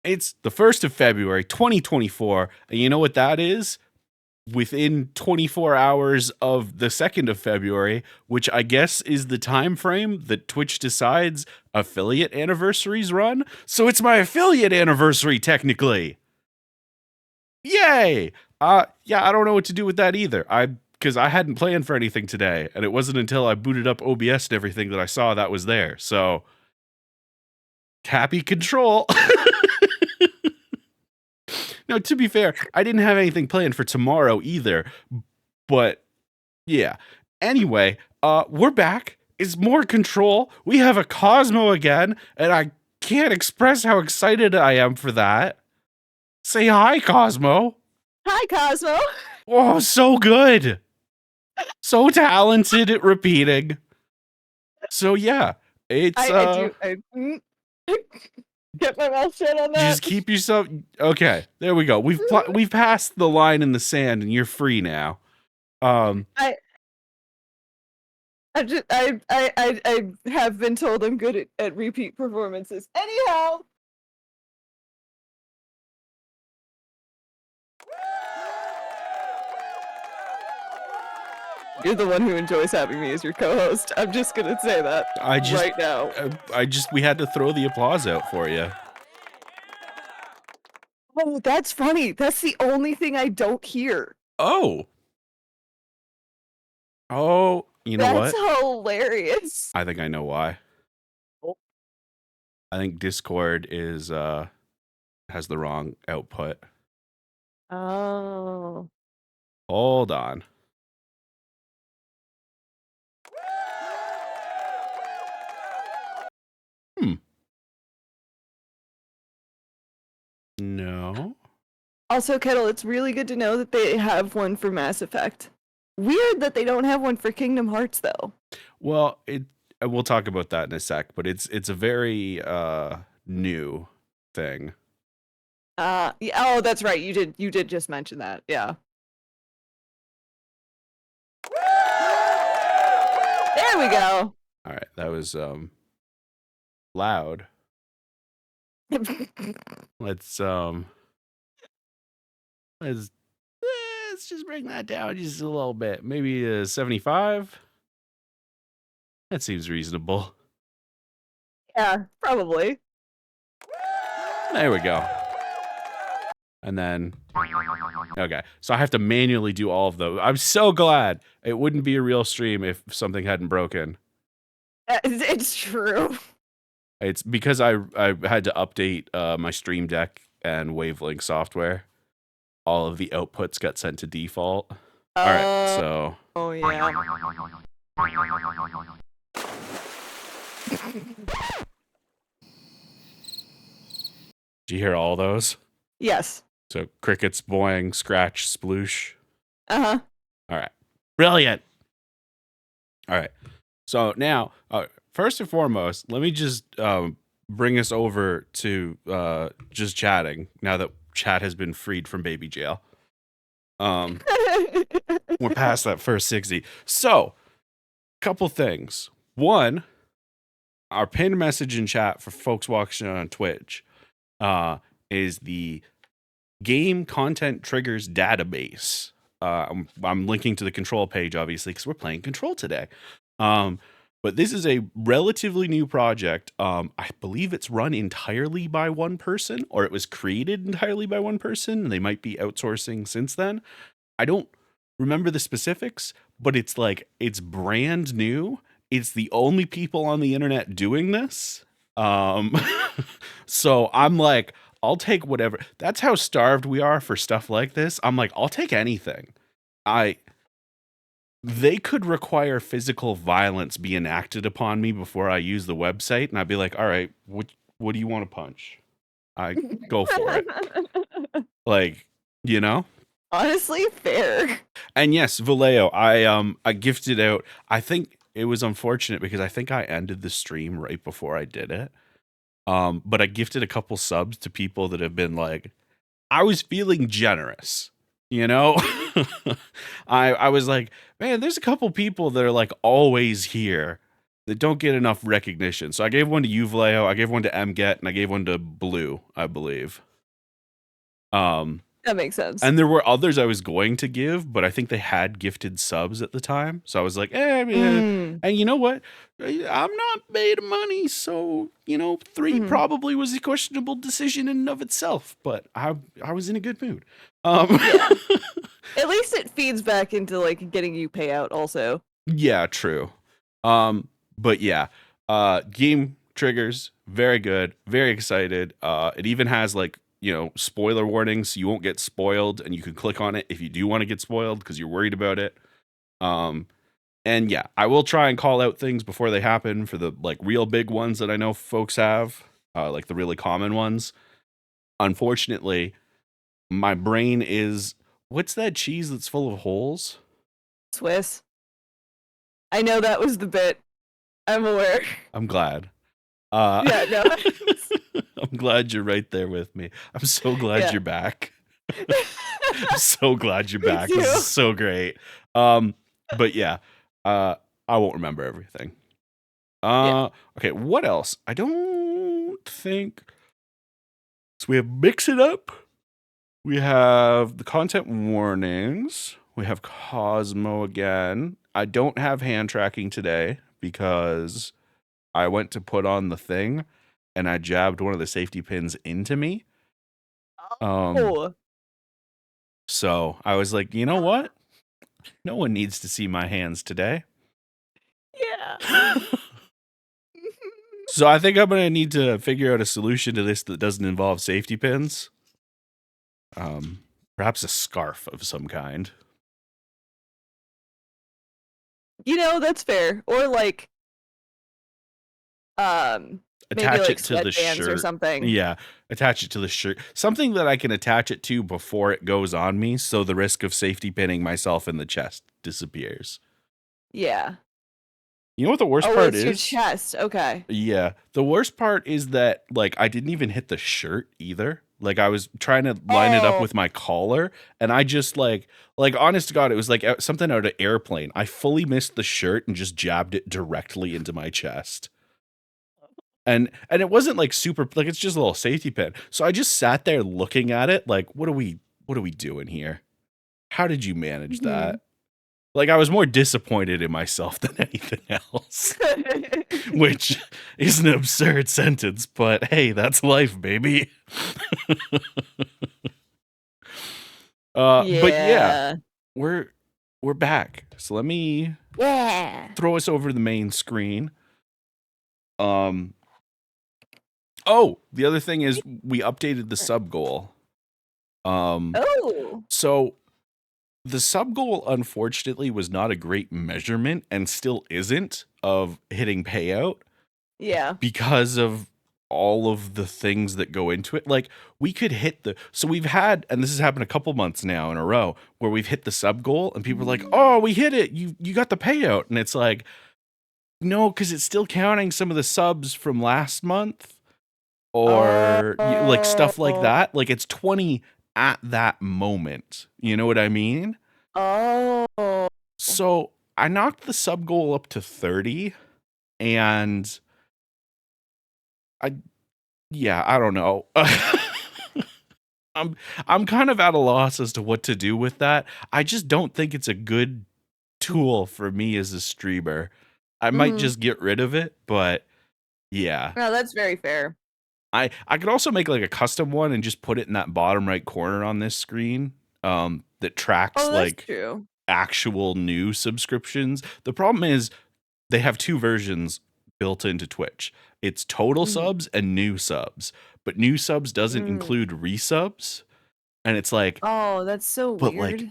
It's the 1st of February, 2024. And you know what that is? Within 24 hours of the 2nd of February, which I guess is the time frame that Twitch decides affiliate anniversaries run. So it's my affiliate anniversary, technically. Yay! Yeah, I don't know what to do with that either. Because I hadn't planned for anything today, and it wasn't until I booted up OBS and everything that I saw that was there. So, happy control. No, to be fair, I didn't have anything planned for tomorrow either. But yeah. Anyway, we're back. It's more control. We have a Cosmo again, and I can't express how excited I am for that. Say hi, Cosmo. Hi, Cosmo. Oh, so good. So talented at repeating. So yeah, it's I get my mouth shut on that. Just keep yourself okay. There we go. We've passed the line in the sand, and you're free now. I have been told I'm good at repeat performances. Anyhow. You're the one who enjoys having me as your co-host. I'm just gonna say that right now. We had to throw the applause out for you. Oh, that's funny. That's the only thing I don't hear. Oh, you know what? That's hilarious. I think I know why. Oh. I think Discord is has the wrong output. Oh. Hold on. No. Also, Kettle, it's really good to know that they have one for Mass Effect. Weird that they don't have one for Kingdom Hearts, though. Well, we'll talk about that in a sec, but it's a very new thing. Yeah, oh, that's right. You did just mention that. Yeah. There we go. All right, that was loud. Let's just bring that down just a little bit. Maybe 75. That seems reasonable. Yeah, probably. There we go. And then, okay, so I have to manually do all of those. I'm so glad it wouldn't be a real stream if something hadn't broken. It's true. It's because I had to update my Stream Deck and Wavelength software. All of the outputs got sent to default. All right, so. Oh yeah. Did you hear all those? Yes. So crickets, boing, scratch, sploosh. Uh-huh. All right. Brilliant. All right. So now, first and foremost, let me just bring us over to just chatting now that chat has been freed from baby jail. We're past that first 60. So, couple things. One, our pinned message in chat for folks watching on Twitch is the game content triggers database. I'm linking to the control page, obviously, because we're playing control today. But this is a relatively new project. I believe it's run entirely by one person, or it was created entirely by one person, and they might be outsourcing since then. I don't remember the specifics, but it's brand new. It's the only people on the internet doing this. So I'm like, I'll take whatever. That's how starved we are for stuff like this. I'm like, I'll take anything. They could require physical violence be enacted upon me before I use the website, and I'd be like, all right, what do you want to punch? I go for it. Like, you know? Honestly, fair. And yes, Vallejo, I gifted out. I think it was unfortunate because I think I ended the stream right before I did it. But I gifted a couple subs to people that have been like, I was feeling generous, you know? I was like, man, there's a couple people that are like always here that don't get enough recognition. So I gave one to Uvaleo, I gave one to MGet, and I gave one to Blue, I believe. That makes sense. And there were others I was going to give, but I think they had gifted subs at the time. So I was like, and you know what? I'm not made of money, so 3 probably was a questionable decision in and of itself. But I was in a good mood. Yeah. At least it feeds back into like getting you payout also. Yeah, true. But yeah, game triggers, very good, very excited. It even has like, spoiler warnings, so you won't get spoiled, and you can click on it if you do want to get spoiled because you're worried about it. And yeah, I will try and call out things before they happen for the like real big ones that I know folks have, like the really common ones. Unfortunately, my brain is, what's that cheese that's full of holes? Swiss. I know that was the bit. I'm aware. I'm glad. Yeah, no. I'm glad you're right there with me. I'm so glad you're back. I'm so glad you're back. This is so great. But yeah, I won't remember everything. Okay, what else? I don't think. So we have Mix It Up. We have the content warnings. We have Cosmo again. I don't have hand tracking today because I went to put on the thing and I jabbed one of the safety pins into me. So I was like, you know what? No one needs to see my hands today. Yeah. So I think I'm going to need to figure out a solution to this that doesn't involve safety pins. Perhaps a scarf of some kind. That's fair. Or like attach maybe it to the shirt or something. Yeah, attach it to the shirt. Something that I can attach it to before it goes on me, so the risk of safety pinning myself in the chest disappears. Yeah. You know what the worst part is? Your chest. Okay. Yeah. The worst part is that like I didn't even hit the shirt either. Like I was trying to line it up with my collar, and I just like honest to God, it was like something out of Airplane. I fully missed the shirt and just jabbed it directly into my chest. And it wasn't like super, like it's just a little safety pin. So I just sat there looking at it like, what are we doing here? How did you manage that? Like I was more disappointed in myself than anything else. Which is an absurd sentence, but hey, that's life, baby. But yeah, we're back. So let me throw us over to the main screen. Oh, the other thing is we updated the sub goal. So the sub goal, unfortunately, was not a great measurement and still isn't of hitting payout. Yeah. Because of all of the things that go into it. Like we could hit so we've had, and this has happened a couple months now in a row, where we've hit the sub goal and people are like, oh, we hit it. You got the payout. And it's like, no, because it's still counting some of the subs from last month. Or like stuff like that. Like it's 20 at that moment. You know what I mean? Oh. So I knocked the sub goal up to 30, and I don't know. I'm kind of at a loss as to what to do with that. I just don't think it's a good tool for me as a streamer. I might just get rid of it, but yeah. No, that's very fair. I could also make like a custom one and just put it in that bottom right corner on this screen that tracks like actual new subscriptions. The problem is they have two versions built into Twitch. It's total subs and new subs, but new subs doesn't include resubs. And it's like, oh, that's so weird.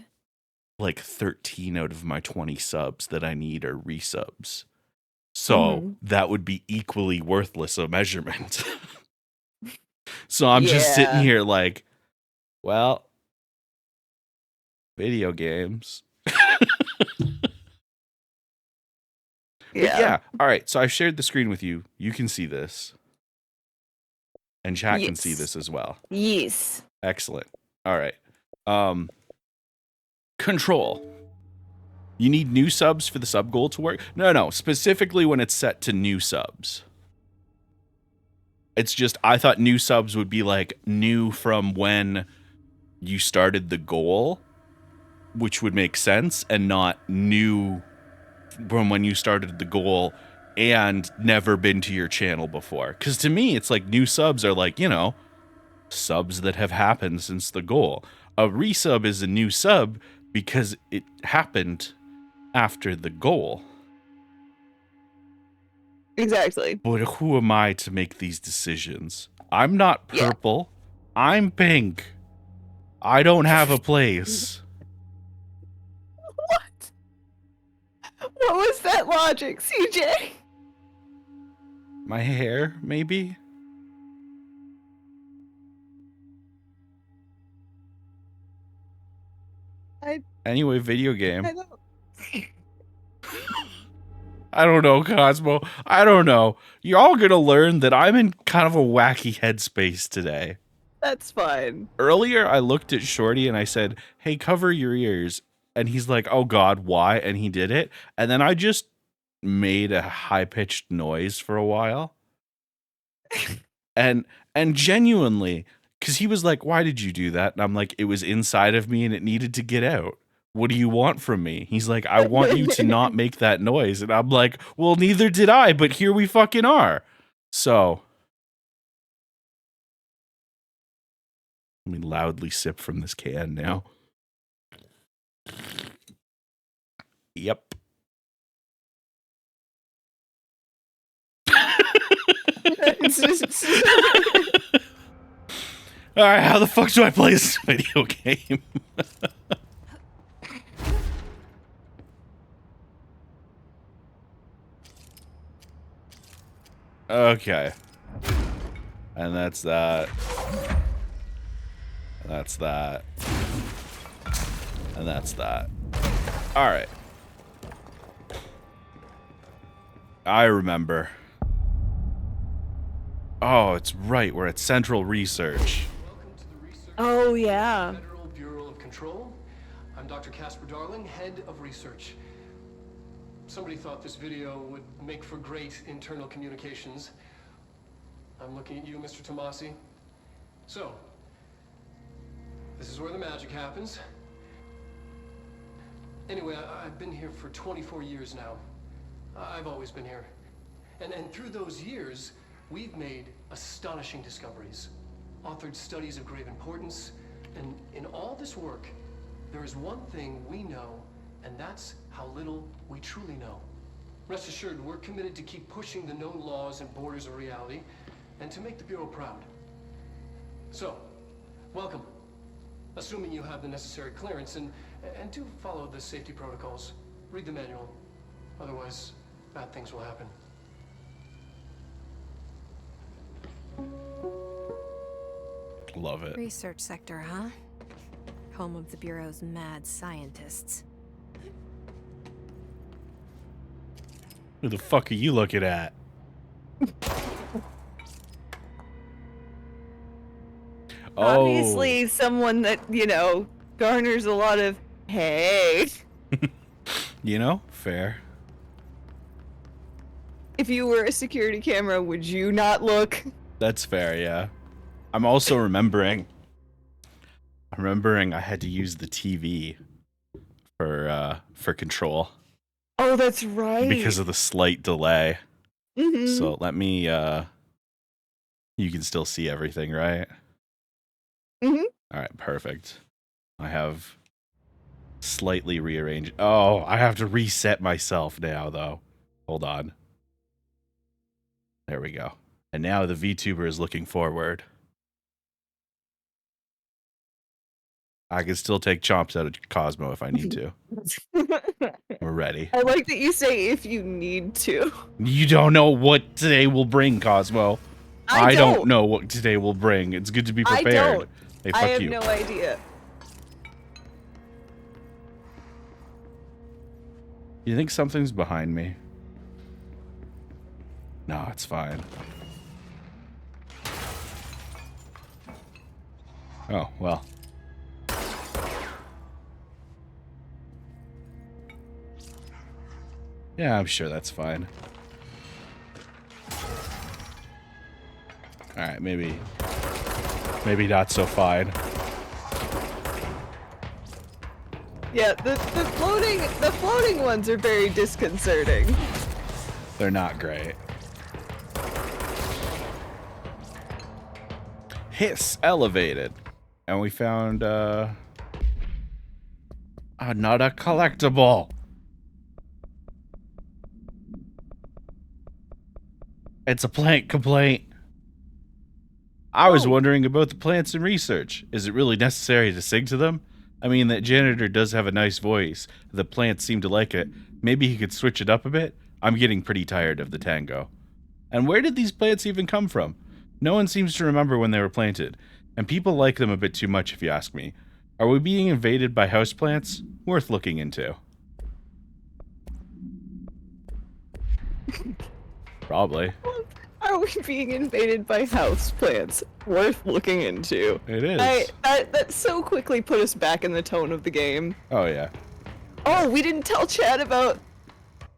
Like 13 out of my 20 subs that I need are resubs. So that would be equally worthless a measurement. So I'm just sitting here like, well, video games. Yeah. All right. So I've shared the screen with you. You can see this. And chat can see this as well. You need new subs for the sub goal to work? No. Specifically when it's set to new subs. It's just, I thought new subs would be like new from when you started the goal, which would make sense, and not new from when you started the goal and never been to your channel before. Because to me, it's like new subs are like, subs that have happened since the goal. A resub is a new sub because it happened after the goal. Exactly. But who am I to make these decisions? I'm not purple. Yeah. I'm pink. I don't have a place. What? What was that logic, CJ? My hair, maybe? Anyway, video game. I don't know, Cosmo. I don't know. You're all gonna learn that I'm in kind of a wacky headspace today. That's fine. Earlier, I looked at Shorty and I said, hey, cover your ears. And he's like, oh God, why? And he did it. And then I just made a high-pitched noise for a while. and genuinely, because he was like, why did you do that? And I'm like, it was inside of me and it needed to get out. What do you want from me? He's like, I want you to not make that noise. And I'm like, well, neither did I, but here we fucking are. So let me loudly sip from this can now. Yep. All right, how the fuck do I play this video game? Okay. And that's that. And that's that. And that's that. All right. I remember. Oh, it's right. We're at Central Research. Welcome to the research. Oh, yeah. Federal Bureau of Control. I'm Dr. Casper Darling, head of research. Somebody thought this video would make for great internal communications. I'm looking at you, Mr. Tomasi. So, this is where the magic happens. Anyway, I've been here for 24 years now. I've always been here. And through those years, we've made astonishing discoveries, authored studies of grave importance, and in all this work, there is one thing we know, and that's how little we truly know. Rest assured, we're committed to keep pushing the known laws and borders of reality, and to make the Bureau proud. So, welcome. Assuming you have the necessary clearance, and do follow the safety protocols. Read the manual. Otherwise, bad things will happen. Love it. Research sector, huh? Home of the Bureau's mad scientists. Who the fuck are you looking at? Obviously, someone that, garners a lot of, hey. Fair. If you were a security camera, would you not look? That's fair, yeah. I'm also remembering I had to use the TV for control. Oh, that's right. Because of the slight delay. Mm-hmm. So let me you can still see everything, right? Mm-hmm. All right, perfect. I have slightly rearranged. Oh, I have to reset myself now though. Hold on. There we go. And now the VTuber is looking forward. I can still take chomps out of Cosmo if I need to. We're ready. I like that you say if you need to. You don't know what today will bring, Cosmo. I don't know what today will bring. It's good to be prepared. I don't. Hey, fuck I have you. no idea. You think something's behind me? No, it's fine. Oh, well. Yeah, I'm sure that's fine. Alright, maybe not so fine. Yeah, the floating ones are very disconcerting. They're not great. Hiss elevated. And we found another collectible. It's a plant complaint. I was wondering about the plants in research. Is it really necessary to sing to them? I mean, that janitor does have a nice voice. The plants seem to like it. Maybe he could switch it up a bit? I'm getting pretty tired of the tango. And where did these plants even come from? No one seems to remember when they were planted. And people like them a bit too much, if you ask me. Are we being invaded by houseplants? Worth looking into. Probably. Are we being invaded by houseplants? Worth looking into. It is. That so quickly put us back in the tone of the game. Oh, yeah. Oh, we didn't tell Chad about...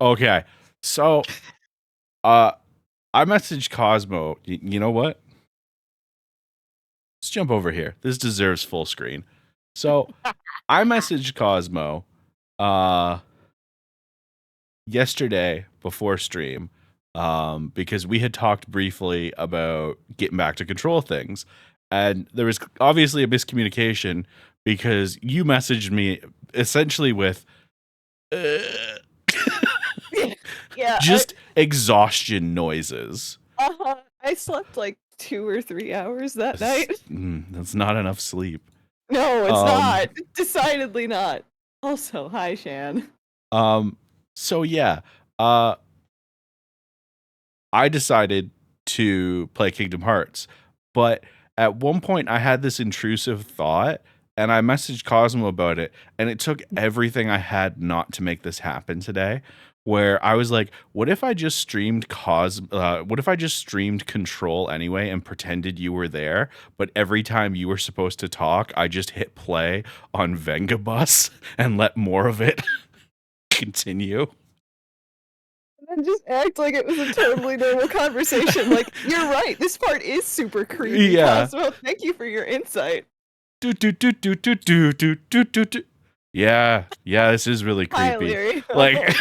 Okay. So, I messaged Cosmo. You know what? Let's jump over here. This deserves full screen. So, I messaged Cosmo yesterday before stream because we had talked briefly about getting back to control things. And there was obviously a miscommunication because you messaged me essentially with Yeah, just exhaustion noises. I slept like 2 or 3 hours that night. That's not enough sleep. No, it's not. Decidedly not. Also, hi, Shan. So yeah, I decided to play Kingdom Hearts, but at one point I had this intrusive thought and I messaged Cosmo about it, and it took everything I had not to make this happen today. Where I was like, what if I just streamed what if I just streamed Control anyway and pretended you were there, but every time you were supposed to talk, I just hit play on Vengabus and let more of it continue. And just act like it was a totally normal conversation. Like, you're right, this part is super creepy. Yeah. Cosmo, thank you for your insight. Yeah, this is really creepy. Hi, Leary. Like,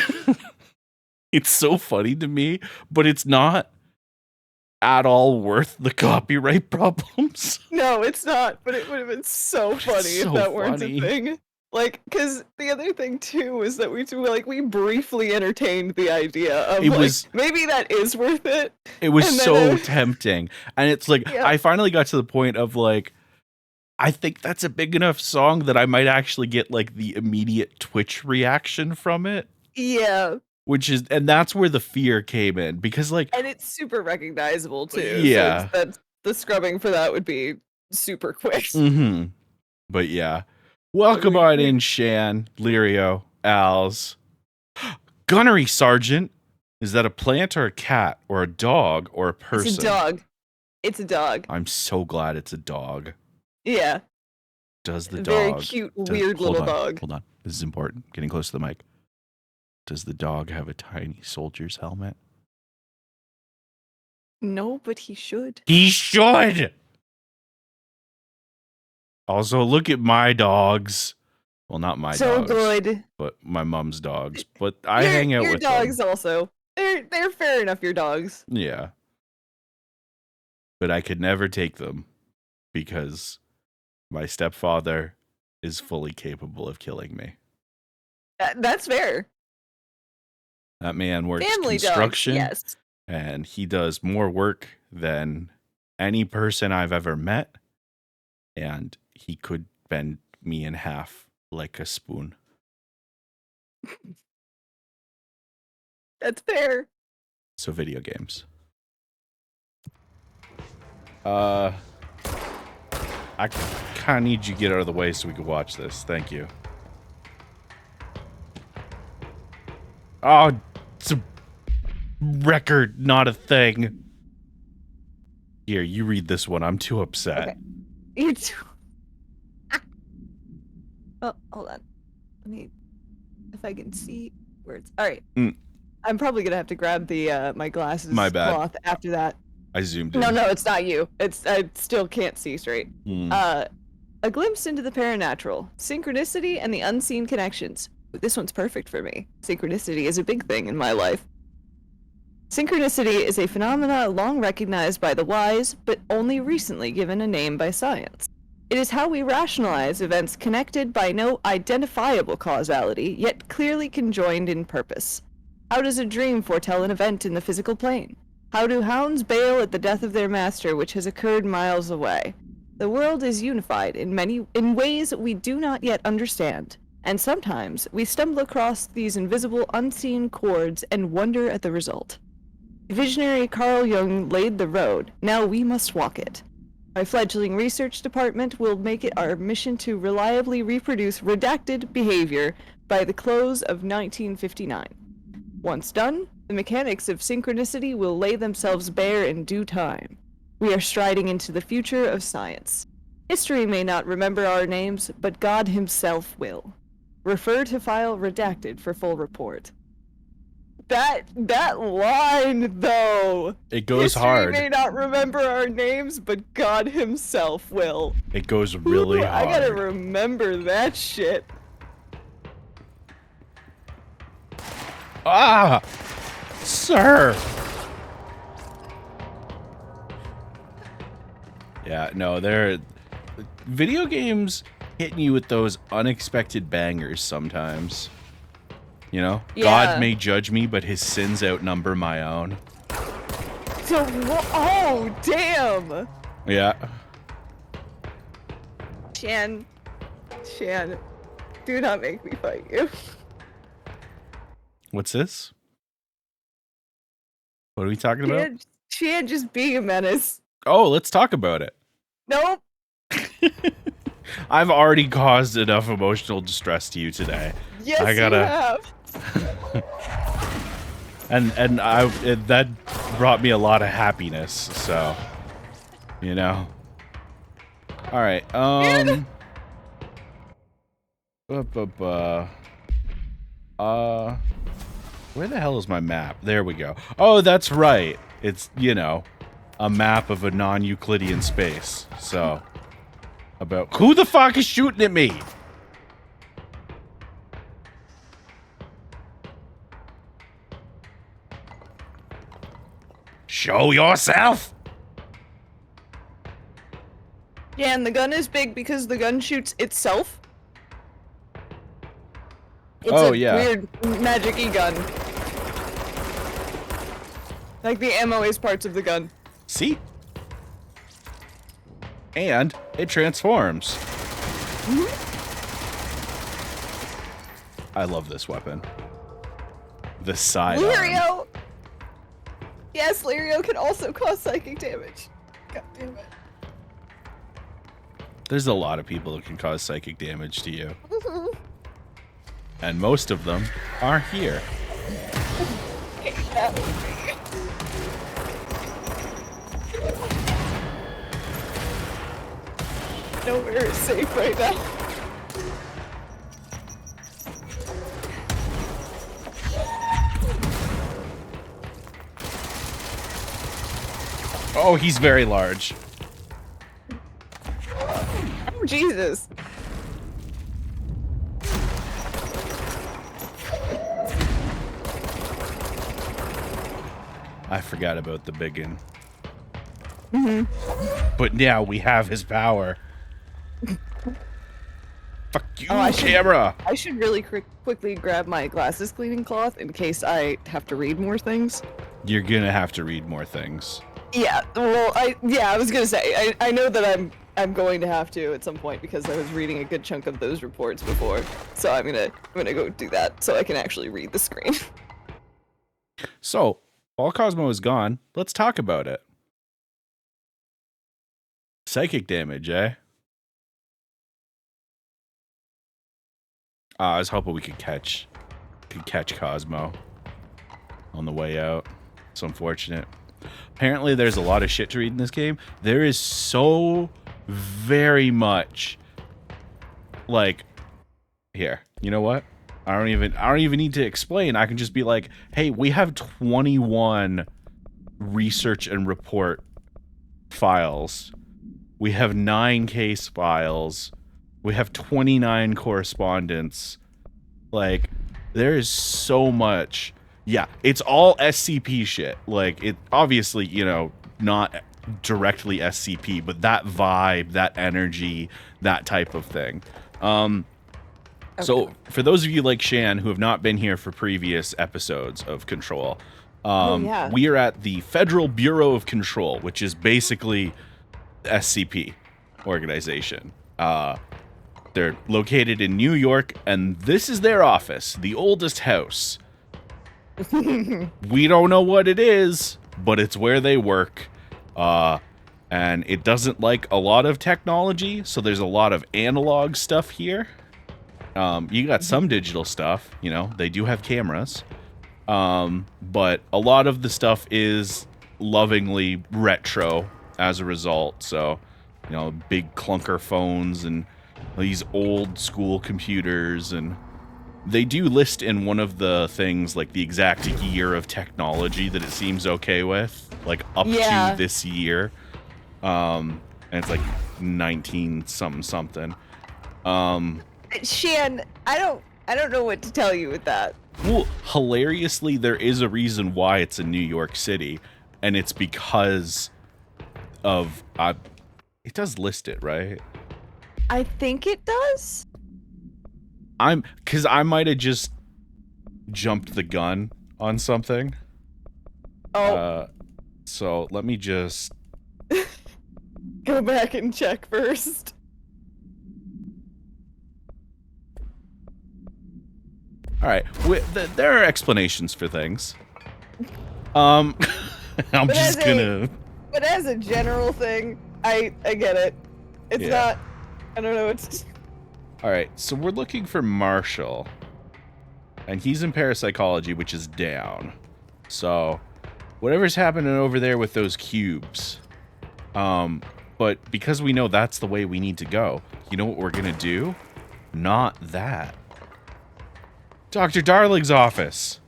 it's so funny to me, but it's not at all worth the copyright problems. No, it's not, but it would have been so funny so if that weren't funny. a thing. Like, because the other thing too was that we briefly entertained the idea of maybe that is worth it. It was And so then, tempting, and it's like Yeah. I finally got to the point of like, I think that's a big enough song that I might actually get like the immediate Twitch reaction from it. Yeah, And that's where the fear came in, because like, and it's super recognizable too. Yeah. So that the scrubbing for that would be super quick. But yeah. Welcome on in, Shan, Lirio, Als. Gunnery Sergeant. Is that a plant or a cat or a dog or a person? It's a dog. It's a dog. I'm so glad it's a dog. Yeah. Does the Very dog... cute, weird little dog. Hold on. This is important. Getting close to the mic. Does the dog have a tiny soldier's helmet? No, but he should. He should! Also, look at my dogs. Well, not my So dogs. good. But my mom's dogs. But I hang out your with dogs them. also. They're fair enough, your dogs. Yeah. But I could never take them because my stepfather is fully capable of killing me. That's fair. That man works Family construction, dogs, yes. and he does more work than any person I've ever met, and he could bend me in half like a spoon. That's fair. So video games. I kind of need you to get out of the way so we can watch this. Thank you. Oh, it's a record, not a thing. Here, you read this one. I'm too upset. Okay. You too. Oh, hold on. Let me, if I can see words. All right. I'm probably gonna have to grab the my glasses My bad. cloth after that. I zoomed in. No, it's not you. I still can't see straight. Hmm. A glimpse into the paranatural, synchronicity, and the unseen connections. This one's perfect for me. Synchronicity is a big thing in my life. Synchronicity is a phenomena long recognized by the wise, but only recently given a name by science. It is how we rationalize events connected by no identifiable causality, yet clearly conjoined in purpose. How does a dream foretell an event in the physical plane? How do hounds bail at the death of their master, which has occurred miles away? The world is unified in ways we do not yet understand, and sometimes we stumble across these invisible, unseen chords and wonder at the result. Visionary Carl Jung laid the road, now we must walk it. My fledgling research department will make it our mission to reliably reproduce redacted behavior by the close of 1959. Once done, the mechanics of synchronicity will lay themselves bare in due time. We are striding into the future of science. History may not remember our names, but God himself will. Refer to file redacted for full report. That line, though. It goes History hard. may not remember our names, but God himself will. It goes really Ooh, hard. I gotta remember that shit. Ah! Sir! Yeah, no, video games hitting you with those unexpected bangers sometimes. You know? Yeah. God may judge me, but his sins outnumber my own. So, oh, damn! Yeah. Shan, do not make me fight you. What's this? What are we talking about? Shan just being a menace. Oh, let's talk about it. Nope. I've already caused enough emotional distress to you today. Yes, I gotta... you have. and that brought me a lot of happiness, so you know. All right. Where the hell is my map? There we go. Oh, that's right. It's, you know, a map of a non-Euclidean space. So, about who the fuck is shooting at me? Show yourself. Yeah, and the gun is big because the gun shoots itself. It's Oh, a yeah. weird magic-y gun. Like the ammo is parts of the gun. See? And it transforms. I love this weapon. The sidearm. Lirio! Yes, Lirio can also cause psychic damage. God damn it. There's a lot of people that can cause psychic damage to you. And most of them are here. That would be. Nowhere is safe right now. Oh, he's very large. Oh, Jesus. I forgot about the biggin. But now we have his power. Fuck you, camera! I should really quickly grab my glasses cleaning cloth in case I have to read more things. You're gonna have to read more things. Yeah, well, I was gonna say, I know that I'm going to have to at some point because I was reading a good chunk of those reports before. So I'm gonna go do that so I can actually read the screen. So, while Cosmo is gone, let's talk about it. Psychic damage, eh? I was hoping we could catch Cosmo on the way out. It's unfortunate. Apparently, there's a lot of shit to read in this game. There is so very much, like, here. You know what? I don't even need to explain. I can just be like, hey, we have 21 research and report files. We have 9 case files. We have 29 correspondence. Like, there is so much. Yeah, it's all SCP shit. Like, it obviously, not directly SCP, but that vibe, that energy, that type of thing. So, for those of you like Shan who have not been here for previous episodes of Control, we are at the Federal Bureau of Control, which is basically SCP organization. They're located in New York, and this is their office, the oldest house. We don't know what it is, but it's where they work. And it doesn't like a lot of technology, so there's a lot of analog stuff here. You got some digital stuff, they do have cameras. But a lot of the stuff is lovingly retro as a result. So, big clunker phones and these old school computers, and they do list in one of the things like the exact year of technology that it seems okay with, like up to this year. And it's like 19 something. Shan, I don't know what to tell you with that. Well, hilariously, there is a reason why it's in New York City, and it's because of it does list it, right? I think it does. Because I might have just jumped the gun on something. Oh. So let me just go back and check first. All right, there are explanations for things. I'm just gonna. But as a general thing, I get it. It's not. I don't know. It's. All right, so we're looking for Marshall, and he's in parapsychology, which is down. So, whatever's happening over there with those cubes. But because we know that's the way we need to go, you know what we're gonna do? Not that. Dr. Darling's office.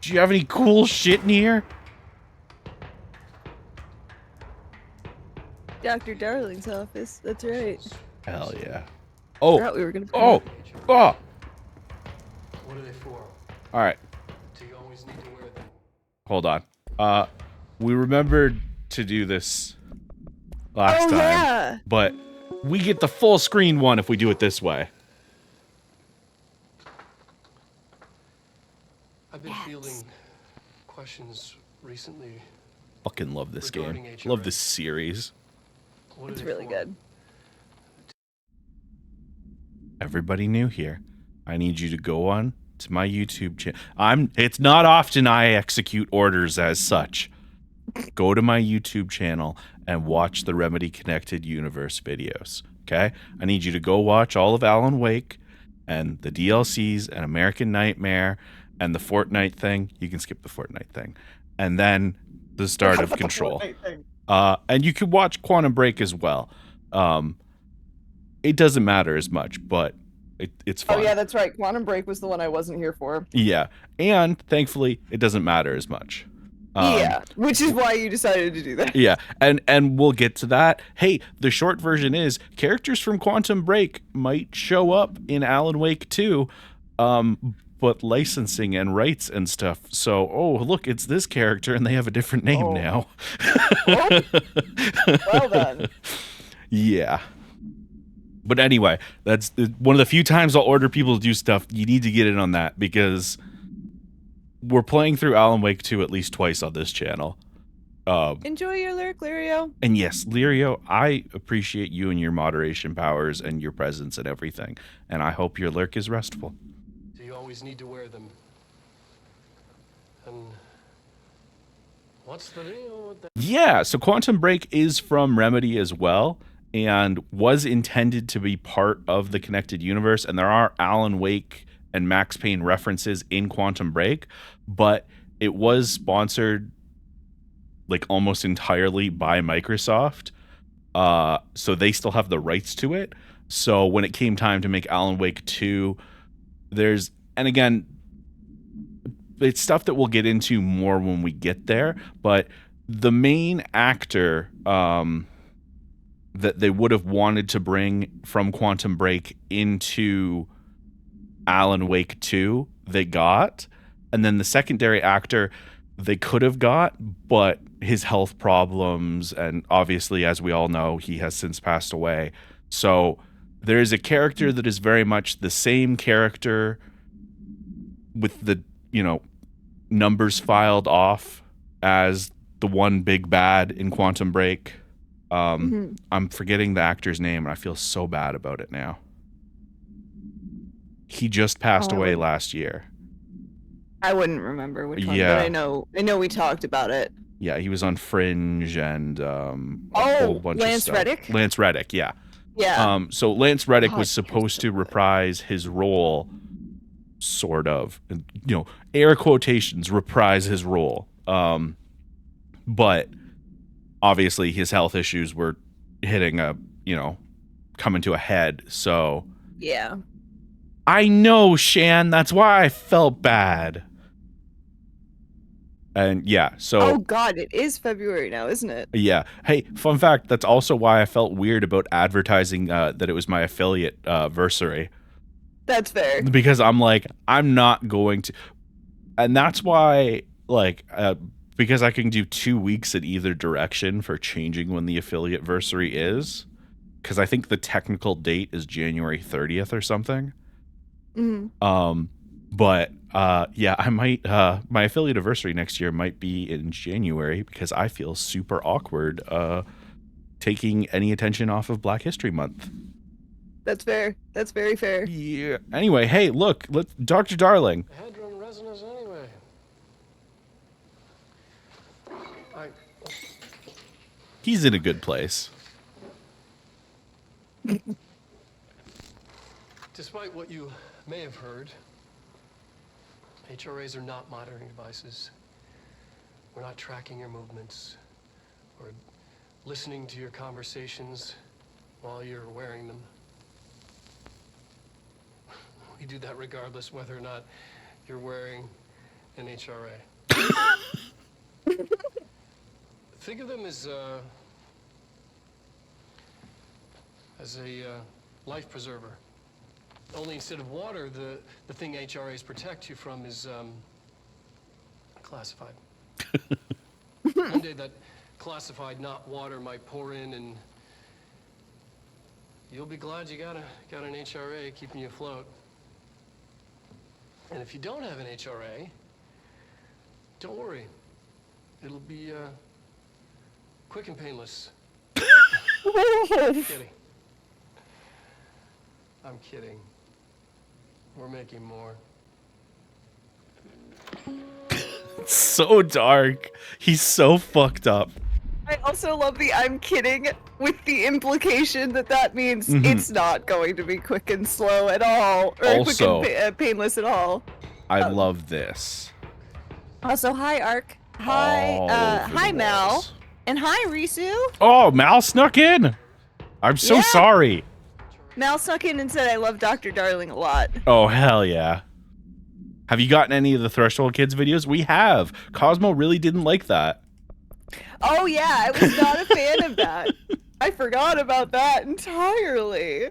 Do you have any cool shit in here? Dr. Darling's office. That's right. Hell yeah. Oh. We were gonna oh. What are they for? All right. Do you always need to wear them? Hold on. We remembered to do this last time. Yeah. But we get the full screen one if we do it this way. I've been fielding questions recently. Fucking love this game. Regarding HRA. Love this series. It's really good. Everybody new here. I need you to go on to my YouTube channel. It's not often I execute orders as such. Go to my YouTube channel and watch the Remedy Connected Universe videos. Okay? I need you to go watch all of Alan Wake and the DLCs and American Nightmare and the Fortnite thing. You can skip the Fortnite thing. And then the start of Control. And you can watch Quantum Break as well. It doesn't matter as much, but it's fun. Oh yeah, that's right. Quantum Break was the one I wasn't here for. Yeah, and thankfully, it doesn't matter as much. Which is why you decided to do that. Yeah, and we'll get to that. Hey, the short version is characters from Quantum Break might show up in Alan Wake 2, but licensing and rights and stuff. So, look, it's this character, and they have a different name now. Well done. Yeah. But anyway, that's one of the few times I'll order people to do stuff. You need to get in on that because we're playing through Alan Wake 2 at least twice on this channel. Enjoy your lyric, Lirio. And yes, Lirio, I appreciate you and your moderation powers and your presence and everything. And I hope your lurk is restful. Do you always need to wear them? And what's the deal with that? Yeah, so Quantum Break is from Remedy as well, and was intended to be part of the Connected Universe, and there are Alan Wake and Max Payne references in Quantum Break, but it was sponsored like almost entirely by Microsoft, so they still have the rights to it. So when it came time to make Alan Wake 2, there's and again, it's stuff that we'll get into more when we get there, but the main actor that they would have wanted to bring from Quantum Break into Alan Wake 2, they got. And then the secondary actor they could have got, but his health problems, and obviously, as we all know, he has since passed away. So there is a character that is very much the same character with the, numbers filed off as the one big bad in Quantum Break. I'm forgetting the actor's name, and I feel so bad about it now. He just passed away last year. I wouldn't remember which one, Yeah. but I know we talked about it. Yeah, he was on Fringe and a whole bunch Lance of stuff. Reddick? Lance Reddick, yeah. Yeah. So Lance Reddick God, was he was supposed so to good. reprise his role, sort of, and, air quotations, reprise his role. But obviously his health issues were hitting coming to a head. So Yeah. I know, Shan, that's why I felt bad. And yeah, so Oh God, it is February now, isn't it? yeah. Hey, fun fact, that's also why I felt weird about advertising that it was my affiliate versary. That's fair. Because I'm like, I'm not going to. And that's why, because I can do 2 weeks in either direction for changing when the affiliate versary is. Because I think the technical date is January 30th or something. But yeah, I might my affiliate anniversary next year might be in January because I feel super awkward taking any attention off of Black History Month. That's fair. That's very fair. Yeah. Anyway, hey, look, Dr. Darling. Hadron resonance anyway. He's in a good place. Despite what you may have heard, HRAs are not monitoring devices. We're not tracking your movements or listening to your conversations while you're wearing them. We do that regardless whether or not you're wearing an HRA. Think of them as a life preserver. Only instead of water, the thing HRAs protect you from is classified. One day that classified, not water, might pour in, and you'll be glad you got an HRA keeping you afloat. And if you don't have an HRA, don't worry. It'll be quick and painless. Kidding. I'm kidding. We're making more. So dark. He's so fucked up. I also love the I'm kidding with the implication that means it's not going to be quick and slow at all, or Also, quick and painless at all. I love this. Also, hi Ark. Hi, All over hi the Mal, walls. and hi Risu. Oh, Mal snuck in. I'm so Yeah. sorry. Mal snuck in and said I love Dr. Darling a lot. Oh, hell yeah. Have you gotten any of the Threshold Kids videos? We have. Cosmo really didn't like that. Oh yeah, I was not a fan of that. I forgot about that entirely.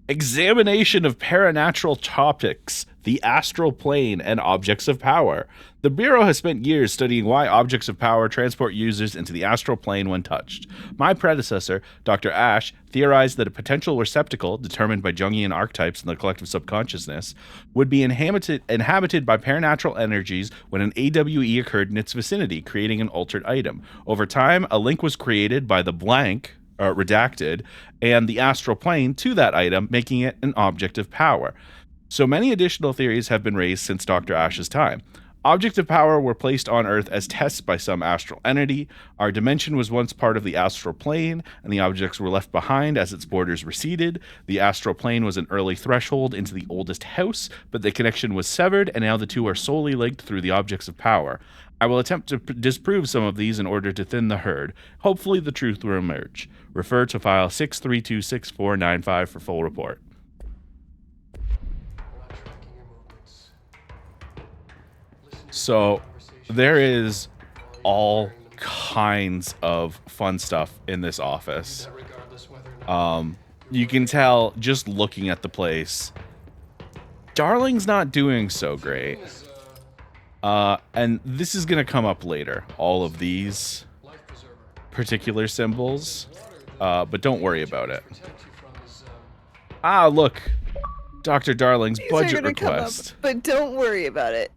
Examination of paranatural topics, the astral plane, and objects of power. The Bureau has spent years studying why objects of power transport users into the astral plane when touched. My predecessor, Dr. Ash, theorized that a potential receptacle, determined by Jungian archetypes in the collective subconsciousness, would be inhabited by paranatural energies when an AWE occurred in its vicinity, creating an altered item. Over time, a link was created by the blank, redacted, and the astral plane to that item, making it an object of power. So many additional theories have been raised since Dr. Ash's time. Objects of power were placed on Earth as tests by some astral entity. Our dimension was once part of the astral plane, and the objects were left behind as its borders receded. The astral plane was an early threshold into the oldest house, but the connection was severed, and now the two are solely linked through the objects of power. I will attempt to disprove some of these in order to thin the herd. Hopefully the truth will emerge. Refer to file 6326495 for full report. We're not tracking your movements So there is all kinds of fun stuff in this office. You can tell just looking at the place. Darling's not doing so great. And this is going to come up later, all of these particular symbols. But don't worry about it. Ah, look. Dr. Darling's These are budget gonna come up, request. but don't worry about it.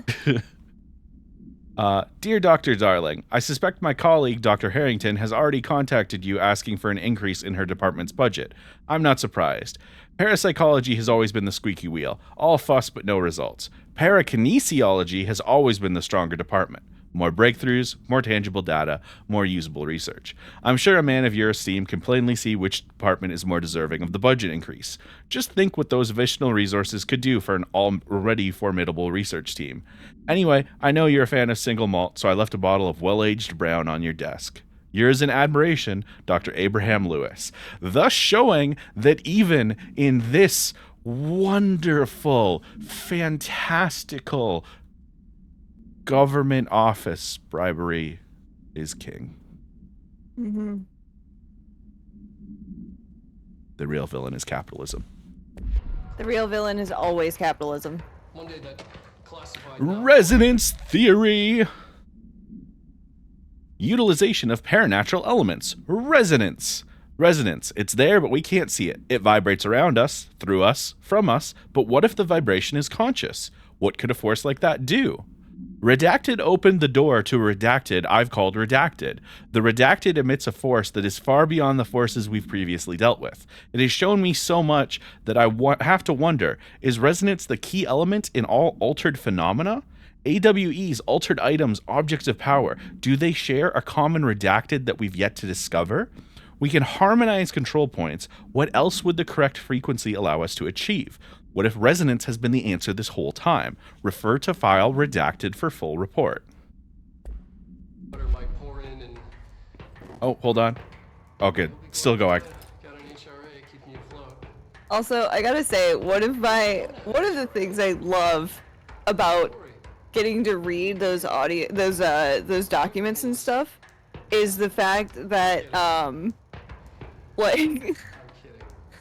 Dear Dr. Darling, I suspect my colleague, Dr. Harrington, has already contacted you asking for an increase in her department's budget. I'm not surprised. Parapsychology has always been the squeaky wheel. All fuss but no results. Parakinesiology has always been the stronger department. More breakthroughs, more tangible data, more usable research. I'm sure a man of your esteem can plainly see which department is more deserving of the budget increase. Just think what those additional resources could do for an already formidable research team. Anyway, I know you're a fan of single malt, so I left a bottle of well-aged brown on your desk. Yours in admiration, Dr. Abraham Lewis. Thus showing that even in this wonderful, fantastical government office, bribery is king. Mm-hmm. The real villain is capitalism. The real villain is always capitalism. One day that classified Resonance theory. Utilization of paranatural elements. Resonance. Resonance. It's there, but we can't see it. It vibrates around us, through us, from us. But what if the vibration is conscious? What could a force like that do? Redacted opened the door to a redacted I've called redacted. The redacted emits a force that is far beyond the forces we've previously dealt with. It has shown me so much that I have to wonder, is resonance the key element in all altered phenomena? AWE's altered items, objects of power, do they share a common redacted that we've yet to discover? We can harmonize control points. What else would the correct frequency allow us to achieve? What if resonance has been the answer this whole time? Refer to file redacted for full report. water might pour in and Oh, hold on. Oh, good. Still going. got an HRA keeping you afloat. Also, I gotta say, one of the things I love about getting to read those those documents and stuff is the fact that like I'm kidding.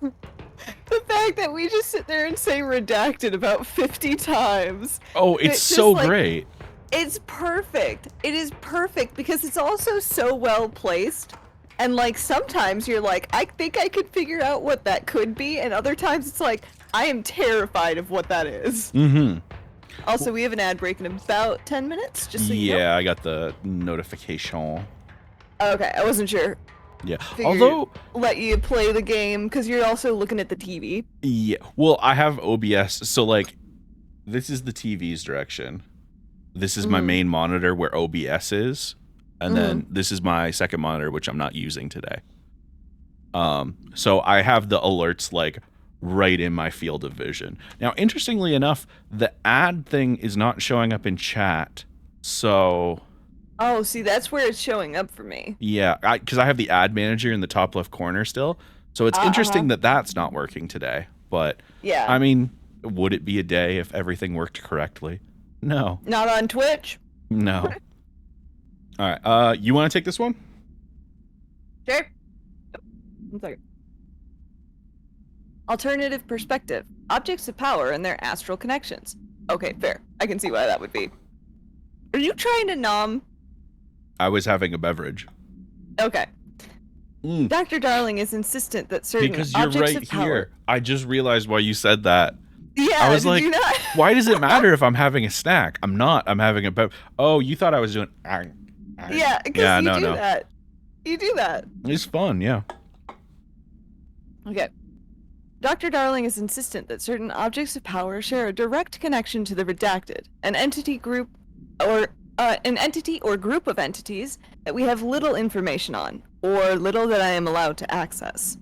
the fact that we just sit there and say redacted about 50 times. Oh, it's It's so just like- great. It's perfect. It is perfect because it's also so well placed. And like sometimes you're like, I think I could figure out what that could be, and other times it's like, I am terrified of what that is. Mm-hmm. Also, we have an ad break in about 10 minutes, just so you know. Yeah, I got the notification. Okay, I wasn't sure. Yeah. Figured Although, let you play the game because you're also looking at the TV. yeah. Well, I have OBS, so like, this is the TV's direction. This is my main monitor where OBS is, and then this is my second monitor, which I'm not using today. So I have the alerts like right in my field of vision. Now, interestingly enough, the ad thing is not showing up in chat. So Oh, see, that's where it's showing up for me. yeah, because I have the ad manager in the top left corner still. So it's interesting that that's not working today. But Yeah. I mean, would it be a day if everything worked correctly? No. Not on Twitch. No. All right. You want to take this one? Sure. One second. Alternative perspective. Objects of power and their astral connections. Okay, fair. I can see why that would be. Are you trying to nom? I was having a beverage. Okay. Mm. Dr. Darling is insistent that certain Because you're objects right of power... here. I just realized why you said that. Yeah, I was did like, you not? why does it matter if I'm having a snack? I'm not. I'm having a beverage. Oh, you thought I was doing. Yeah, because Yeah, you no, do no. that. You do that. It's fun, yeah. Okay. Dr. Darling is insistent that certain objects of power share a direct connection to the redacted, an entity group or group of entities that we have little information on, or little that I am allowed to access.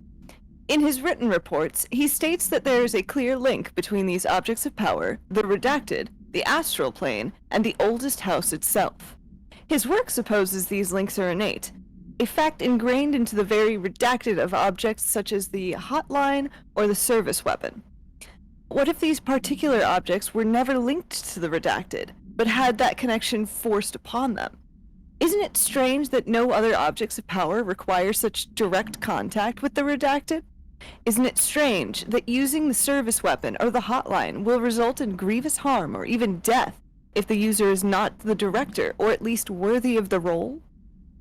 In his written reports, he states that there is a clear link between these objects of power, the redacted, the astral plane, and the oldest house itself. His work supposes these links are innate, a fact ingrained into the very redacted of objects such as the hotline or the service weapon. What if these particular objects were never linked to the redacted, but had that connection forced upon them. Isn't it strange that no other objects of power require such direct contact with the redacted? Isn't it strange that using the service weapon or the hotline will result in grievous harm or even death if the user is not the director or at least worthy of the role?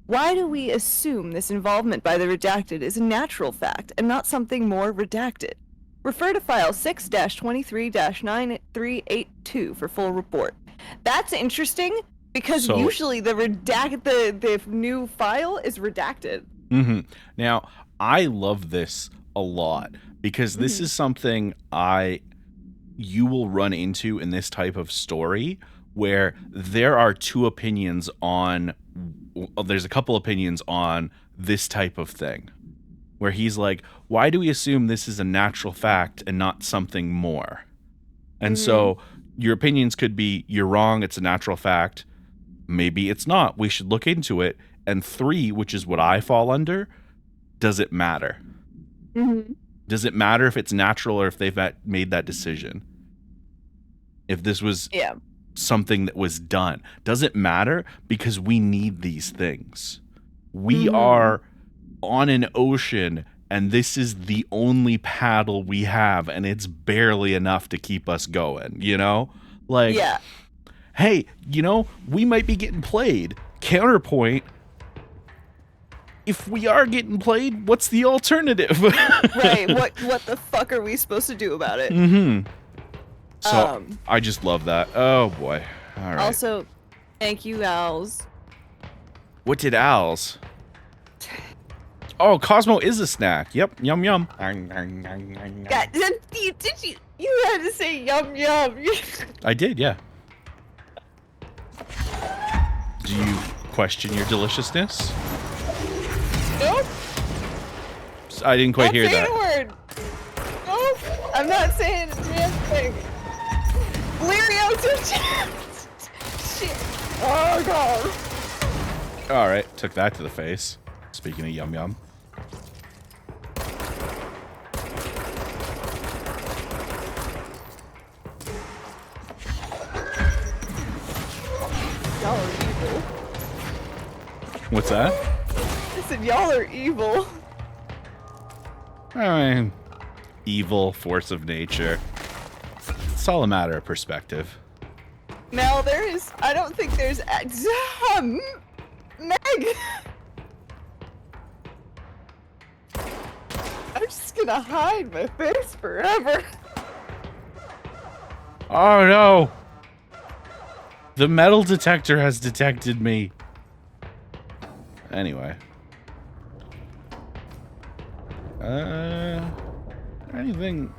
Why do we assume this involvement by the redacted is a natural fact and not something more redacted? Refer to file 6-23-9382 for full report. That's interesting because So- usually the new file is redacted. Now, I love this a lot because this is something you will run into in this type of story where there are there's a couple opinions on this type of thing where he's like, why do we assume this is a natural fact and not something more? And so your opinions could be, you're wrong, it's a natural fact. Maybe it's not. We should look into it. And 3, which is what I fall under, does it matter? Does it matter if it's natural or if they've made that decision? If this was something that was done, does it matter? Because we need these things. We are on an ocean and this is the only paddle we have and it's barely enough to keep us going, you know? Like, hey, you know, we might be getting played. Counterpoint, if we are getting played, what's the alternative? Right, what the fuck are we supposed to do about it? So I just love that. Oh boy. All right. Also, thank you, Owls. What did Al's? Oh, Cosmo is a snack. Yep. Yum yum. God, you had to say yum yum. I did, yeah. Do you question your deliciousness? Nope. I didn't quite hear that. Not saying a word. Nope. I'm not saying a damn thing. Lirio's shit. Oh god. All right, took that to the face. Speaking of yum yum. Y'all are evil. What's that? I said y'all are evil. I mean, evil force of nature. It's all a matter of perspective. Mel, I don't think there's Meg! I'm just gonna hide my face forever. Oh no! The metal detector has detected me. Anyway. Anything...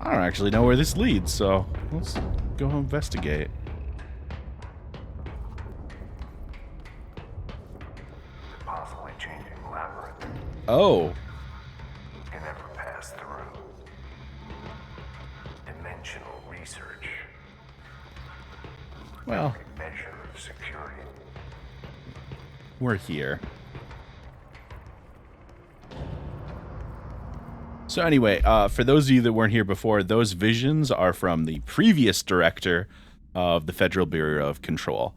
I don't actually know where this leads, so let's go investigate. Possibly changing labyrinth. Oh. Can never pass through. Dimensional research. Well, Measure of security. we're here. So anyway, for those of you that weren't here before, those visions are from the previous director of the Federal Bureau of Control,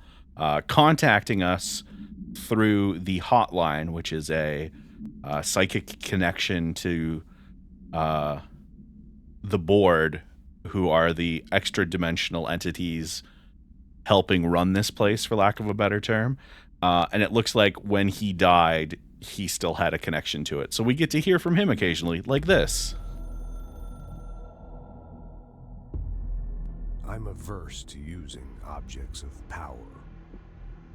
contacting us through the hotline, which is a psychic connection to the board, who are the extra-dimensional entities helping run this place, for lack of a better term. And it looks like when he died, he still had a connection to it. So we get to hear from him occasionally, like this. I'm averse to using objects of power.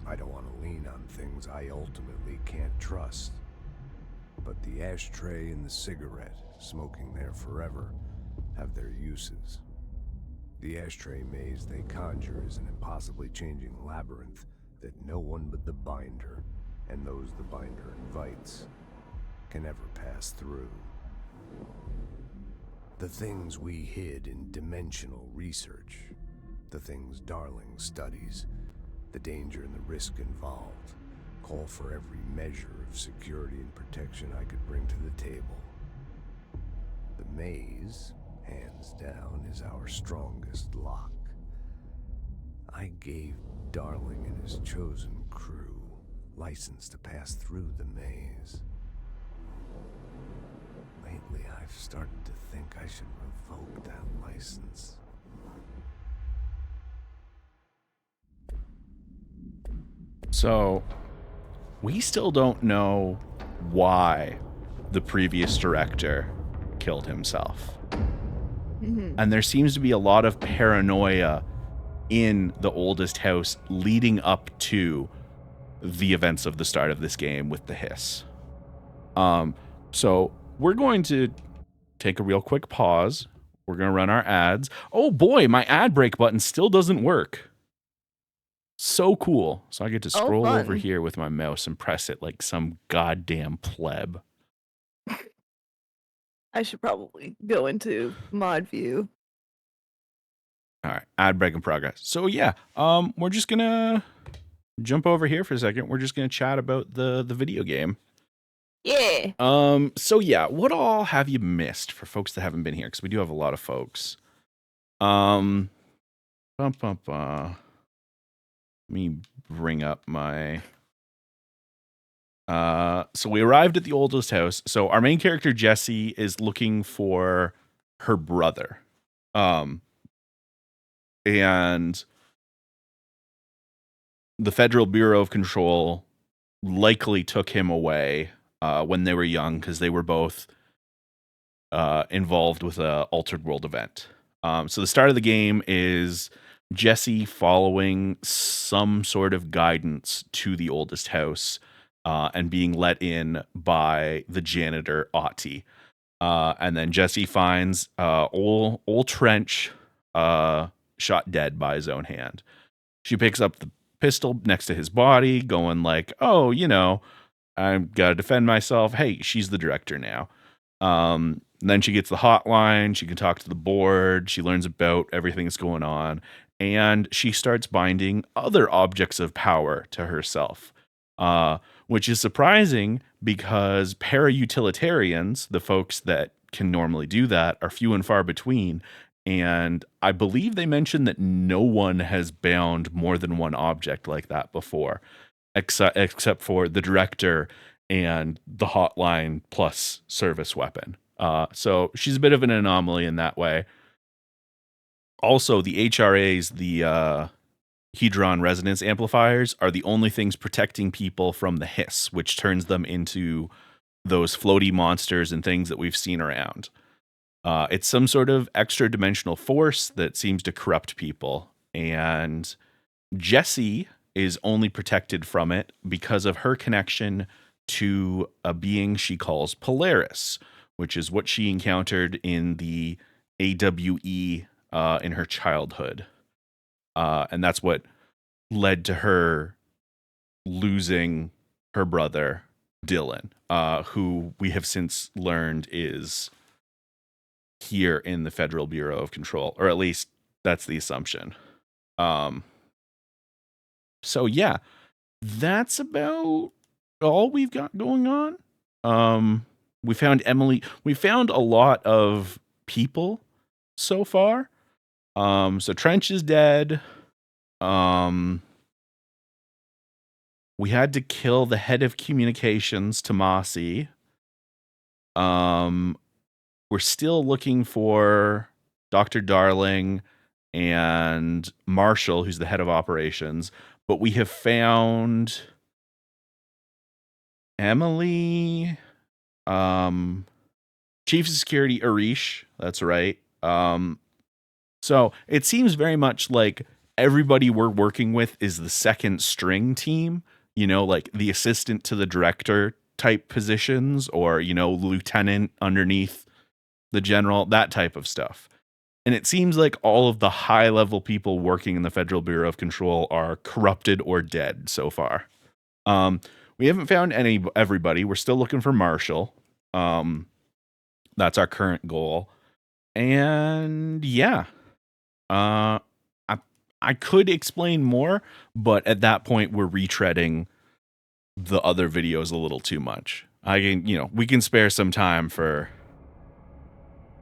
I don't want to lean on things I ultimately can't trust. But the ashtray and the cigarette, smoking there forever, have their uses. The ashtray maze they conjure is an impossibly changing labyrinth that no one but the binder, and those the binder invites, can ever pass through. The things we hid in dimensional research, the things Darling studies, the danger and the risk involved, call for every measure of security and protection I could bring to the table. The maze, hands down, is our strongest lock. I gave Darling and his chosen crew license to pass through the maze. Lately, I've started to think I should revoke that license. So, we still don't know why the previous director killed himself. And there seems to be a lot of paranoia in the oldest house leading up to the events of the start of this game with the hiss. So we're going to take a real quick pause. We're going to run our ads. Oh boy, my ad break button still doesn't work. So cool. So I get to scroll over fun. here with my mouse and press it like some goddamn pleb. I should probably go into mod view. All right, ad break in progress. So yeah, we're just gonna jump over here for a second. We're just gonna chat about the video game. Yeah. So yeah, what all have you missed for folks that haven't been here? Because we do have a lot of folks. Let me bring up my. So we arrived at the oldest house. So our main character Jessie is looking for her brother. And the Federal Bureau of Control likely took him away when they were young because they were both involved with a altered world event. So the start of the game is Jessie following some sort of guidance to the oldest house and being let in by the janitor Otti. And then Jessie finds old Trench shot dead by his own hand. She picks up the pistol next to his body, going like, oh, you know, I've got to defend myself. Hey, she's the director now. Then she gets the hotline. She can talk to the board. She learns about everything that's going on. And she starts binding other objects of power to herself, which is surprising because para-utilitarians, the folks that can normally do that, are few and far between. And I believe they mentioned that no one has bound more than one object like that before, except for the director and the hotline plus service weapon. So she's a bit of an anomaly in that way. Also, the HRAs, the Hedron resonance amplifiers, are the only things protecting people from the hiss, which turns them into those floaty monsters and things that we've seen around. It's some sort of extra dimensional force that seems to corrupt people. And Jessie is only protected from it because of her connection to a being she calls Polaris, which is what she encountered in the AWE in her childhood. And that's what led to her losing her brother, Dylan, who we have since learned is here in the Federal Bureau of Control, or at least that's the assumption. So yeah, that's about all we've got going on. We found Emily. We found a lot of people so far. So Trench is dead. We had to kill the head of communications, Tomasi. We're still looking for Dr. Darling and Marshall, who's the head of operations, but we have found Emily, Chief of Security Arish, that's right. So it seems very much like everybody we're working with is the second string team, you know, like the assistant to the director type positions, or, you know, lieutenant underneath the general, that type of stuff. And it seems like all of the high level people working in the Federal Bureau of Control are corrupted or dead so far. We haven't found everybody. We're still looking for Marshall. That's our current goal. And yeah, I could explain more, but at that point we're retreading the other videos a little too much. We can spare some time for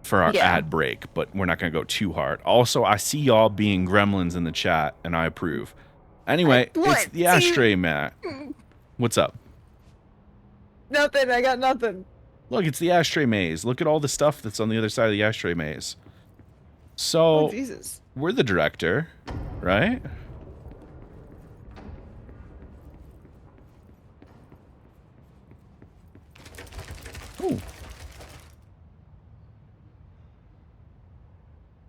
for our Yeah. ad break, but we're not going to go too hard. Also, I see y'all being gremlins in the chat, and I approve. Anyway, it's the ashtray, Matt. What's up? Nothing. I got nothing. Look, it's the ashtray maze. Look at all the stuff that's on the other side of the ashtray maze. So, Oh, Jesus. we're the director, right? Oh.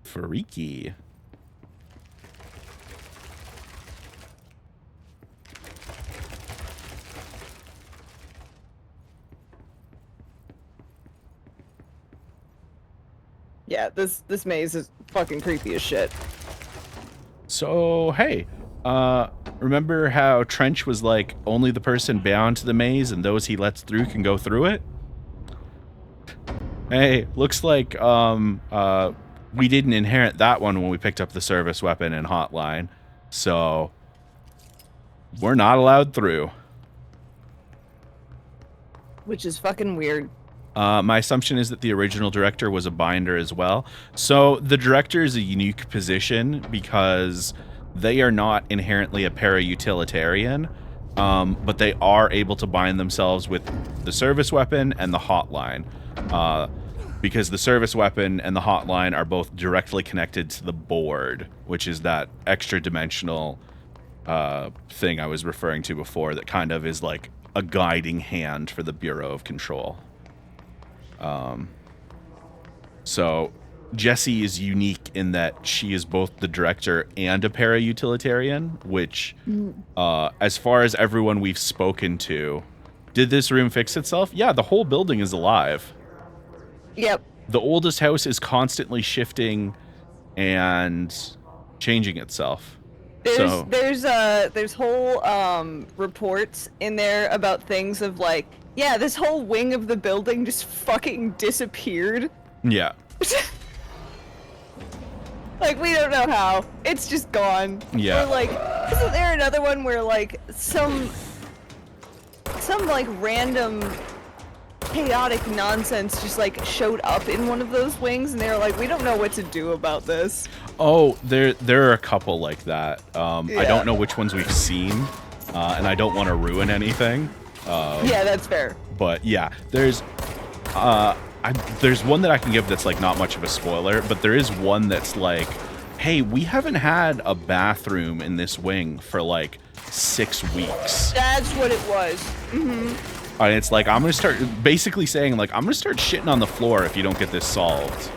Freaky. Yeah, this maze is fucking creepy as shit. So, hey, remember how Trench was like, only the person bound to the maze and those he lets through can go through it? Hey, looks like, we didn't inherit that one when we picked up the service weapon and hotline. So, we're not allowed through. Which is fucking weird. My assumption is that the original director was a binder as well. So the director is a unique position because they are not inherently a para-utilitarian, but they are able to bind themselves with the service weapon and the hotline. Because the service weapon and the hotline are both directly connected to the board, which is that extra dimensional thing I was referring to before that kind of is like a guiding hand for the Bureau of Control. So Jessie is unique in that she is both the director and a para-utilitarian, which, as far as everyone we've spoken to, did this room fix itself? Yeah, the whole building is alive. Yep. The oldest house is constantly shifting and changing itself. There's whole reports in there about things of like, yeah, this whole wing of the building just fucking disappeared. Yeah. Like, we don't know how. It's just gone. Yeah. Or like, isn't there another one where like some like random chaotic nonsense just like showed up in one of those wings and they were like, we don't know what to do about this. Oh, there are a couple like that. I Yeah. don't know which ones we've seen, and I don't want to ruin anything. Yeah, that's fair. But yeah, there's one that I can give that's like not much of a spoiler, but there is one that's like, hey, we haven't had a bathroom in this wing for like 6 weeks. That's what it was. And it's like, I'm gonna start basically saying like, I'm gonna start shitting on the floor if you don't get this solved.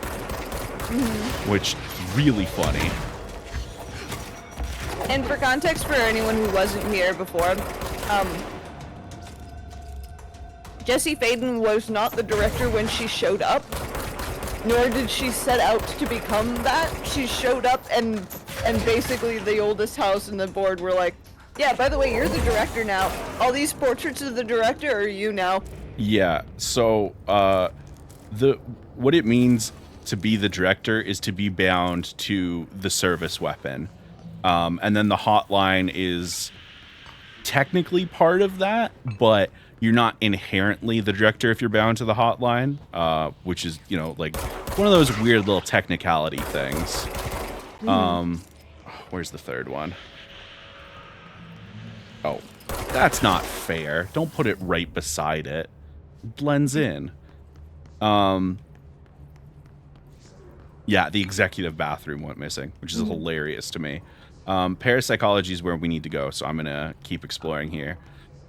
Which is really funny. And for context for anyone who wasn't here before, Jessie Faden was not the director when she showed up, nor did she set out to become that. She showed up and basically the oldest house and the board were like, yeah, by the way, you're the director now. All these portraits of the director are you now. Yeah, so what it means to be the director is to be bound to the service weapon. And then the hotline is technically part of that, but you're not inherently the director if you're bound to the hotline, which is, you know, like one of those weird little technicality things. Where's the third one? Oh, that's not fair. Don't put it right beside it. It blends in. Yeah, the executive bathroom went missing, which is hilarious to me. Parapsychology is where we need to go, so I'm gonna keep exploring here.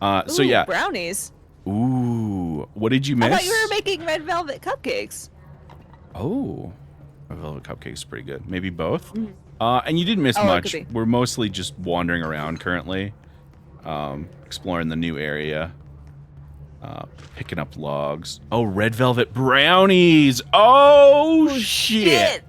So Ooh, yeah. brownies. Ooh, what did you miss? I thought you were making red velvet cupcakes. Oh, red velvet cupcakes is pretty good. Maybe both. And you didn't miss Oh, it much. could be. We're mostly just wandering around currently, exploring the new area, picking up logs. Oh, red velvet brownies. Oh shit.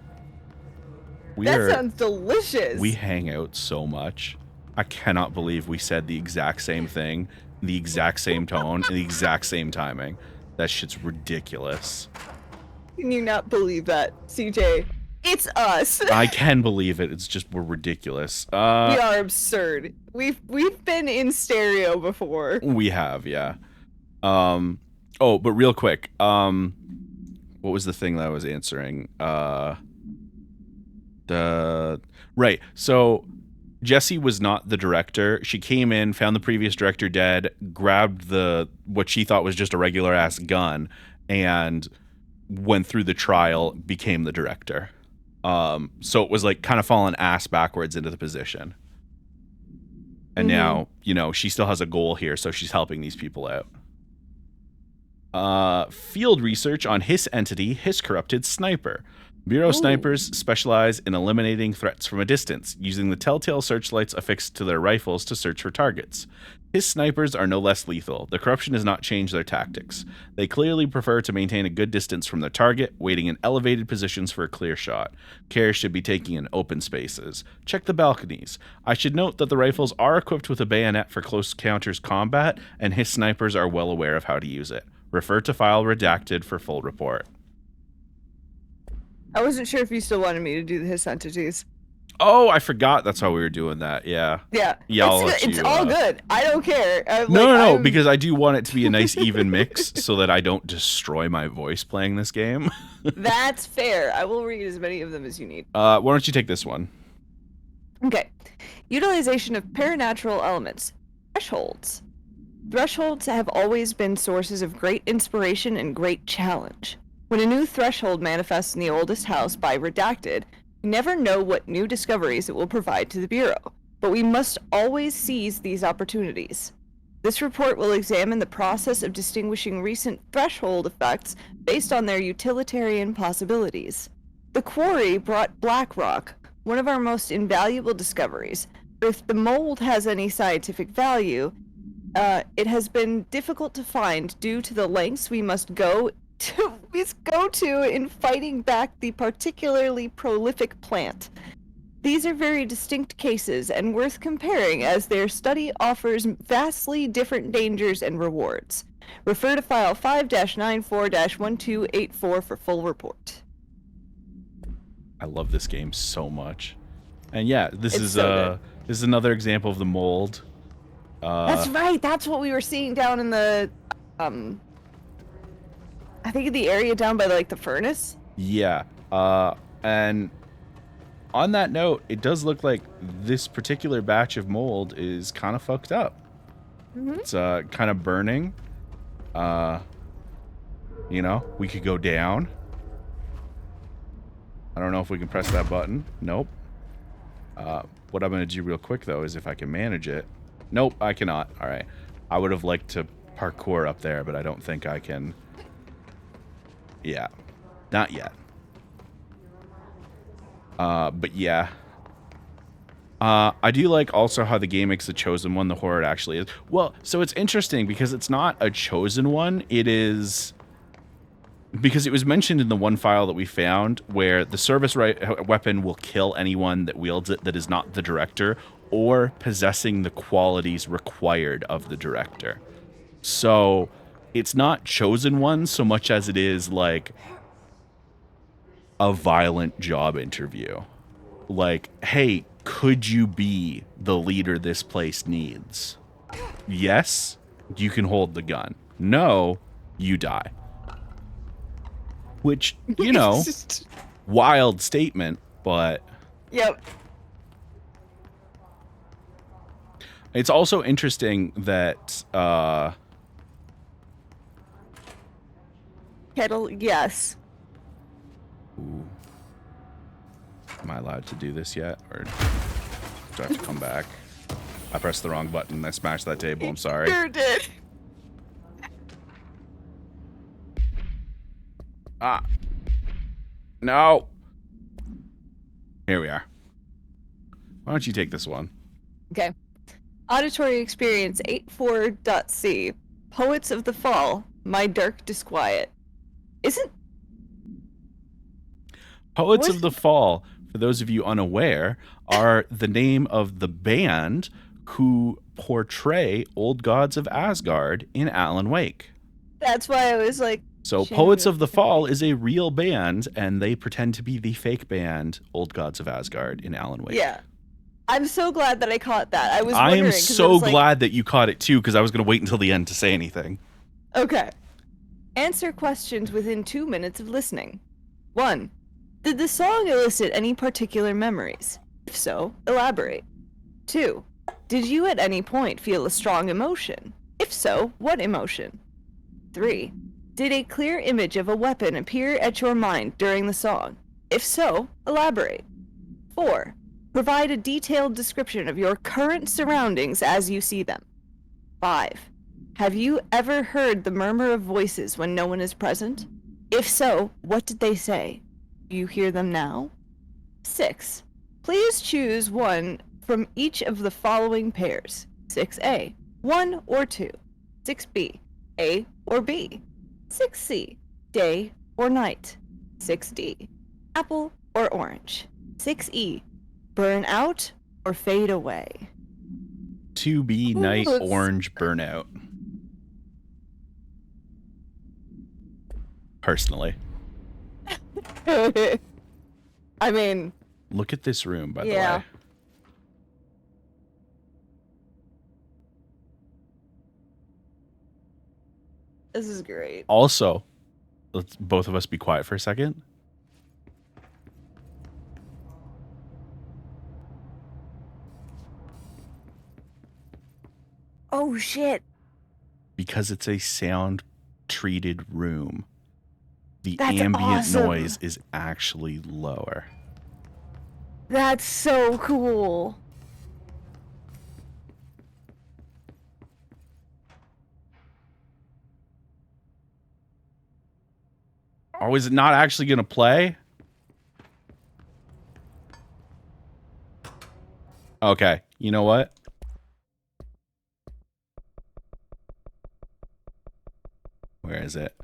That sounds delicious. We hang out so much. I cannot believe we said the exact same thing, the exact same tone, and the exact same timing. That shit's ridiculous. Can you not believe that, CJ? It's us. I can believe it. It's just we're ridiculous. We are absurd. We've been in stereo before. We have, yeah. Oh, but real quick, what was the thing that I was answering? Right. So Jessie was not the director. She came in, found the previous director dead, grabbed what she thought was just a regular ass gun, and went through the trial, became the director. So it was like kind of falling ass backwards into the position. And now, she still has a goal here, so she's helping these people out. Field research on Hiss entity, Hiss corrupted sniper. Bureau snipers specialize in eliminating threats from a distance, using the telltale searchlights affixed to their rifles to search for targets. His snipers are no less lethal. The corruption has not changed their tactics. They clearly prefer to maintain a good distance from their target, waiting in elevated positions for a clear shot. Care should be taken in open spaces. Check the balconies. I should note that the rifles are equipped with a bayonet for close counters combat, and his snipers are well aware of how to use it. Refer to file redacted for full report. I wasn't sure if you still wanted me to do the Hiss entities. Oh, I forgot that's how we were doing that. Yeah. Yeah. It's all good. I don't care. No, because I do want it to be a nice even mix so that I don't destroy my voice playing this game. That's fair. I will read as many of them as you need. Why don't you take this one? Okay. Utilization of paranatural elements. Thresholds. Thresholds have always been sources of great inspiration and great challenge. When a new threshold manifests in the oldest house by redacted, we never know what new discoveries it will provide to the Bureau, but we must always seize these opportunities. This report will examine the process of distinguishing recent threshold effects based on their utilitarian possibilities. The quarry brought black rock, one of our most invaluable discoveries. If the mold has any scientific value, it has been difficult to find due to the lengths we must go to in fighting back the particularly prolific plant. These are very distinct cases and worth comparing as their study offers vastly different dangers and rewards. Refer to file 5-94-1284 for full report. I love this game so much. And yeah, this is another example of the mold. That's right. That's what we were seeing down in the I think in the area down by like the furnace. Yeah. And on that note, it does look like this particular batch of mold is kind of fucked up. Mm-hmm. It's kind of burning. We could go down. I don't know if we can press that button. Nope. What I'm going to do real quick, though, is if I can manage it. Nope, I cannot. All right. I would have liked to parkour up there, but I don't think I can. Yeah. Not yet. But yeah. I do like also how the game makes the chosen one the horror it actually is. Well, so it's interesting because it's not a chosen one. It is... Because it was mentioned in the one file that we found where the service weapon will kill anyone that wields it that is not the director or possessing the qualities required of the director. So it's not chosen one so much as it is like a violent job interview. Like, hey, could you be the leader this place needs? Yes, you can hold the gun. No, you die. Which, wild statement, but... Yep. It's also interesting that... Kettle, yes. Ooh. Am I allowed to do this yet? Or do I have to come back? I pressed the wrong button. I smashed that table. I'm sorry. You sure did. Ah. No. Here we are. Why don't you take this one? Okay. Auditory Experience 84.c. Poets of the Fall, My Dark Disquiet. Poets of the Fall, for those of you unaware, are the name of the band who portray old gods of Asgard in Alan Wake. That's why I was like... So Poets of the Fall is a real band, and they pretend to be the fake band Old Gods of Asgard in Alan Wake. Yeah. I'm so glad that I caught that. I am so glad that you caught it too, because I was going to wait until the end to say anything. Okay. Answer questions within 2 minutes of listening. 1. Did the song elicit any particular memories? If so, elaborate. 2. Did you at any point feel a strong emotion? If so, what emotion? 3. Did a clear image of a weapon appear at your mind during the song? If so, elaborate. 4. Provide a detailed description of your current surroundings as you see them. 5. Have you ever heard the murmur of voices when no one is present? If so, what did they say? Do you hear them now? 6. Please choose one from each of the following pairs. 6A, 1 or 2. 6B, A or B. 6C, day or night. 6D, apple or orange. 6E, burn out or fade away. 2B night Ooh, orange burnout. Personally. I mean, Look at this room, by the Yeah. way. this is great. Also, let's both of us be quiet for a second. Oh shit. Because it's a sound treated room, the That's ambient awesome. noise is actually lower. That's so cool. Oh, is it not actually going to play? Okay, you know what? Where is it?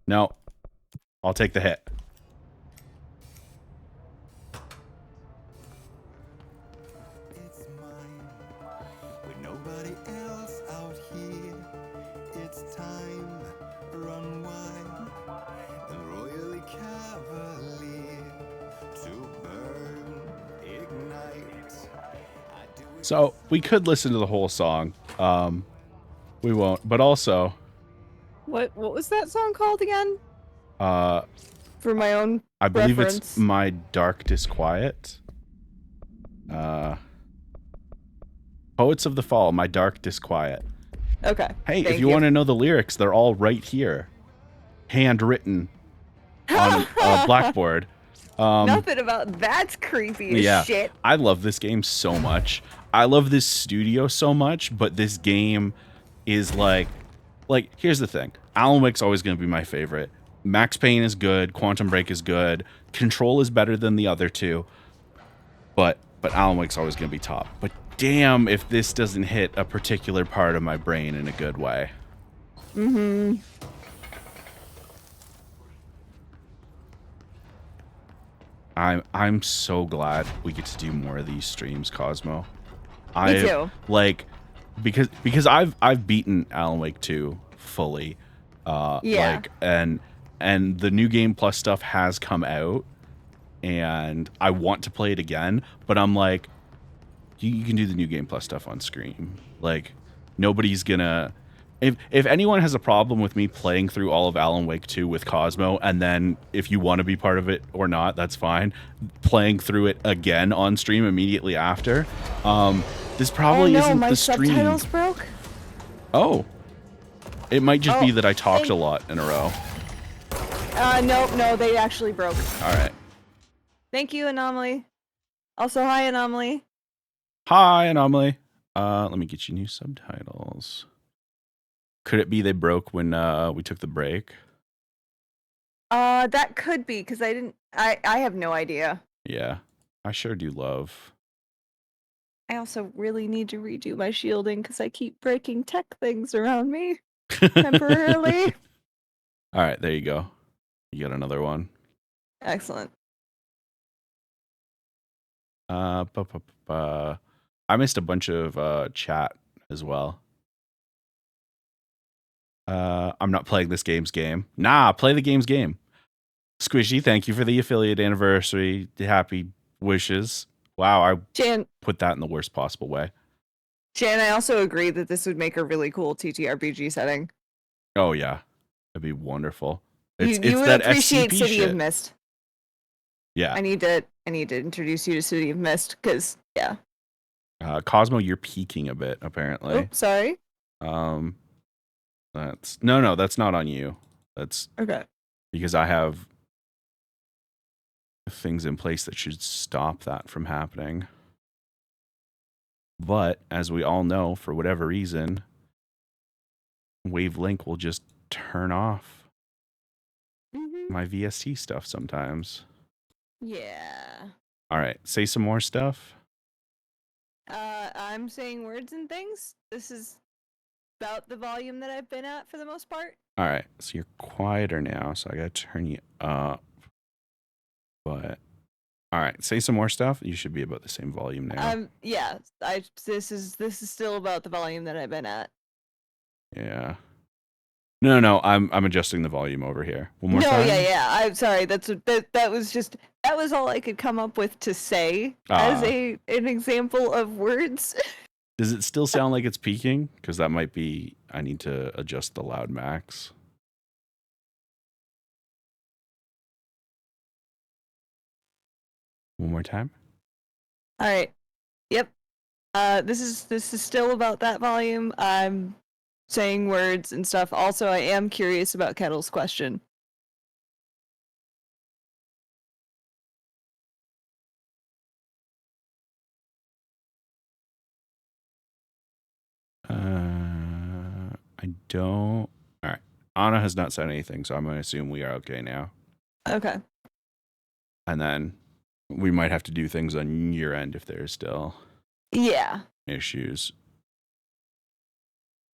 No. I'll take the hit. It's mine, with nobody else out here. It's time, run wide, and royally cavalier to burn, ignite. I do it So, we could listen to the whole song. We won't. But also, What was that song called again? uh, For my own I believe reference. it's My Dark Disquiet. Poets of the Fall, My Dark Disquiet. Okay. Hey, thank if you want to know the lyrics, they're all right here. Handwritten on a blackboard. Nothing about that's creepy as Yeah. shit. I love this game so much. I love this studio so much, but this game is like here's the thing. Alan Wake's always going to be my favorite. Max Payne is good, Quantum Break is good, Control is better than the other two. But Alan Wake's always going to be top. But damn if this doesn't hit a particular part of my brain in a good way. Mm-hmm. I'm so glad we get to do more of these streams, Cosmo. Me too. Like because I've beaten Alan Wake 2 fully. Yeah. Like and the new game plus stuff has come out and I want to play it again, but I'm like you can do the new game plus stuff on screen. Like nobody's gonna if anyone has a problem with me playing through all of Alan Wake 2 with Cosmo, and then if you want to be part of it or not, that's fine. Playing through it again on stream immediately after. This probably oh no, isn't my the stream. subtitles broke. Oh. It might just be Oh, that I talked they- a lot in a row. No, they actually broke. Alright. Thank you, Anomaly. Also, hi, Anomaly. Hi, Anomaly. Let me get you new subtitles. Could it be they broke when we took the break? That could be, because I have no idea. Yeah. I sure do love. I also really need to redo my shielding, because I keep breaking tech things around me temporarily. Alright, there you go. You got another one. Excellent. I missed a bunch of chat as well. I'm not playing this game's game. Nah, play the game's game. Squishy, thank you for the affiliate anniversary. Happy wishes. Wow, I Jan, put that in the worst possible way. I also agree that this would make a really cool TTRPG setting. Oh yeah, that'd be wonderful. You It's would that appreciate SCP City shit. of Mist. Yeah. I need to introduce you to City of Mist because yeah. Cosmo, you're peeking a bit apparently. Oh, sorry. That's no, that's not on you. That's Okay. because I have things in place that should stop that from happening. But as we all know, for whatever reason, Wavelink will just turn off my VST stuff sometimes. Yeah. All right, say some more stuff. I'm saying words and things. This is about the volume that I've been at for the most part. All right, so you're quieter now, so I gotta turn you up. But all right, say some more stuff. You should be about the same volume now. Yeah. This is still about the volume that I've been at. Yeah. No, I'm adjusting the volume over here. One more time. Yeah. I'm sorry. That was all I could come up with to say as an example of words. Does it still sound like it's peaking? Because that might be. I need to adjust the loud max. One more time. All right. Yep. This is still about that volume. I'm saying words and stuff. Also, I am curious about Kettle's question. I don't. All right. Anna has not said anything, so I'm going to assume we are okay now. Okay. And then we might have to do things on your end if there's still issues.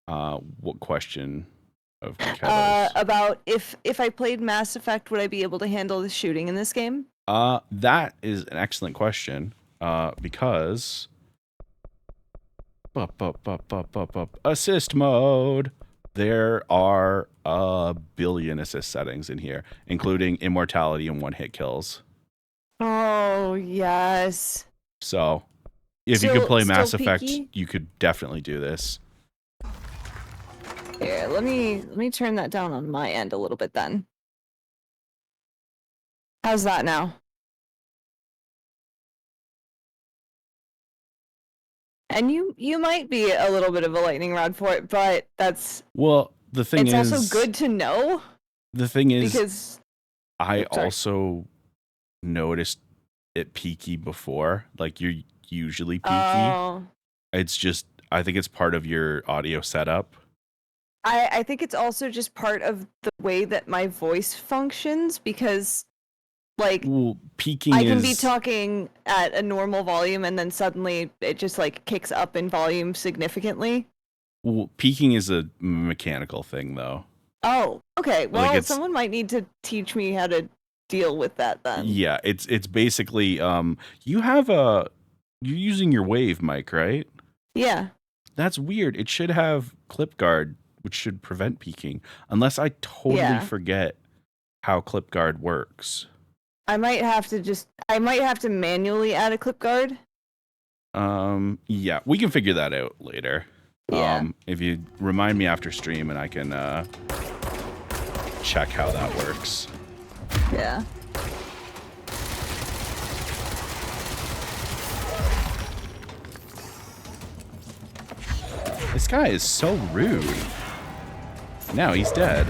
What question of Kettle's? About if I played Mass Effect, would I be able to handle the shooting in this game? That is an excellent question. Because assist mode. There are a billion assist settings in here, including immortality and one-hit kills. Oh yes. So, if you could play Mass Effect, you could definitely do this. Here, let me turn that down on my end a little bit then. How's that now? And you might be a little bit of a lightning rod for it, but that's the thing is, it's also good to know. The thing is, because I also noticed it peaky before. Like you're usually peaky. Oh. It's just I think it's part of your audio setup. I think it's also just part of the way that my voice functions because like peaking I can be talking at a normal volume and then suddenly it just like kicks up in volume significantly. Well, peaking is a mechanical thing though. Oh, okay. Well, like someone might need to teach me how to deal with that then. Yeah, it's basically you're using your wave mic, right? Yeah. That's weird. It should have clip guard, which should prevent peaking, unless I totally forget how clip guard works. I might have to manually add a clip guard. Yeah, we can figure that out later. Yeah. If you remind me after stream and I can check how that works. Yeah. This guy is so rude. Now he's dead.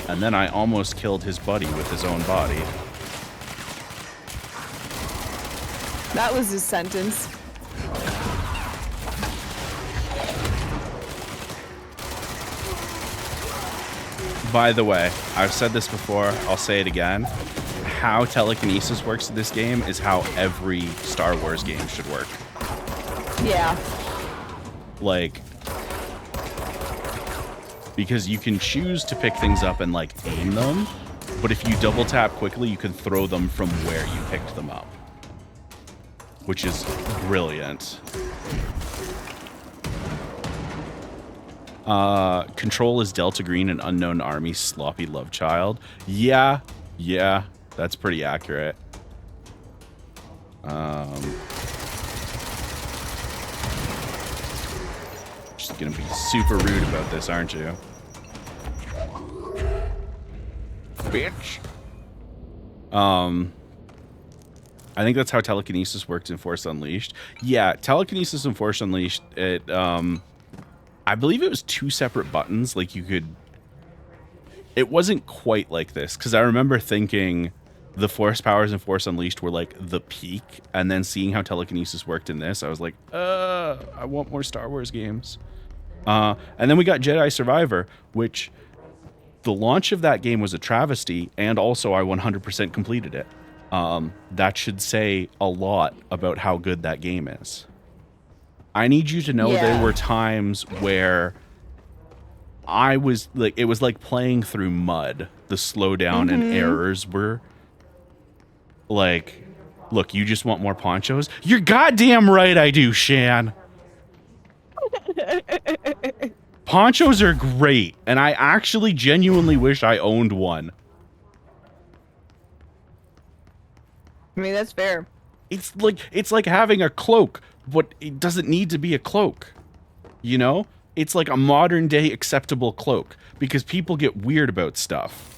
And then I almost killed his buddy with his own body. That was his sentence. By the way, I've said this before, I'll say it again. How telekinesis works in this game is how every Star Wars game should work. Yeah. Like, because you can choose to pick things up and like aim them, but if you double tap quickly, you can throw them from where you picked them up, which is brilliant. Control is Delta Green, an unknown army sloppy love child. Yeah, that's pretty accurate. gonna be super rude about this, aren't you? Bitch. I think that's how telekinesis works in Force Unleashed. Yeah, telekinesis in Force Unleashed, I believe it was 2 separate buttons. Like you could... It wasn't quite like this, because I remember thinking the Force powers in Force Unleashed were like the peak, and then seeing how telekinesis worked in this, I was like, I want more Star Wars games. And then we got Jedi Survivor, which the launch of that game was a travesty, and also I 100% completed it. That should say a lot about how good that game is. I need you to know there were times where I was like, it was like playing through mud. The slowdown and errors were like, look, you just want more ponchos? You're goddamn right I do, Shan. Ponchos are great, and I actually genuinely wish I owned one. I mean, that's fair. It's like having a cloak, but it doesn't need to be a cloak. You know? It's like a modern day acceptable cloak, because people get weird about stuff.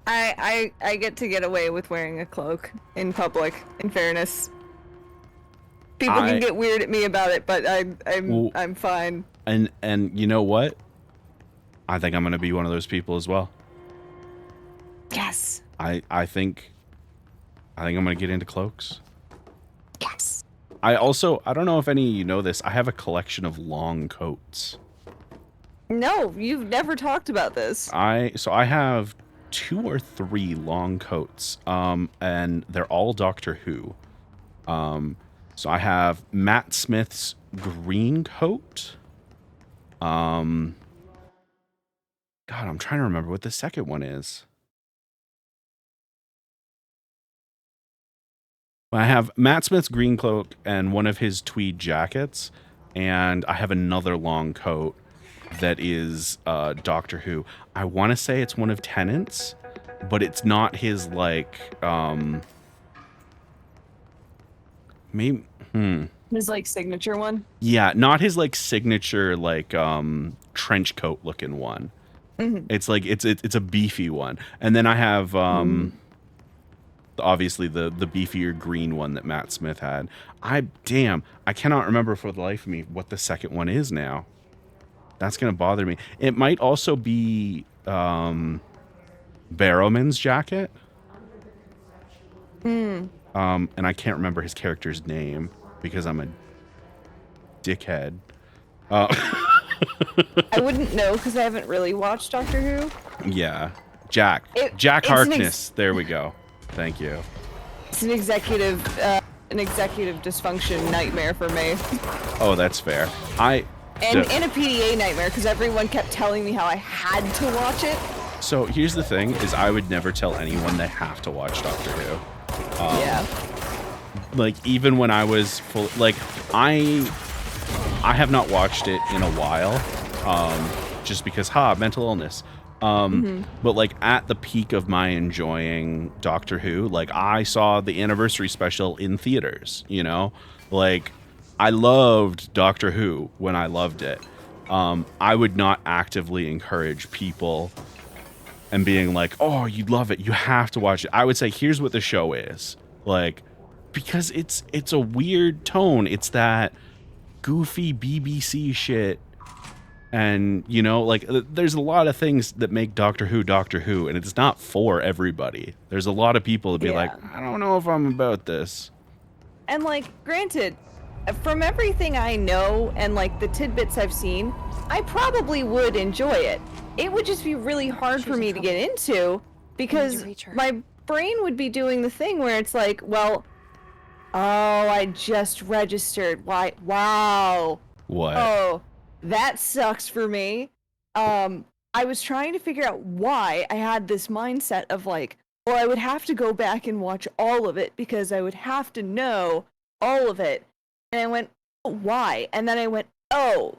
I get to get away with wearing a cloak in public, in fairness. People can get weird at me about it, but I'm fine. And you know what? I think I'm gonna be one of those people as well. Yes. I think I'm gonna get into cloaks. Yes. I don't know if any of you know this, I have a collection of long coats. No, you've never talked about this. I have 2 or 3 long coats, and they're all Doctor Who. So I have Matt Smith's green coat. God, I'm trying to remember what the second one is. I have Matt Smith's green coat and one of his tweed jackets, and I have another long coat that is Doctor Who. I want to say it's one of Tennant's, but it's not his, like, maybe, His, like, signature one? Yeah, not his, like, signature, like, trench coat looking one. It's like, it's a beefy one. And then I have, obviously the beefier green one that Matt Smith had. I cannot remember for the life of me what the second one is now. That's gonna bother me. It might also be Barrowman's jacket. And I can't remember his character's name because I'm a dickhead. I wouldn't know because I haven't really watched Doctor Who. Yeah, Jack Harkness. There we go. Thank you. It's an executive dysfunction nightmare for me. Oh, that's fair. And a PDA nightmare because everyone kept telling me how I had to watch it. So here's the thing: is I would never tell anyone they have to watch Doctor Who. Yeah. Like even when I was full, like I have not watched it in a while, just because mental illness. But like at the peak of my enjoying Doctor Who, like I saw the anniversary special in theaters, you know, like I loved Doctor Who when I loved it. I would not actively encourage people and being like, oh, you'd love it, you have to watch it. I would say, here's what the show is, like, because it's a weird tone. It's that goofy BBC shit. And, you know, like, there's a lot of things that make Doctor Who, and it's not for everybody. There's a lot of people that be like, I don't know if I'm about this. And, like, granted, from everything I know and, like, the tidbits I've seen, I probably would enjoy it. It would just be really hard for me to get into because my brain would be doing the thing where it's like, well, oh, I just registered. Why? Wow. What? Oh, that sucks for me. I was trying to figure out why I had this mindset of like, well, I would have to go back and watch all of it because I would have to know all of it. And I went, why? And then I went, oh,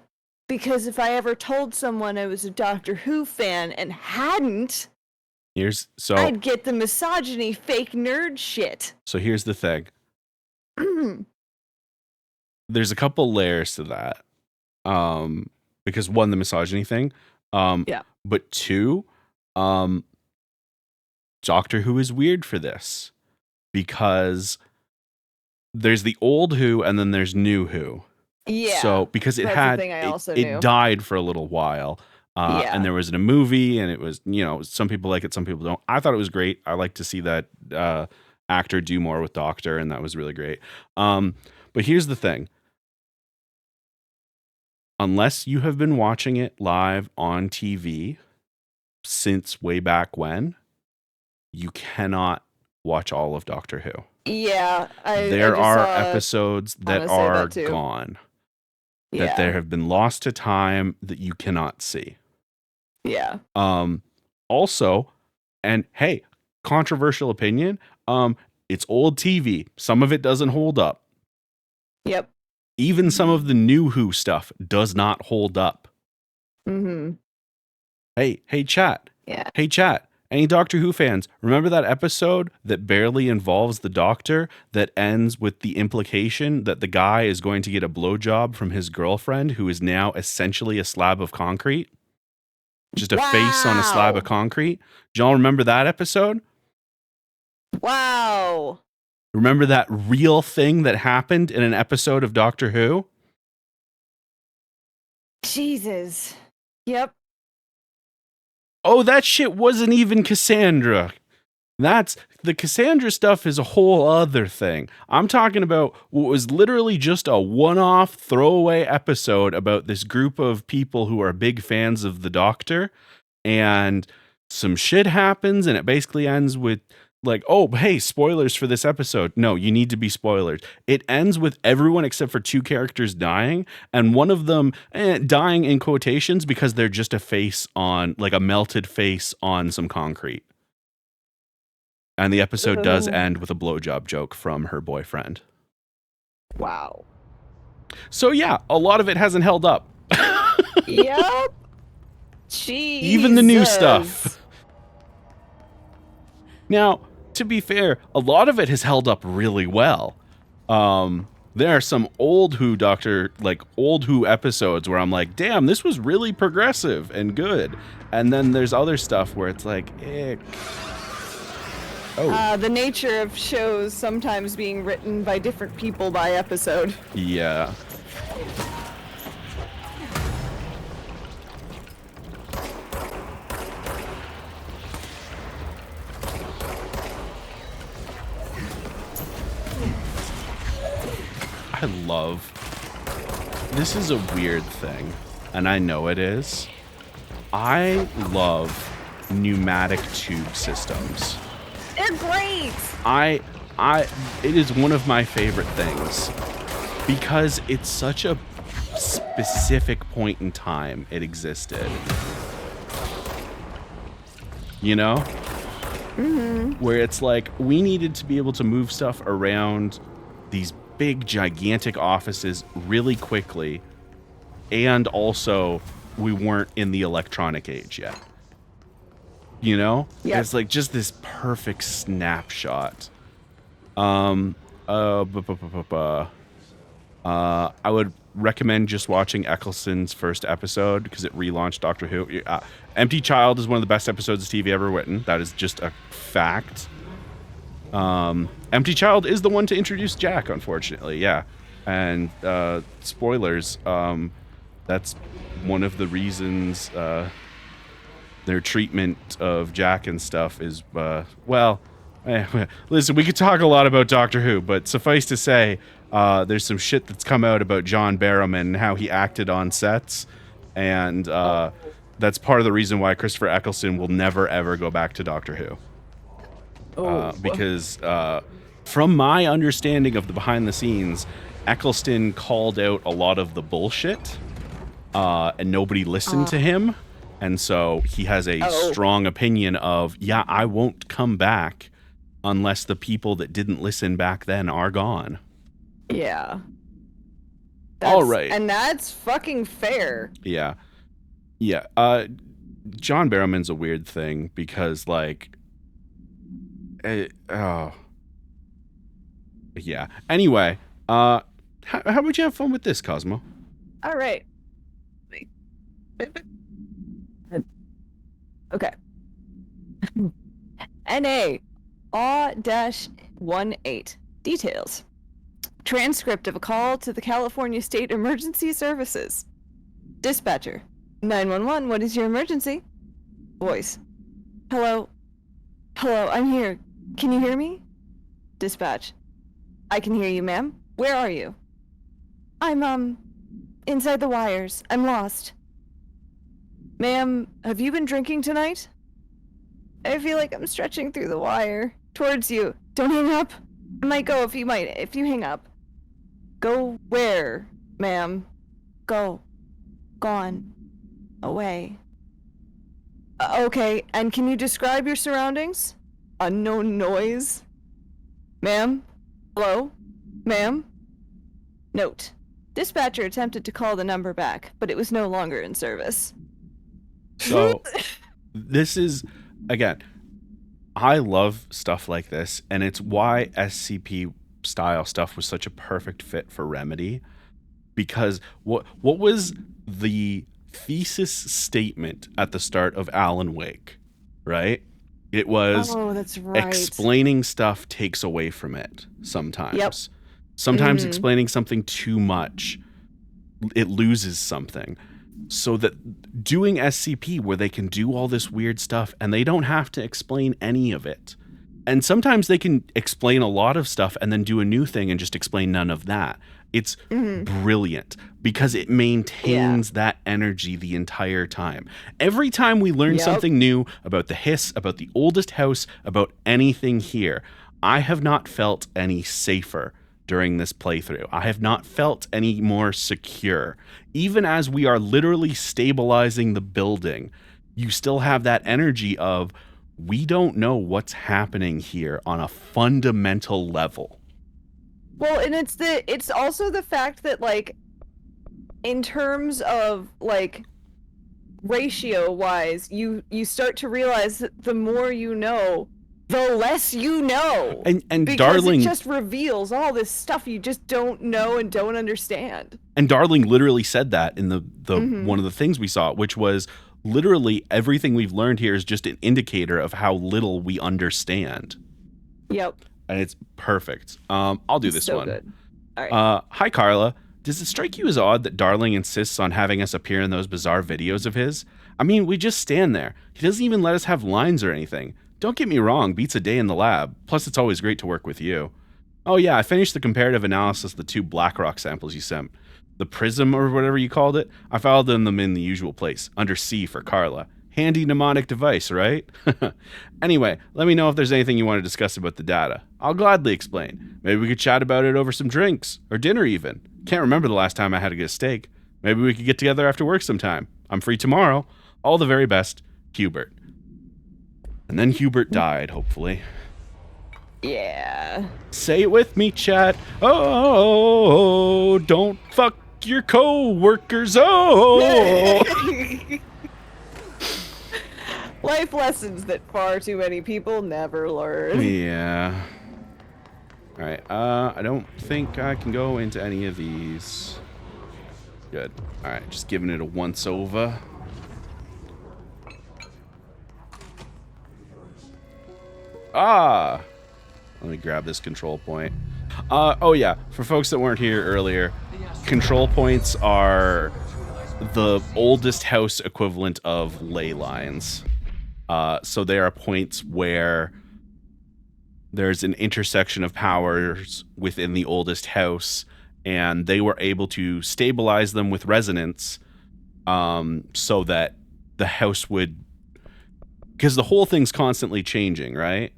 because if I ever told someone I was a Doctor Who fan and hadn't, I'd get the misogyny fake nerd shit. So here's the thing. there's a couple layers to that. Because one, the misogyny thing. Yeah. But two, Doctor Who is weird for this because there's the old Who and then there's new Who. Yeah. So because That's the thing I also knew. it died for a little while. Yeah. And there was a movie, and it was, some people like it, some people don't. I thought it was great. I like to see that actor do more with Doctor, and that was really great. But here's the thing. Unless you have been watching it live on TV since way back when, you cannot watch all of Doctor Who. Yeah. There I are just saw episodes that Anna say are that too. gone, Yeah. that there have been lost to time that you cannot see. Yeah. Also, and hey, controversial opinion, it's old TV. Some of it doesn't hold up. Yep. Even some of the new Who stuff does not hold up. Mm-hmm. Hey, chat. Yeah. Hey, chat. Any Doctor Who fans, remember that episode that barely involves the Doctor that ends with the implication that the guy is going to get a blowjob from his girlfriend, who is now essentially a slab of concrete? Just a face on a slab of concrete? Do y'all remember that episode? Wow. Remember that real thing that happened in an episode of Doctor Who? Jesus. Yep. Oh, that shit wasn't even Cassandra. The Cassandra stuff is a whole other thing. I'm talking about what was literally just a one-off throwaway episode about this group of people who are big fans of the Doctor, and some shit happens, and it basically ends with like, oh, hey, spoilers for this episode. No, you need to be spoilers. It ends with everyone except for two characters dying, and one of them dying in quotations because they're just a face on, like a melted face on some concrete. And the episode does end with a blowjob joke from her boyfriend. Wow. So yeah, a lot of it hasn't held up. Yep. Jesus. Even the new stuff. Now, to be fair, a lot of it has held up really well. There are some old Who episodes where I'm like, damn, this was really progressive and good. And then there's other stuff where it's like, The nature of shows sometimes being written by different people by episode. Yeah. This is a weird thing, and I know it is. I love pneumatic tube systems. They're great. It is one of my favorite things because it's such a specific point in time it existed. You know? Mm-hmm. Where it's like, we needed to be able to move stuff around these big, gigantic offices really quickly, and also we weren't in the electronic age yet. You know? Yep. It's like just this perfect snapshot. I would recommend just watching Eccleston's first episode because it relaunched Doctor Who. Empty Child is one of the best episodes of TV ever written. That is just a fact. Empty Child is the one to introduce Jack, unfortunately. Yeah. And spoilers, that's one of the reasons their treatment of Jack and stuff is, listen, we could talk a lot about Doctor Who, but suffice to say, there's some shit that's come out about John Barrowman and how he acted on sets, and that's part of the reason why Christopher Eccleston will never, ever go back to Doctor Who. Because from my understanding of the behind the scenes, Eccleston called out a lot of the bullshit, and nobody listened to him. And so he has a strong opinion of, yeah, I won't come back unless the people that didn't listen back then are gone. Yeah. All right. And that's fucking fair. Yeah. Yeah. John Barrowman's a weird thing because, like, yeah. Anyway, How would you have fun with this, Cosmo? All right. Okay. NA AW-18. Details. Transcript of a call to the California State Emergency Services. Dispatcher. 911, what is your emergency? Voice. Hello. Hello, I'm here. Can you hear me? Dispatch. I can hear you, ma'am. Where are you? I'm, inside the wires. I'm lost. Ma'am, have you been drinking tonight? I feel like I'm stretching through the wire. Towards you. Don't hang up. I might go if you hang up. Go where, ma'am? Go. Gone. Away. Okay, and can you describe your surroundings? Unknown noise? Ma'am? Hello? Ma'am? Note. Dispatcher attempted to call the number back, but it was no longer in service. So, this is, again, I love stuff like this, and it's why SCP style stuff was such a perfect fit for Remedy. Because what was the thesis statement at the start of Alan Wake, right? It was, oh, that's right. Explaining stuff takes away from it sometimes. Yep. Sometimes explaining something too much, it loses something. So that doing SCP where they can do all this weird stuff and they don't have to explain any of it. And sometimes they can explain a lot of stuff and then do a new thing and just explain none of that. It's brilliant because it maintains that energy the entire time. Every time we learn something new about the Hiss, about the oldest house, about anything here, I have not felt any safer during this playthrough. I have not felt any more secure. Even as we are literally stabilizing the building, you still have that energy of, we don't know what's happening here on a fundamental level. Well, and it's also the fact that, like, in terms of, like, ratio wise, you start to realize that the more you know, the less you know. And because Darling it just reveals all this stuff you just don't know and don't understand. And Darling literally said that in the one of the things we saw, which was literally everything we've learned here is just an indicator of how little we understand. Yep. And it's perfect. I'll do this so one. Good. All right. Hi, Carla. Does it strike you as odd that Darling insists on having us appear in those bizarre videos of his? I mean, we just stand there. He doesn't even let us have lines or anything. Don't get me wrong, beats a day in the lab. Plus, it's always great to work with you. Oh yeah, I finished the comparative analysis of the 2 BlackRock samples you sent. The Prism or whatever you called it, I filed them in the usual place, under C for Carla. Handy mnemonic device, right? Anyway, let me know if there's anything you want to discuss about the data. I'll gladly explain. Maybe we could chat about it over some drinks, or dinner even. Can't remember the last time I had a good steak. Maybe we could get together after work sometime. I'm free tomorrow. All the very best, Hubert. And then Hubert died, hopefully. Yeah. Say it with me, chat. Oh, don't fuck your co-workers. Oh. Life lessons that far too many people never learn. Yeah. All right. I don't think I can go into any of these. Good. All right. Just giving it a once over. Let me grab this control point. Oh yeah, for folks that weren't here earlier, control points are the oldest house equivalent of ley lines. So they are points where there's an intersection of powers within the oldest house, and they were able to stabilize them with resonance, so that the house would, because the whole thing's constantly changing, right?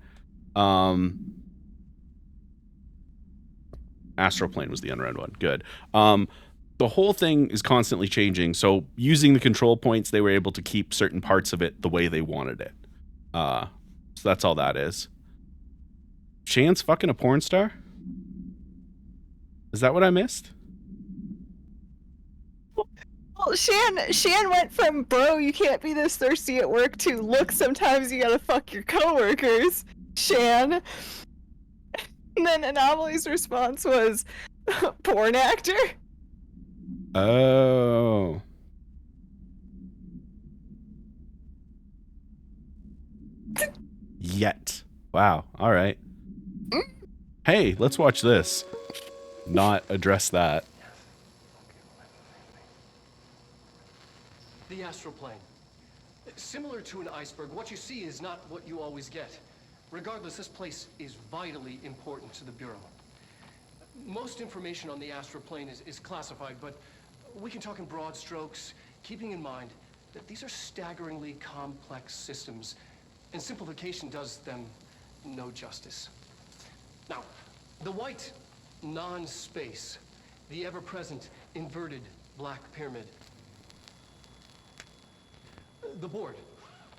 Astral plane was the unread one. Good. The whole thing is constantly changing, so using the control points, they were able to keep certain parts of it the way they wanted it. So that's all that is. Shan's fucking a porn star? Is that what I missed? Well, Shan went from, bro, you can't be this thirsty at work, to, look, sometimes you gotta fuck your coworkers, Shan. And then Anomaly's response was, Porn actor? Oh. Yet. Wow. All right. Hey, let's watch this. Not address that. The astral plane. Similar to an iceberg, what you see is not what you always get. Regardless, this place is vitally important to the Bureau. Most information on the astral plane is classified, but we can talk in broad strokes, keeping in mind that these are staggeringly complex systems, and simplification does them no justice. Now, the white non-space, the ever-present inverted black pyramid, the board,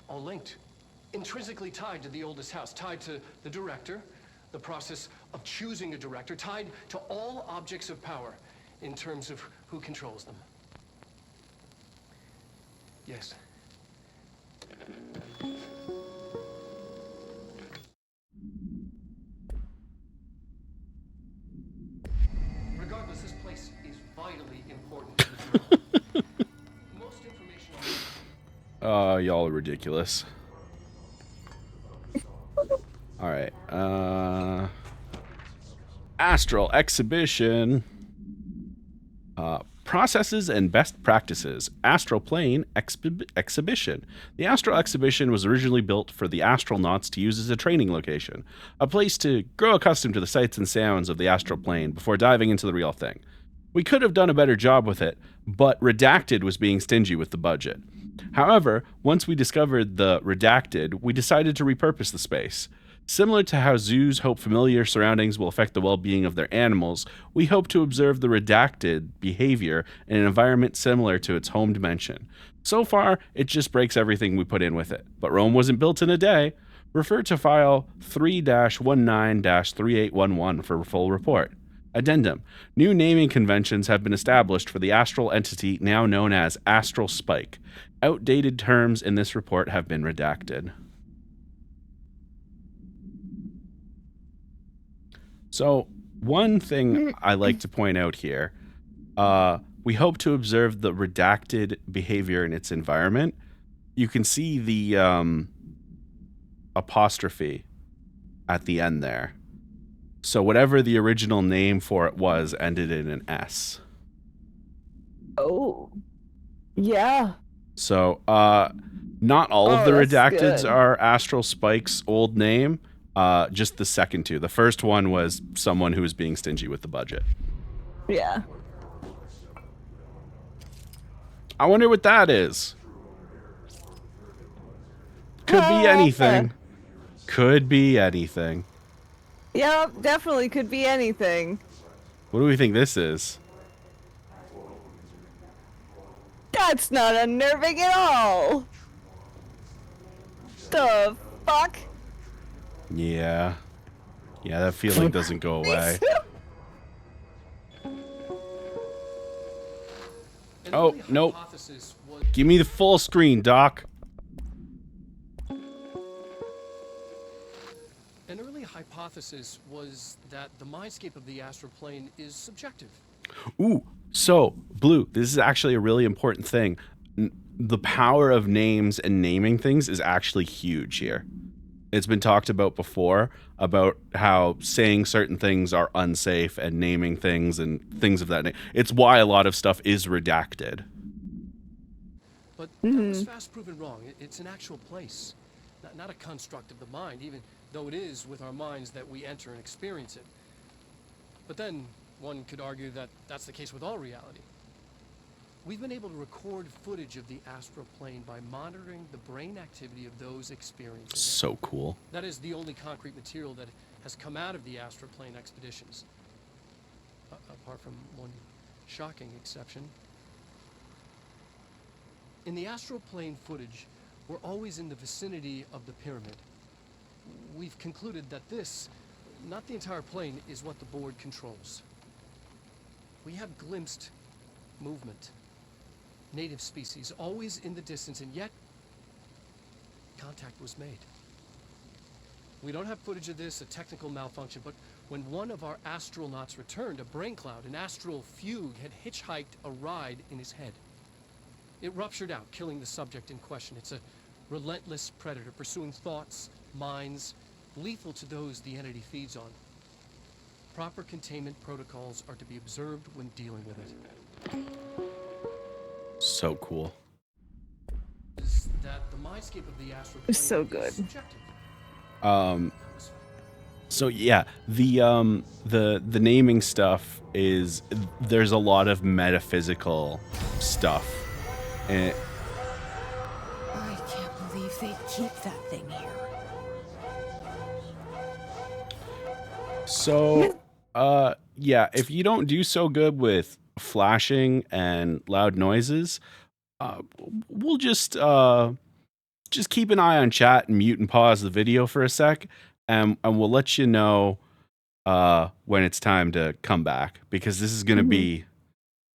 all linked, intrinsically tied to the oldest house, tied to the director, the process of choosing a director, tied to all objects of power in terms of who controls them. Yes. Regardless, this place is vitally important to the Bureau. Most information on Oh, y'all are ridiculous. All right. Astral exhibition. Processes and best practices. Astral plane exhibition. The Astral exhibition was originally built for the astronauts to use as a training location, a place to grow accustomed to the sights and sounds of the astral plane before diving into the real thing. We could have done a better job with it, but Redacted was being stingy with the budget. However, once we discovered the Redacted, we decided to repurpose the space. Similar to how zoos hope familiar surroundings will affect the well-being of their animals, we hope to observe the Redacted behavior in an environment similar to its home dimension. So far, it just breaks everything we put in with it. But Rome wasn't built in a day. Refer to file 3-19-3811 for a full report. Addendum. New naming conventions have been established for the astral entity now known as Astral Spike. Outdated terms in this report have been redacted. So, one thing I like to point out here, we hope to observe the redacted behavior in its environment. You can see the apostrophe at the end there. So whatever the original name for it was ended in an S. Oh. Yeah. So, not all of the that's redacteds good. are Astral Spike's old name. Just the second two. The first one was someone who was being stingy with the budget. Yeah. I wonder what that is. Could be anything. Could be anything. Yep, definitely could be anything. What do we think this is? That's not unnerving at all. The fuck? Yeah. Yeah, that feeling doesn't go away. Oh, nope. Give me the full screen, Doc. An early hypothesis was that the mindscape of the astral plane is subjective. Ooh, so, Blue, this is actually a really important thing. The power of names and naming things is actually huge here. It's been talked about before, about how saying certain things are unsafe and naming things and things of that nature. It's why a lot of stuff is redacted. But that was fast proven wrong. It's an actual place, not a construct of the mind, even though it is with our minds that we enter and experience it. But then one could argue that that's the case with all reality. We've been able to record footage of the astral plane by monitoring the brain activity of those experiencing it. So cool. That is the only concrete material that has come out of the astral plane expeditions. Apart from one shocking exception. In the astral plane footage, we're always in the vicinity of the pyramid. We've concluded that this, not the entire plane, is what the board controls. We have glimpsed movement. Native species, always in the distance, and yet contact was made. We don't have footage of this, a technical malfunction, but when one of our astronauts returned, a brain cloud, an astral fugue, had hitchhiked a ride in his head. It ruptured out, killing the subject in question. It's a relentless predator, pursuing thoughts, minds, lethal to those the entity feeds on. Proper containment protocols are to be observed when dealing with it. So cool. Is that the mindscape of the astral It's so plane is good. subjective. So yeah, the naming stuff is, there's a lot of metaphysical stuff. And I can't believe they keep that thing here. so yeah, if you don't do so good with flashing and loud noises, we'll just keep an eye on chat and mute and pause the video for a sec, and we'll let you know when it's time to come back, because this is gonna be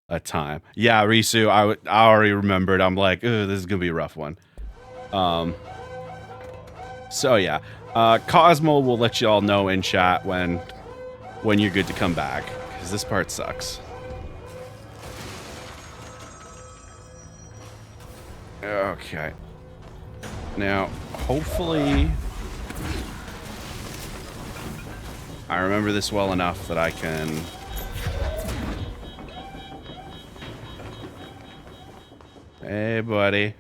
a time. Yeah, Risu, I already remembered. I'm like, this is gonna be a rough one. So yeah, Cosmo will let you all know in chat when you're good to come back, because this part sucks. Okay. Now, hopefully, I remember this well enough that I can... Hey, buddy.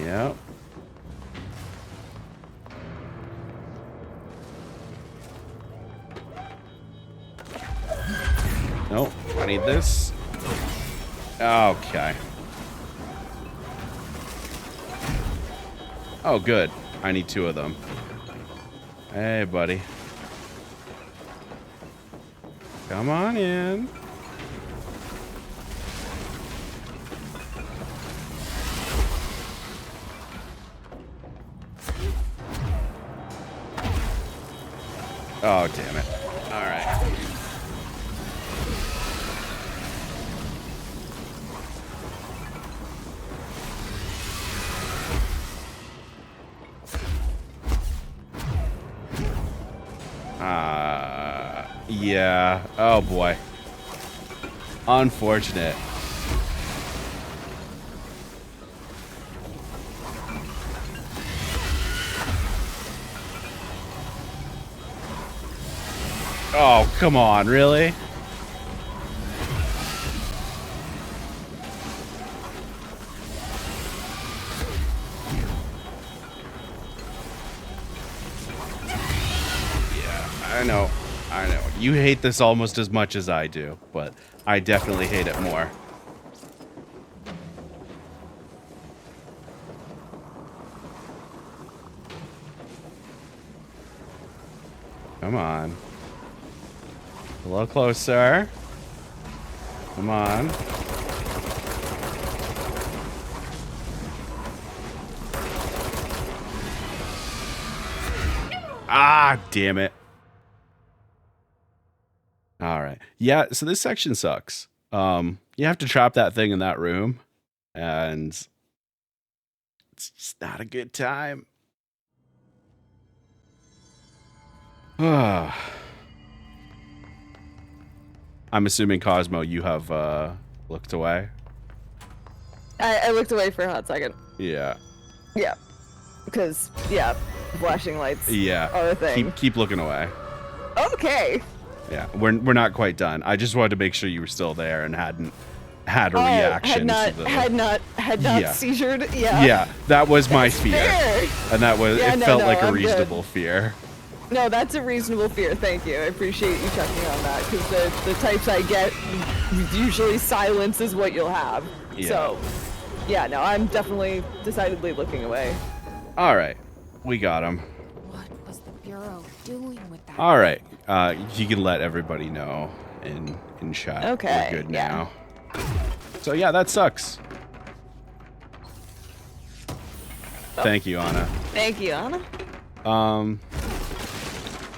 Yep. Nope, I need this. Okay. Oh, good. I need 2 of them. Hey, buddy. Come on in. Oh, damn it. All right. Yeah. Oh, boy. Unfortunate. Oh, come on, really? Yeah, I know. You hate this almost as much as I do, but I definitely hate it more. Come on. A little closer. Come on. Ah, damn it. All right. Yeah, so this section sucks. You have to trap that thing in that room, and it's just not a good time. I'm assuming, Cosmo, you have looked away. I looked away for a hot second. Yeah. Yeah. Because, yeah, flashing lights Yeah. are a thing. Keep looking away. Okay. Yeah, we're not quite done. I just wanted to make sure you were still there and hadn't had a reaction to the... Had not Yeah. seizured. Yeah. Yeah, that was my fear. Fair. And that was, Yeah, it no, felt no, like a I'm good. reasonable fear. No, that's a reasonable fear. Thank you. I appreciate you checking on that, because the types I get, usually silence is what you'll have. Yeah. So, yeah, no, I'm definitely decidedly looking away. All right, we got him. What was the Bureau doing with that? All right, you can let everybody know in chat. Okay, We're good yeah. now. So yeah, that sucks. Thank you, Anna. Thank you, Anna.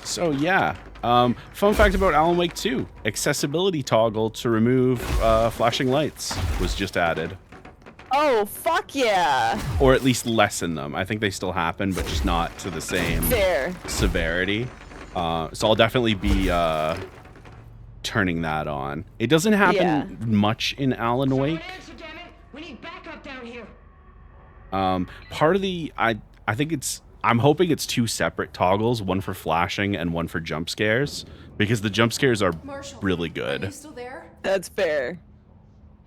So yeah, fun fact about Alan Wake 2: accessibility toggle to remove flashing lights was just added. Oh, fuck yeah. or at least lessen them. I think they still happen, but just not to the same Fair. severity. So I'll definitely be turning that on. It doesn't happen much in Alan Wake. We need backup down here. Part of the I think I'm hoping it's 2 separate toggles, one for flashing and one for jump scares, because the jump scares are really good. Are you still there? That's fair.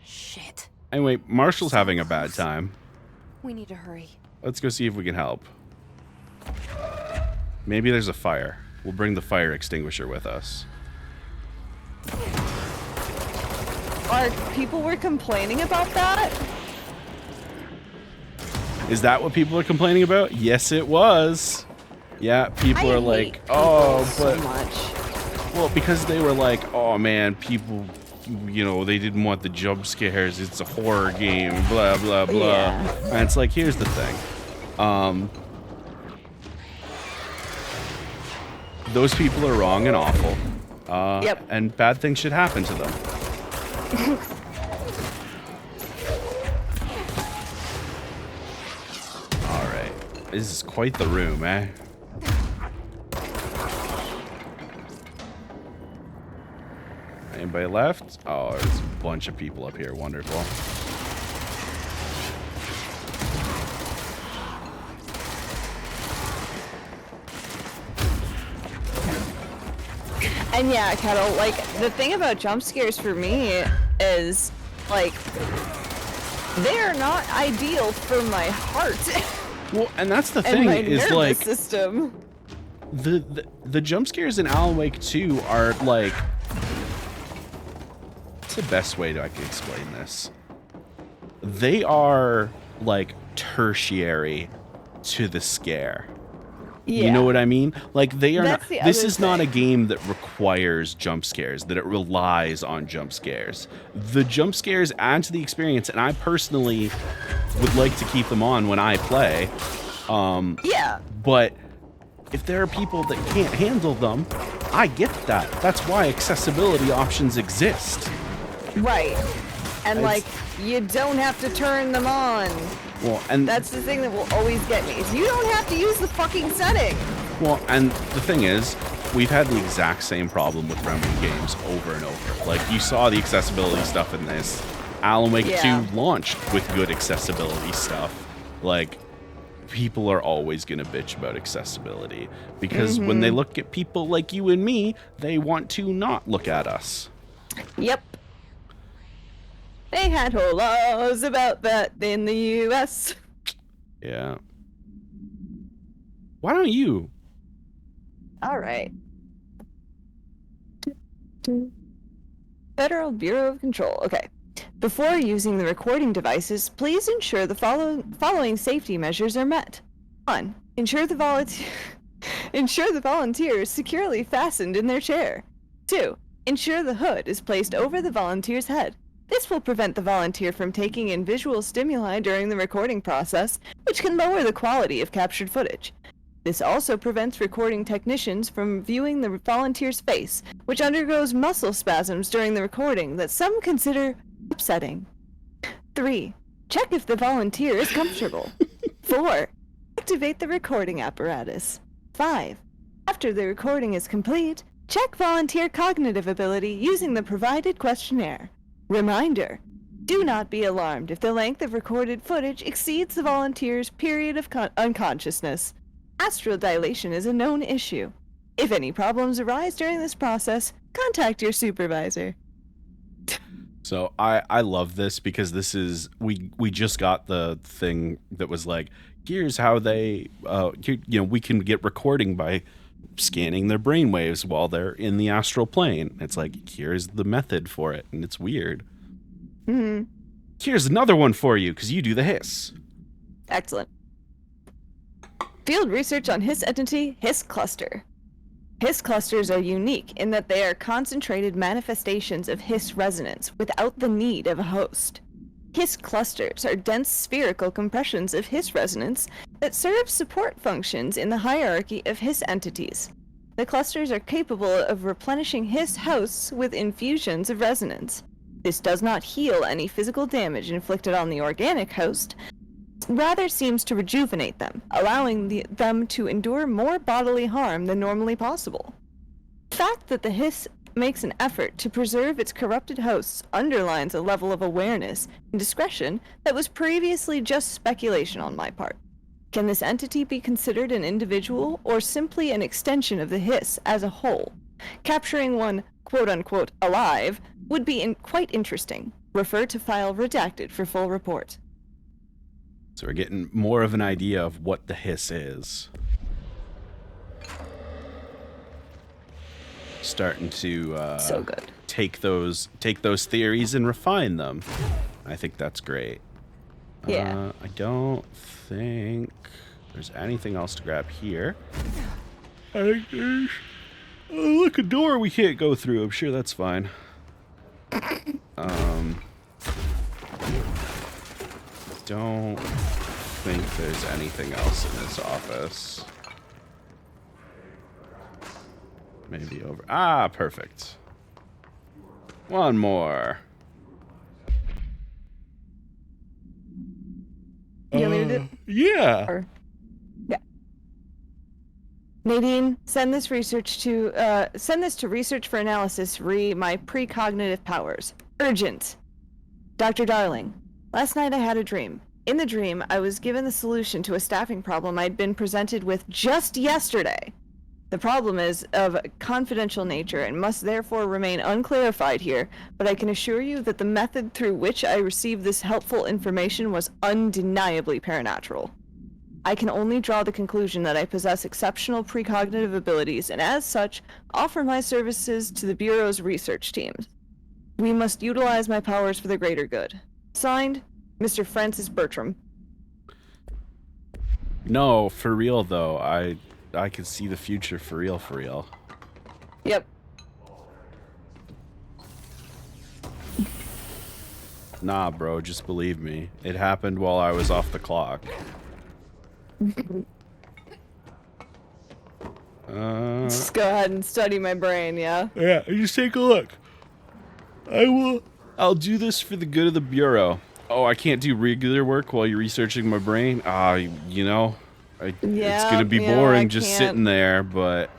Shit. Anyway, Marshall's having a bad time. We need to hurry. Let's go see if we can help. Maybe there's a fire. We'll bring the fire extinguisher with us. People were complaining about that? Is that what people are complaining about? Yes, it was. Yeah, people are like, oh, so but... much. Well, because they were like, oh man, people, you know, they didn't want the jump scares. It's a horror game, blah, blah, blah. Yeah. And it's like, here's the thing. Those people are wrong and awful. Yep. And bad things should happen to them. Alright. This is quite the room, eh? Anybody left? Oh, there's a bunch of people up here. Wonderful. And yeah, Kettle, like, the thing about jump scares for me is, like, they're not ideal for my heart. Well, and that's the and thing my is nervous like system. the jump scares in Alan Wake 2 are like, what's the best way I can explain this? They are like tertiary to the scare. Yeah. You know what I mean? Like they are That's not, the this other is not a thing. game that requires jump scares, that it relies on jump scares. The jump scares add to the experience, and I personally would like to keep them on when I play. Yeah. But if there are people that can't handle them, I get that. That's why accessibility options exist. Right. And, like, you don't have to turn them on. Well, and That's the thing that will always get me, is you don't have to use the fucking setting. well, and the thing is, we've had the exact same problem with Remedy games over and over. Like you saw the accessibility stuff in this. Alan Wake 2 launched with good accessibility stuff. Like people are always going to bitch about accessibility because when they look at people like you and me, they want to not look at us. Yep. They had whole laws about that in the US. Yeah. Why don't you? All right. Federal Bureau of Control. Okay. Before using the recording devices, please ensure the following safety measures are met. 1. Ensure the volunteer is securely fastened in their chair. 2. Ensure the hood is placed over the volunteer's head. This will prevent the volunteer from taking in visual stimuli during the recording process, which can lower the quality of captured footage. This also prevents recording technicians from viewing the volunteer's face, which undergoes muscle spasms during the recording that some consider upsetting. 3. Check if the volunteer is comfortable. 4. Activate the recording apparatus. 5. After the recording is complete, check volunteer cognitive ability using the provided questionnaire. Reminder: do not be alarmed if the length of recorded footage exceeds the volunteer's period of unconsciousness. Astral dilation is a known issue. If any problems arise during this process, contact your supervisor. So I love this because this is we just got the thing that was like, here's how they we can get recording by scanning their brainwaves while they're in the astral plane. It's like, here's the method for it, and it's weird. Mm-hmm. Here's another one for you because you do the hiss. Excellent. Field research on Hiss entity, Hiss cluster. Hiss clusters are unique in that they are concentrated manifestations of Hiss resonance without the need of a host. Hiss clusters are dense spherical compressions of Hiss resonance that serve support functions in the hierarchy of Hiss entities. The clusters are capable of replenishing Hiss hosts with infusions of resonance. This does not heal any physical damage inflicted on the organic host, rather seems to rejuvenate them, allowing them to endure more bodily harm than normally possible. The fact that the hiss makes an effort to preserve its corrupted hosts underlines a level of awareness and discretion that was previously just speculation on my part. Can this entity be considered an individual or simply an extension of the hiss as a whole? Capturing one quote-unquote alive would be quite interesting. Refer to file redacted for full report. So we're getting more of an idea of what the hiss is. Starting to So good. take those theories and refine them. I think that's great. Yeah. I don't think there's anything else to grab here. I think there's look, a door we can't go through. I'm sure that's fine. Don't think there's anything else in this office. Maybe over. Ah, perfect. One more. You want me to do? Yeah. Or, yeah. Nadine, send this to research for analysis. My precognitive powers. Urgent. Dr. Darling, last night I had a dream. In the dream, I was given the solution to a staffing problem I'd been presented with just yesterday. The problem is of a confidential nature and must therefore remain unclarified here, but I can assure you that the method through which I received this helpful information was undeniably paranatural. I can only draw the conclusion that I possess exceptional precognitive abilities and as such, offer my services to the Bureau's research teams. We must utilize my powers for the greater good. Signed, Mr. Francis Bertram. No, for real though. I can see the future for real, for real. Yep. Nah, bro, just believe me. It happened while I was off the clock. Just go ahead and study my brain, yeah? Yeah, just take a look. I'll do this for the good of the Bureau. Oh, I can't do regular work while you're researching my brain? It's gonna be boring just sitting there, but,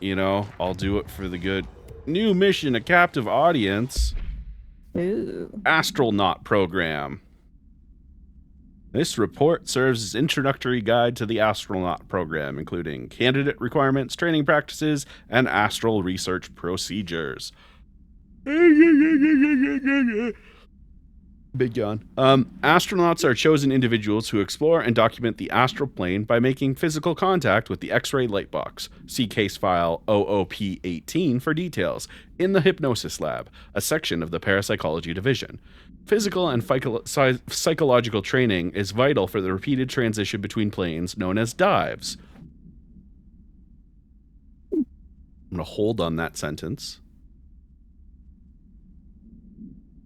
I'll do it for the good. New mission, a captive audience. Ooh. Astronaut program. This report serves as introductory guide to the astronaut program, including candidate requirements, training practices, and astral research procedures. Big yawn. Astronauts are chosen individuals who explore and document the astral plane by making physical contact with the X-ray light box. See case file OOP-18 for details. In the Hypnosis Lab, a section of the Parapsychology Division. Physical and psychological training is vital for the repeated transition between planes known as dives. I'm going to hold on that sentence.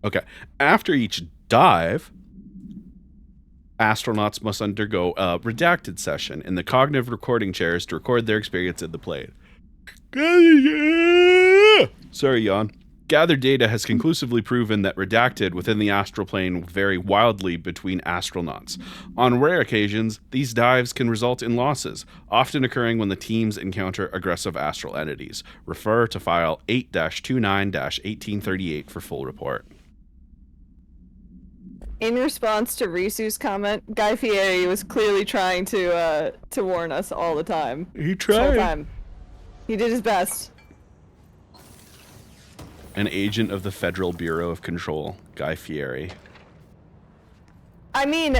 Okay. After each dive, astronauts must undergo a redacted session in the cognitive recording chairs to record their experience in the plane. Sorry, yawn. Gathered data has conclusively proven that redacted within the astral plane vary wildly between astronauts. On rare occasions, these dives can result in losses, often occurring when the teams encounter aggressive astral entities. Refer to file 8-29-1838 for full report. In response to Risu's comment, Guy Fieri was clearly trying to warn us all the time. He This whole tried. time. He did his best. An agent of the Federal Bureau of Control, Guy Fieri. I mean,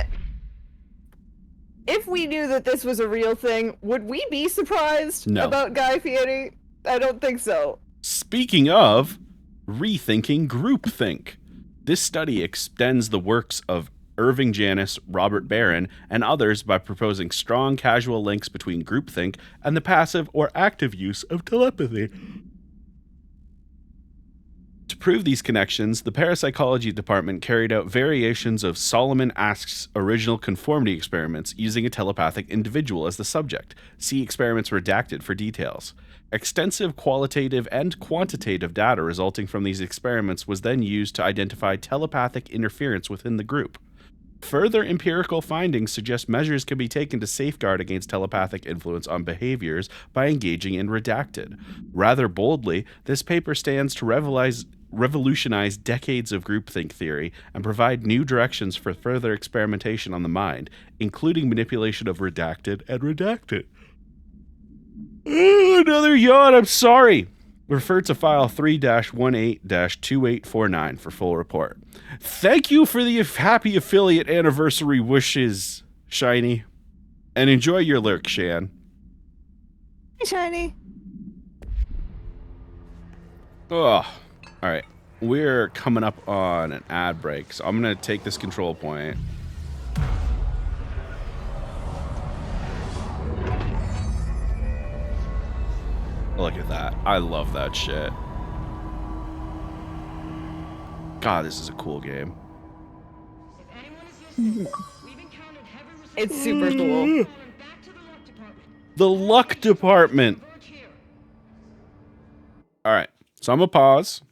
if we knew that this was a real thing, would we be surprised about Guy Fieri? I don't think so. Speaking of rethinking groupthink, this study extends the works of Irving Janis, Robert Barron, and others by proposing strong causal links between groupthink and the passive or active use of telepathy. To prove these connections, the parapsychology department carried out variations of Solomon Asch's original conformity experiments using a telepathic individual as the subject. See experiments redacted for details. Extensive qualitative and quantitative data resulting from these experiments was then used to identify telepathic interference within the group. Further empirical findings suggest measures can be taken to safeguard against telepathic influence on behaviors by engaging in Redacted. Rather boldly, this paper stands to revolutionize decades of groupthink theory and provide new directions for further experimentation on the mind, including manipulation of Redacted and Redacted. Another yawn, I'm sorry. Refer to file 3-18-2849 for full report. Thank you for the happy affiliate anniversary wishes, Shiny. And enjoy your lurk, Shan. Hey, Shiny. Oh, all right. We're coming up on an ad break, so I'm going to take this control point. Look at that. I love that shit. God, this is a cool game. If anyone is listening, we've encountered heavy resistance. It's super cool. Back to the luck department. The luck department. Work here. All right. So I'm going to pause.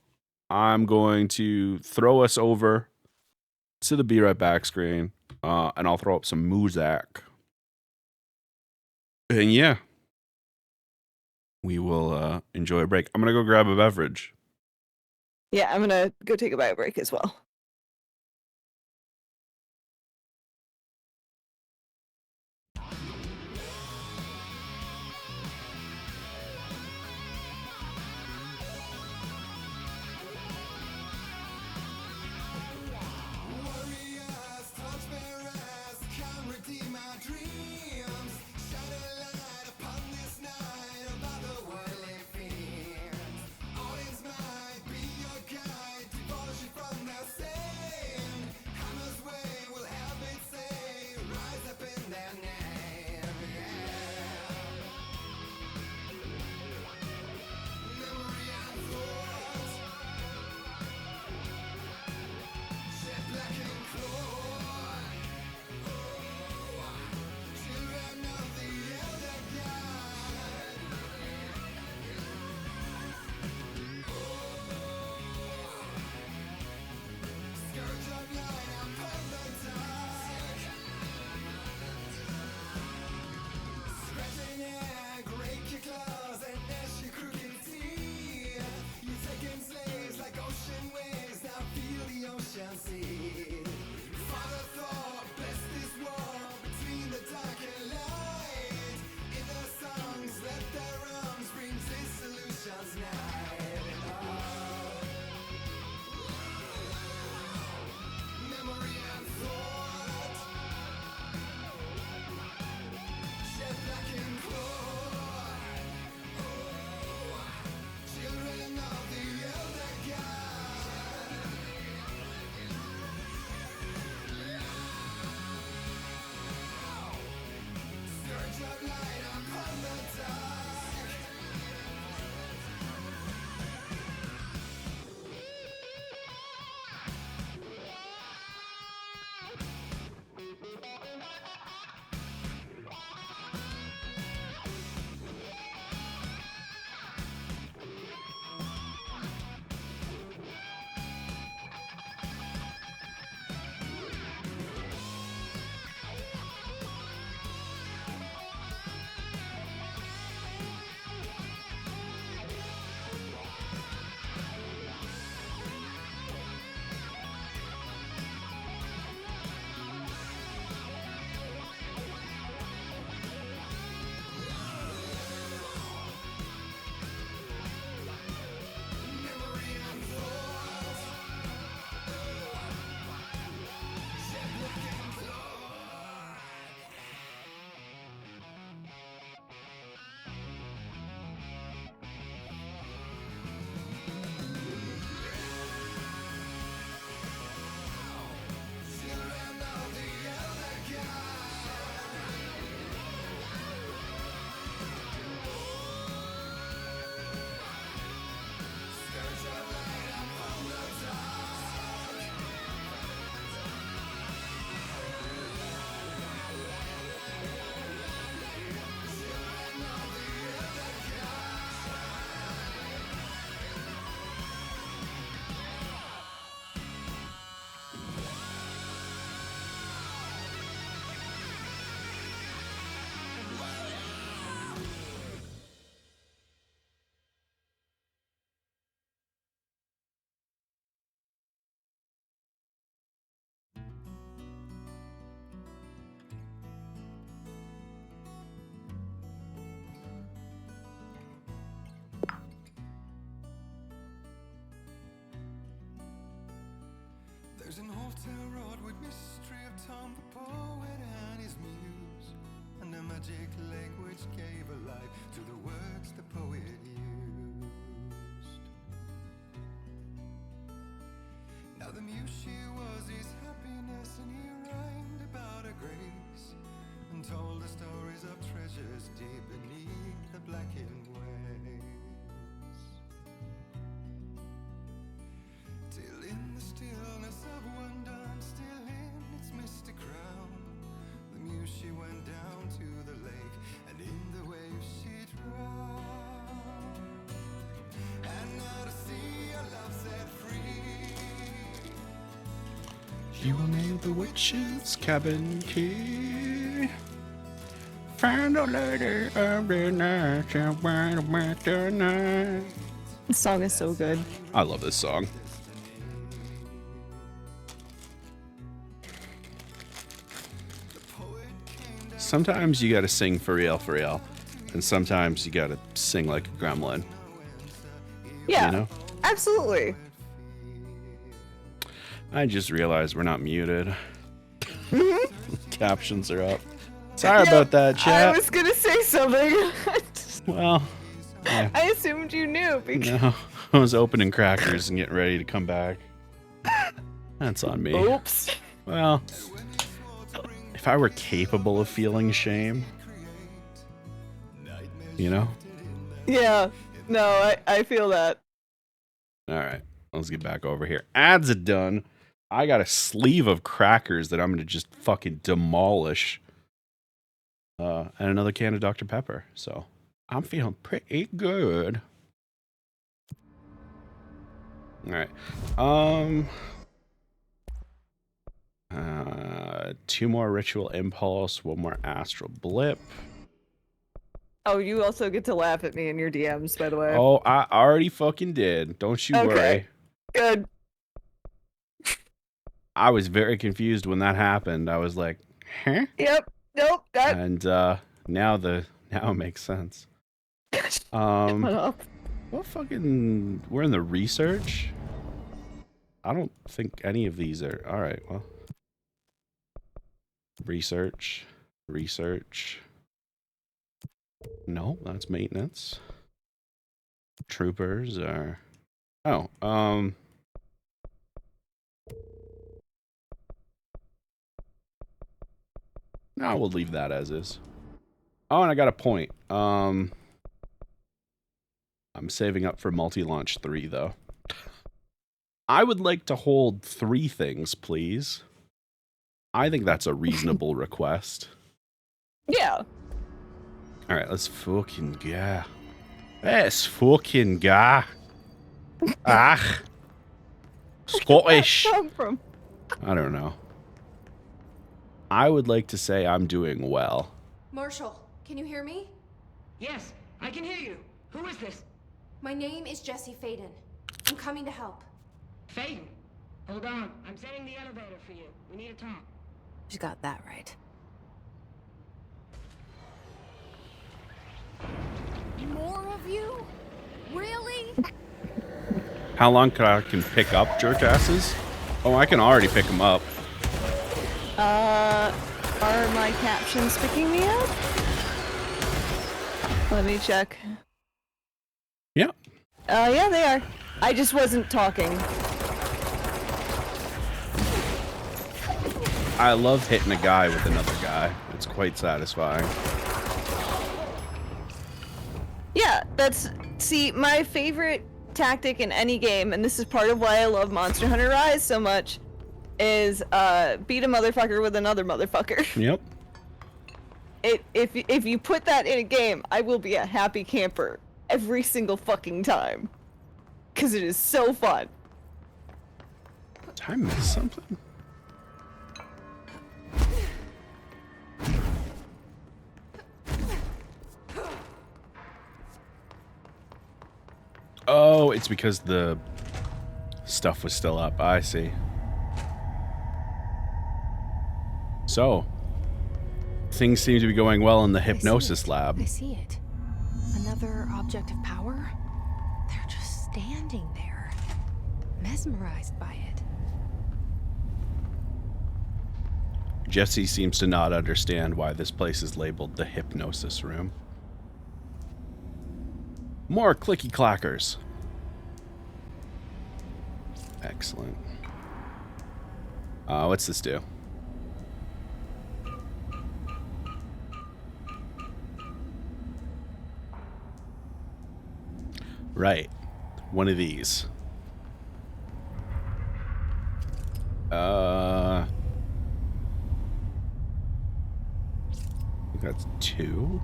I'm going to throw us over to the Be Right Back screen, and I'll throw up some music. And yeah, we will enjoy a break. I'm going to go grab a beverage. Yeah, I'm gonna go take a bio break as well. an altar wrought with mystery of Tom, the poet and his muse, and a magic language gave a life to the words the poet used. Now the muse, she was his happiness, and he rhymed about her grace, and told the stories of treasures deep beneath the blackened waves. Till in the stillness of wonder, and still in its misty crown, the muse, she went down to the lake, and in the waves she drowned. And now to see our love set free, You made the witch's cabin key. Found a lady of the night, and went about the night. This song is so good. I love this song. Sometimes you gotta sing for real, and sometimes you gotta sing like a gremlin. Yeah, You know? absolutely. I just realized we're not muted. Captions are up. Sorry about that, chat. I was gonna say something. Well, yeah, I assumed you knew because no. I was opening crackers and getting ready to come back. That's on me. oops. Well, if I were capable of feeling shame, you know? Yeah. No, I feel that. All right, let's get back over here. Ads are done. I got a sleeve of crackers that I'm gonna just fucking demolish. And another can of Dr. Pepper. So I'm feeling pretty good. All right. 2 more ritual impulse, 1 more astral blip. Oh, you also get to laugh at me in your DMs, by the way. Oh, I already fucking did. Don't you worry. Okay. Good. I was very confused when that happened. I was like, huh? Yep. Nope. That. And now it makes sense. Shut up. What fucking... We're in the research? I don't think any of these are... Alright, well... Research. No, that's maintenance. Troopers are... Oh, no, we'll leave that as is. Oh, and I got a point. I'm saving up for multi-launch 3, though. I would like to hold 3 things, please. I think that's a reasonable request. Yeah. Alright, let's fucking go. Let's fucking go. Ah. Scottish. Where did that come from? I don't know. I would like to say I'm doing well. Marshall, can you hear me? Yes, I can hear you. Who is this? My name is Jesse Faden. I'm coming to help. Faden. Hold on. I'm setting the elevator for you. We need to talk. You got that right. More of you? Really? How long can pick up jerk asses? Oh, I can already pick them up. Are my captions picking me up? Let me check. Yeah. Yeah, they are. I just wasn't talking. I love hitting a guy with another guy. It's quite satisfying. Yeah, see, my favorite tactic in any game, and this is part of why I love Monster Hunter Rise so much, is beat a motherfucker with another motherfucker. Yep. If you put that in a game, I will be a happy camper every single fucking time. Cause it is so fun. Did I miss something? Oh, it's because the stuff was still up. I see. So, things seem to be going well in the hypnosis lab. I see it. Another object of power? They're just standing there, mesmerized by it. Jesse seems to not understand why this place is labeled the hypnosis room. More clicky clackers. Excellent. What's this do? Right. One of these. I think that's 2.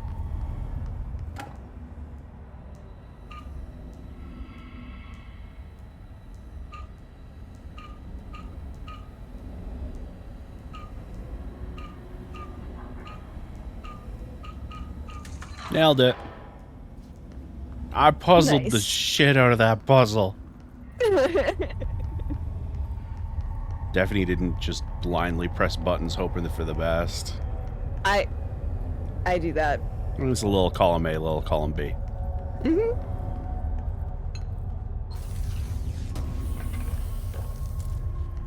Nailed it. I puzzled the Nice. shit out of that puzzle. Daphne didn't just blindly press buttons hoping for the best. I do that. It's a little column A, little column B. Mm-hmm.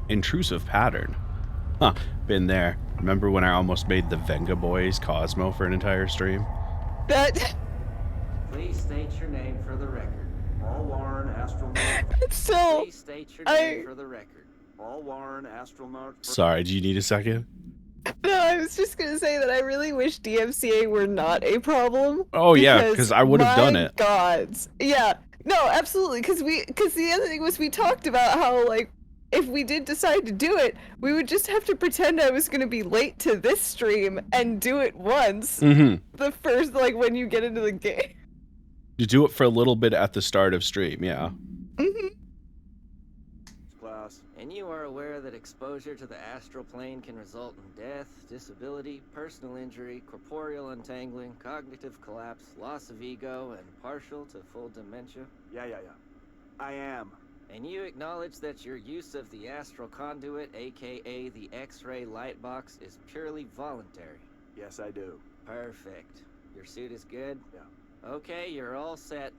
Intrusive pattern. Huh, been there. Remember when I almost made the Venga Boys Cosmo for an entire stream? That Please state your name for the record. All Warren Astronaut. it's so Please state your name for the record. All Warren Astronaut. Sorry, do you need a second? no, I was just gonna say that I really wish DMCA were not a problem. Oh yeah, because I would have done my it. Gods. Yeah. No, absolutely. Because the other thing was we talked about how like if we did decide to do it, we would just have to pretend I was gonna be late to this stream and do it once. Mm-hmm. The first like when you get into the game. You do it for a little bit at the start of stream, yeah. Mm-hmm. Class. And you are aware that exposure to the astral plane can result in death, disability, personal injury, corporeal untangling, cognitive collapse, loss of ego, and partial to full dementia? Yeah. I am. And you acknowledge that your use of the astral conduit, aka the X-ray light box, is purely voluntary? Yes, I do. Perfect. Your suit is good? Yeah. Okay, you're all set.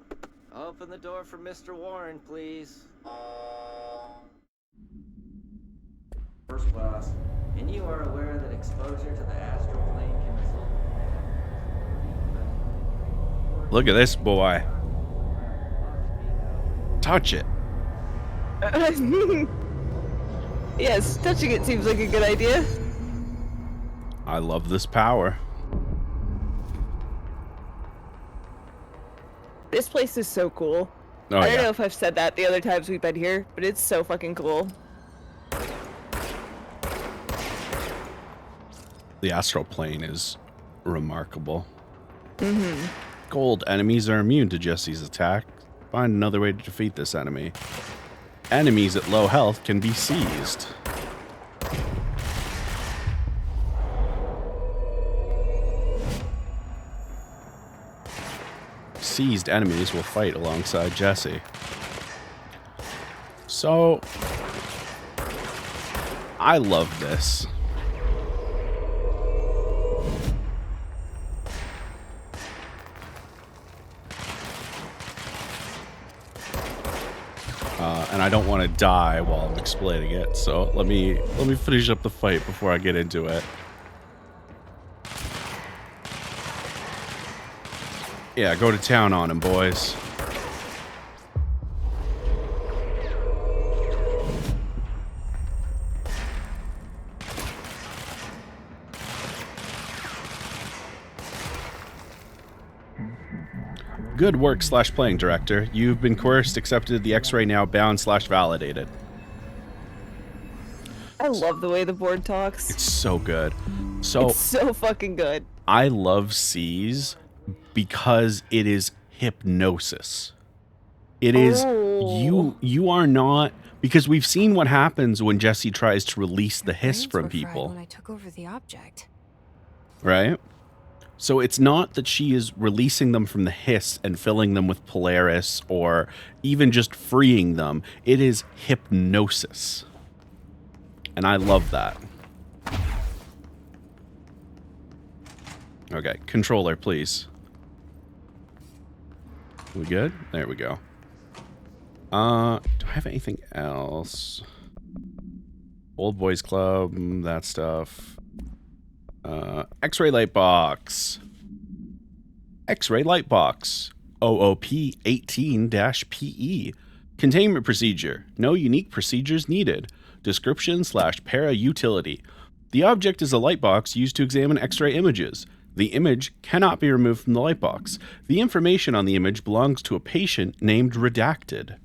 Open the door for Mr. Warren, please. First class. And you are aware that exposure to the astral plane can result in... Look at this boy. Touch it. Yes, touching it seems like a good idea. I love this power. This place is so cool. Oh, I don't yeah. know if I've said that the other times we've been here, but it's so fucking cool. The astral plane is remarkable. Mm-hmm. Gold enemies are immune to Jesse's attack. Find another way to defeat this enemy. Enemies at low health can be seized. Seized enemies will fight alongside Jesse. So, I love this. And I don't want to die while I'm explaining it, so let me finish up the fight before I get into it. Yeah, go to town on him, boys. Good work / playing director. You've been coerced, accepted the X-ray now, bound / validated. I love the way the board talks. It's so good. So It's so fucking good. I love C's because it is hypnosis. It is you are not, because we've seen what happens when Jesse tries to release the hiss Brains from were fried people, when I took over the object. right? So it's not that she is releasing them from the hiss and filling them with Polaris or even just freeing them. It is hypnosis. And I love that. Okay, controller, please. We good? There we go. Do I have anything else? Old Boys Club, that stuff. X-ray light box. X-ray light box. OOP 18-PE. Containment procedure. No unique procedures needed. Description / para utility. The object is a light box used to examine X-ray images. The image cannot be removed from the light box. The information on the image belongs to a patient named Redacted.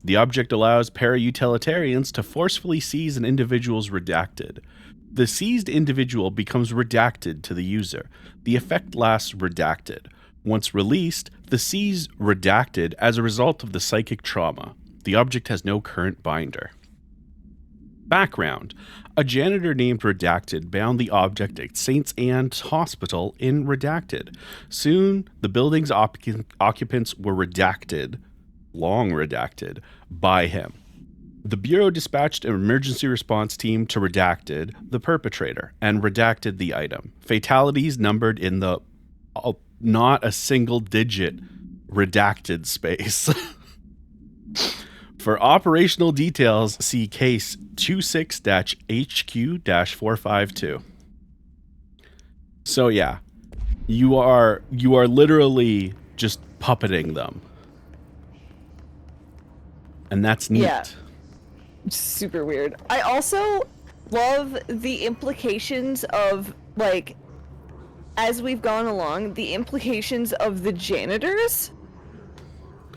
The object allows para-utilitarians to forcefully seize an individual's redacted. The seized individual becomes redacted to the user. The effect lasts redacted. Once released, the seized redacted as a result of the psychic trauma. The object has no current binder. Background. A janitor named Redacted bound the object at St. Anne's Hospital in Redacted. Soon, the building's occupants were redacted, long redacted, by him. The Bureau dispatched an emergency response team to Redacted, the perpetrator, and redacted the item. Fatalities numbered in the not a single digit redacted space. For operational details, see case 26-HQ-452. So yeah, you are literally just puppeting them. And that's neat. Yeah. Super weird. I also love the implications of, like, as we've gone along, the implications of the janitors.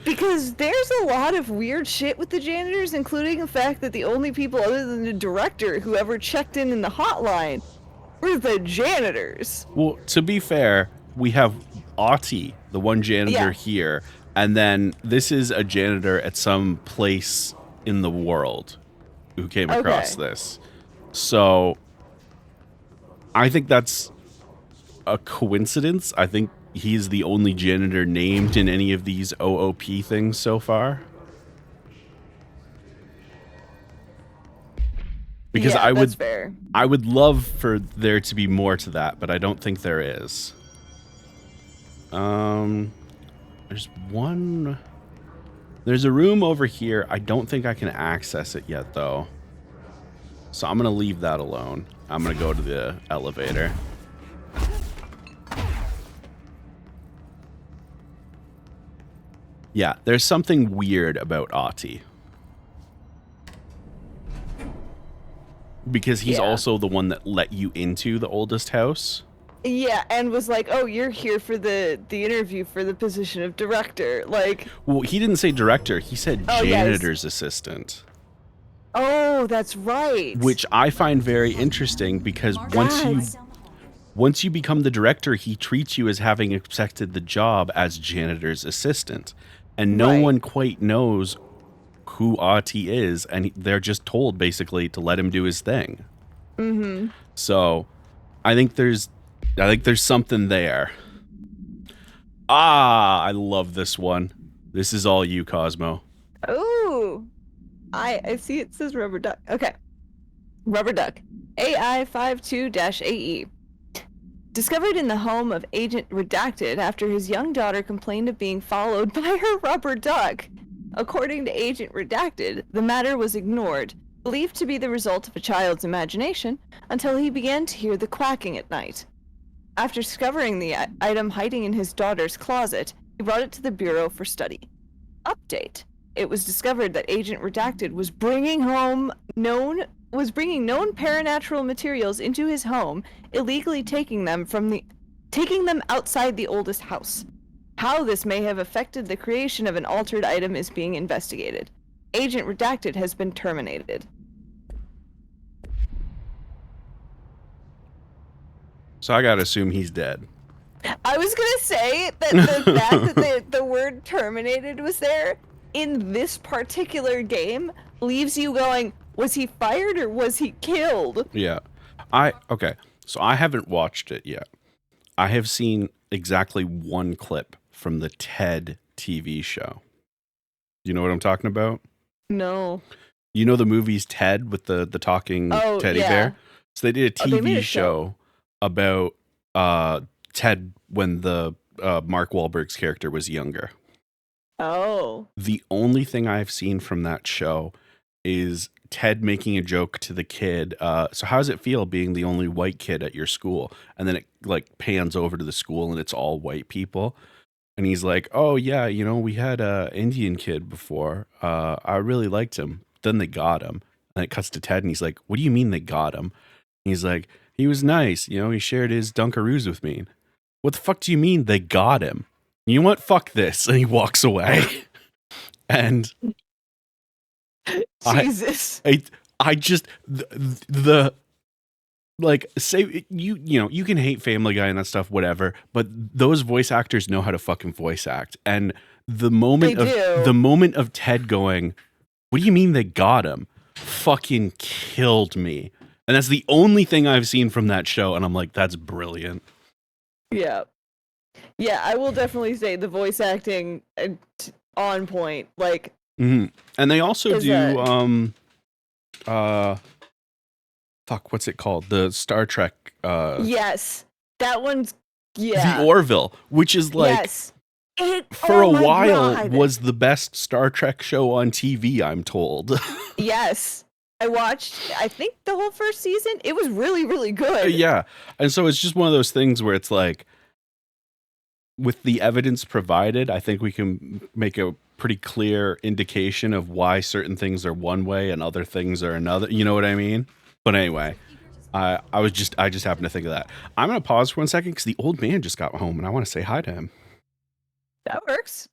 Because there's a lot of weird shit with the janitors, including the fact that the only people other than the director who ever checked in the hotline were the janitors. Well, to be fair, we have Aughty, the one janitor here, and then this is a janitor at some place in the world who came across this. So I think that's a coincidence. I think he's the only janitor named in any of these OOP things so far. Because I would love for there to be more to that, but I don't think there is. There's a room over here. I don't think I can access it yet, though. So I'm going to leave that alone. I'm going to go to the elevator. Yeah, there's something weird about Aughty. Because he's also the one that let you into the oldest house. Yeah, and was like, "Oh, you're here for the interview for the position of director." Like, well, he didn't say director. He said janitor's assistant. Oh, that's right. Which I find very interesting because once you become the director, he treats you as having accepted the job as janitor's assistant, and no one quite knows who Aughty is, and they're just told basically to let him do his thing. Mm-hmm. So, I think there's something there. I love this one. This is all you, Cosmo. Ooh. I see it says Rubber Duck. Okay. Rubber Duck. AI52-AE. Discovered in the home of Agent Redacted after his young daughter complained of being followed by her rubber duck. According to Agent Redacted, the matter was ignored, believed to be the result of a child's imagination, until he began to hear the quacking at night. After discovering the item hiding in his daughter's closet, he brought it to the Bureau for study. Update. It was discovered that Agent Redacted was bringing known paranatural materials into his home, illegally taking them outside the oldest house. How this may have affected the creation of an altered item is being investigated. Agent Redacted has been terminated. So I gotta assume he's dead. I was gonna say that the fact that the word terminated was there in this particular game leaves you going, was he fired or was he killed? Yeah. So I haven't watched it yet. I have seen exactly one clip from the Ted TV show. You know what I'm talking about? No. You know the movies Ted with the talking teddy bear? So they did a TV show about Ted when the Mark Wahlberg's character was younger. Oh. The only thing I've seen from that show is Ted making a joke to the kid. So how does it feel being the only white kid at your school? And then it like pans over to the school and it's all white people. And he's like, oh yeah, you know, we had a Indian kid before. I really liked him. Then they got him. And it cuts to Ted and he's like, what do you mean they got him? And he's like, he was nice. You know, he shared his Dunkaroos with me. What the fuck do you mean they got him? You know what? Fuck this. And he walks away. And Jesus. I just the like say you know you can hate Family Guy and that stuff whatever, but those voice actors know how to fucking voice act. And the moment of Ted going, what do you mean they got him? Fucking killed me. And that's the only thing I've seen from that show, and I'm like, that's brilliant. Yeah. Yeah, I will definitely say the voice acting on point. Like, And they also do fuck, what's it called? The Star Trek yes. That one's yeah. The Orville, which is like yes. For a while was the best Star Trek show on TV, I'm told. Yes. I watched, I think, the whole first season. It was really, really good. Yeah. And so it's just one of those things where it's like, with the evidence provided, I think we can make a pretty clear indication of why certain things are one way and other things are another. You know what I mean? But anyway, I just happened to think of that. I'm going to pause for 1 second because the old man just got home and I want to say hi to him. That works.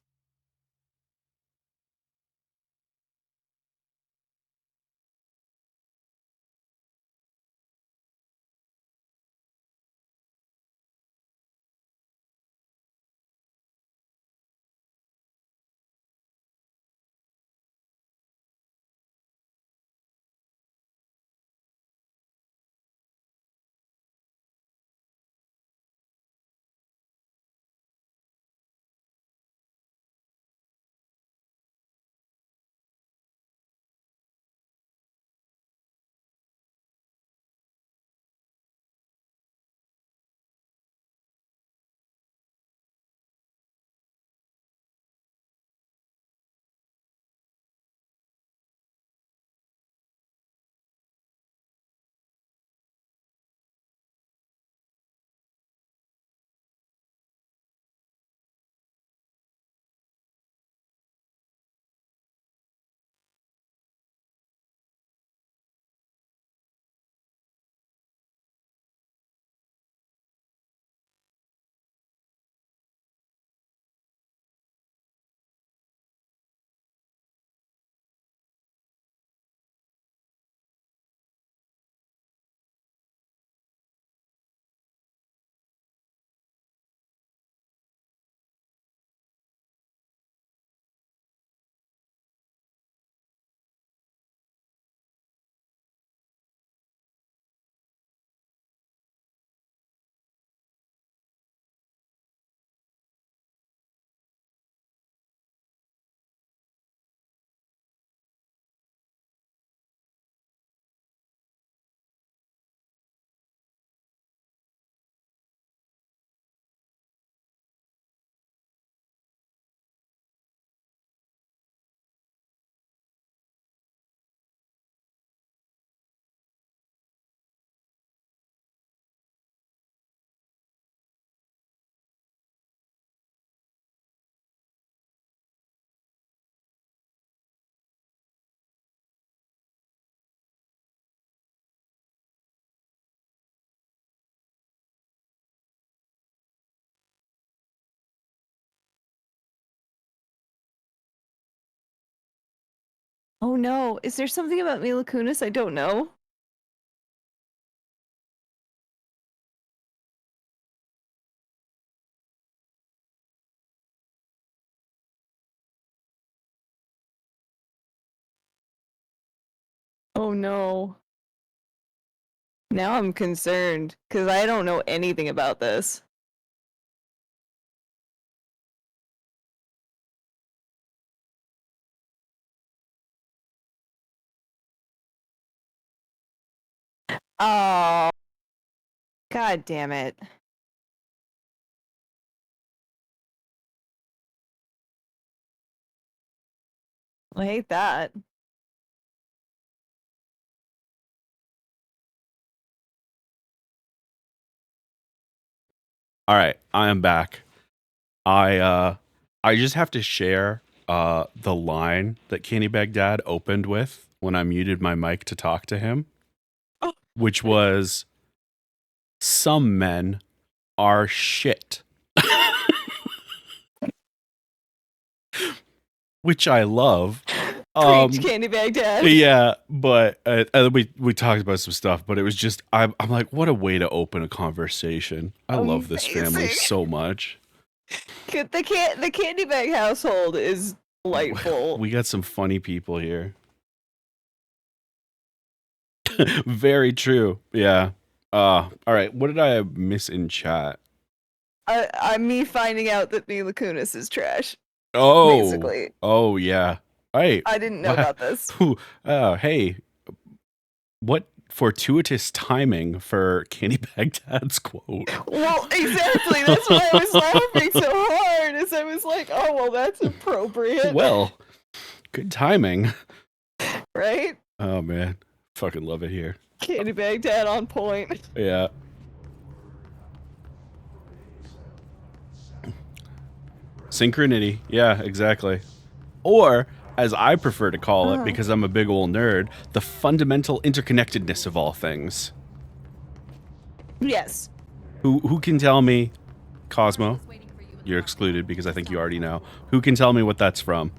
Oh no, is there something about Mila Kunis I don't know? Oh no. Now I'm concerned because I don't know anything about this. Oh, God damn it. I hate that. All right, I am back. I just have to share the line that Candy Bag Dad opened with when I muted my mic to talk to him, Oh. which was, "Some men are shit," which I love. Preach, Candy Bag Dad. Yeah, but we talked about some stuff, but it was just I'm like, what a way to open a conversation. I love this family Amazing. so much. The Candy Bag household is delightful. We got some funny people here. Very true. Yeah. All right. What did I miss in chat? I'm me finding out that Mila Kunis is trash. Oh. Basically. Oh yeah. Right. I didn't know about this. Hey, what fortuitous timing for Candy Bag Dad's quote. Well, exactly. That's why I was laughing so hard. As I was like, oh well, that's appropriate. Well, good timing. Right? Oh man. Fucking love it here. Candy Bag Dad on point. Yeah. Synchronity. Yeah, exactly. Or, as I prefer to call it, because I'm a big old nerd, the fundamental interconnectedness of all things. Yes. Who can tell me, Cosmo? You're excluded because I think you already know. Who can tell me what that's from?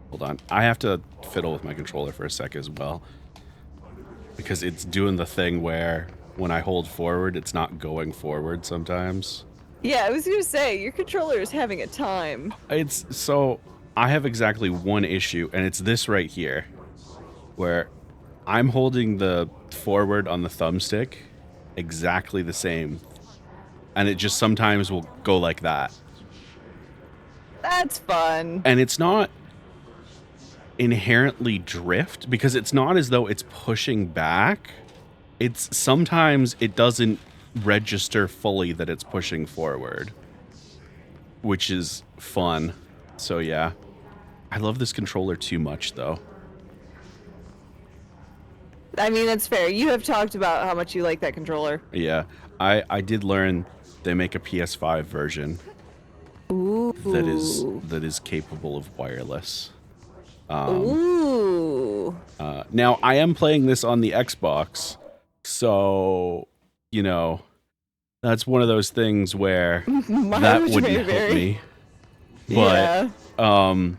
Hold on. I have to fiddle with my controller for a sec as well. Because it's doing the thing where when I hold forward, it's not going forward sometimes. Yeah, I was gonna say, your controller is having a time. It's so I have exactly one issue, and it's this right here, where I'm holding the forward on the thumbstick exactly the same, and it just sometimes will go like that. That's fun. And it's not inherently drift, because it's not as though it's pushing back. It's sometimes it doesn't register fully that it's pushing forward, which is fun. So yeah, I love this controller too much though. I mean, that's fair. You have talked about how much you like that controller. Yeah, I did learn they make a PS5 version Ooh. that is capable of wireless. Ooh. Now I am playing this on the Xbox, so you know that's one of those things where that wouldn't help me. But yeah.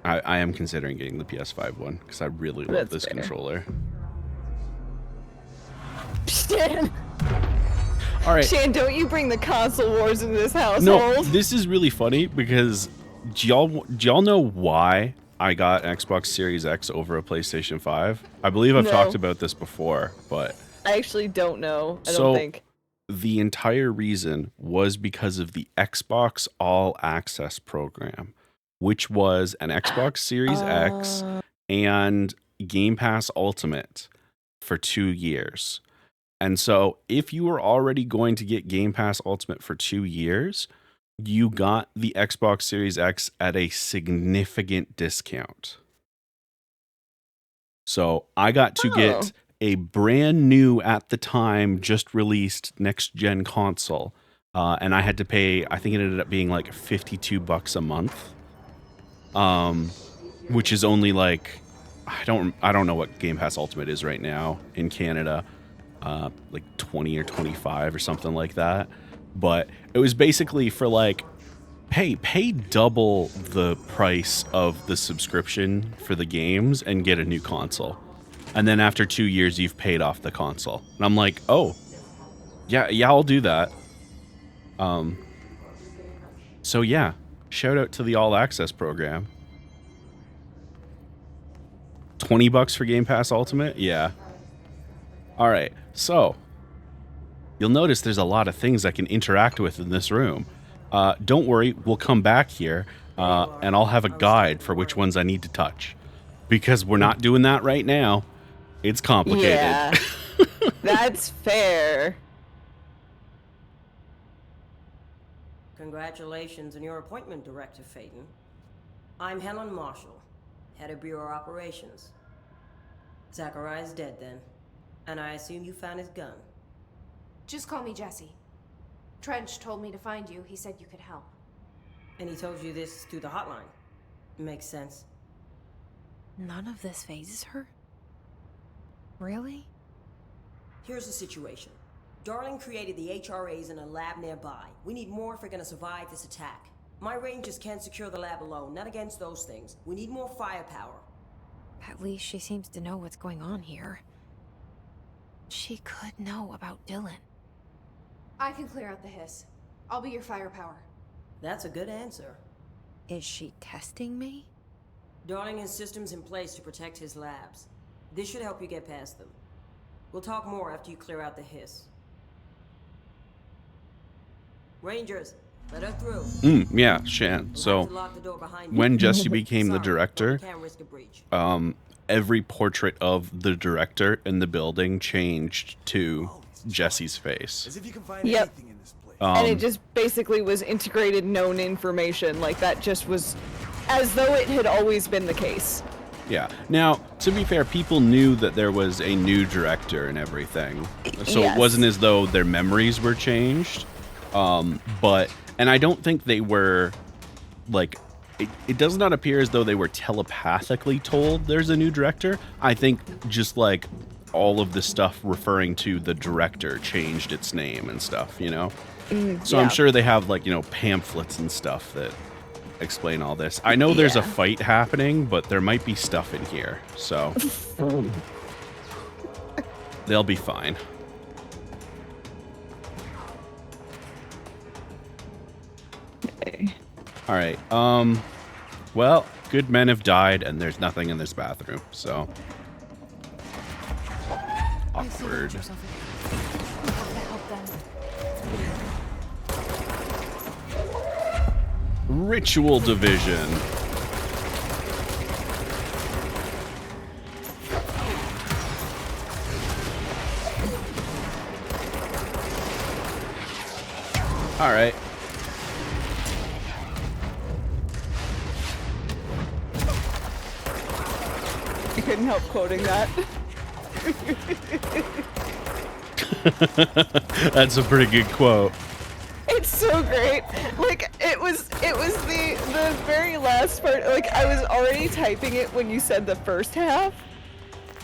I am considering getting the PS5 one because I really love this controller. Shan. All right. Shan, don't you bring the console wars into this household. No, this is really funny because do y'all know why I got an Xbox Series X over a PlayStation 5? I believe I've talked about this before, but I actually don't know. I don't think. The entire reason was because of the Xbox All Access program, which was an Xbox Series X and Game Pass Ultimate for 2 years. And so if you were already going to get Game Pass Ultimate for 2 years, you got the Xbox Series X at a significant discount. So I got to get a brand new, at the time, just released next gen console. And I had to pay, I think it ended up being like $52 a month. Which is only like, I don't know what Game Pass Ultimate is right now in Canada. Like 20 or 25 or something like that. But it was basically for like, hey, pay double the price of the subscription for the games and get a new console. And then after 2 years, you've paid off the console. And I'm like, oh, yeah, I'll do that. So yeah, shout out to the All Access program. $20 for Game Pass Ultimate? Yeah. All right, so you'll notice there's a lot of things I can interact with in this room. Don't worry, we'll come back here, and I'll have a guide for which ones I need to touch. Because we're not doing that right now. It's complicated. Yeah, that's fair. Congratulations on your appointment, Director Phaeton. I'm Helen Marshall, Head of Bureau Operations. Zachariah's dead then. And I assume you found his gun. Just call me Jesse. Trench told me to find you. He said you could help. And he told you this through the hotline. Makes sense. None of this phases her? Really? Here's the situation. Darling created the HRAs in a lab nearby. We need more if we're gonna survive this attack. My rangers can't secure the lab alone, not against those things. We need more firepower. At least she seems to know what's going on here. She could know about Dylan. I can clear out the hiss. I'll be your firepower. That's a good answer. Is she testing me? Darling has systems in place to protect his labs. This should help you get past them. We'll talk more after you clear out the hiss. Rangers, let her through. Yeah, Shan. We'll So have to lock the door behind you. when Jesse became the Sorry, director, but we can't risk a breach. every portrait of the director in the building changed to Jesse's face. As if you can find Yep. anything in this place. And it just basically was integrated known information. Like, that just was as though it had always been the case. Yeah. Now, to be fair, people knew that there was a new director and everything. So Yes. it wasn't as though their memories were changed. And I don't think they were, like, it does not appear as though they were telepathically told there's a new director. I think just, like, all of the stuff referring to the director changed its name and stuff, you know? So I'm yeah. sure they have, like, you know, pamphlets and stuff that explain all this. I know there's a Yeah. fight happening, but there might be stuff in here, so they'll be fine. Okay. All right. Well, good men have died, and there's nothing in this bathroom, so awkward. Ritual division. All right. I couldn't help quoting that. That's a pretty good quote. It's so great. Like, it was the very last part. Like, I was already typing it when you said the first half,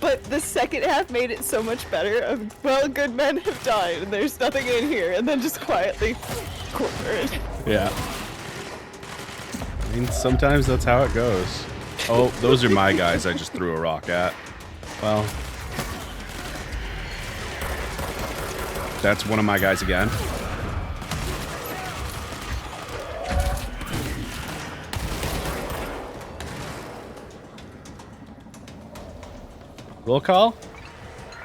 but the second half made it so much better. Of, well, good men have died, and there's nothing in here, and then just quietly cornered. Yeah. I mean, sometimes that's how it goes. Oh, those are my guys I just threw a rock at. Well, that's one of my guys again. Roll call.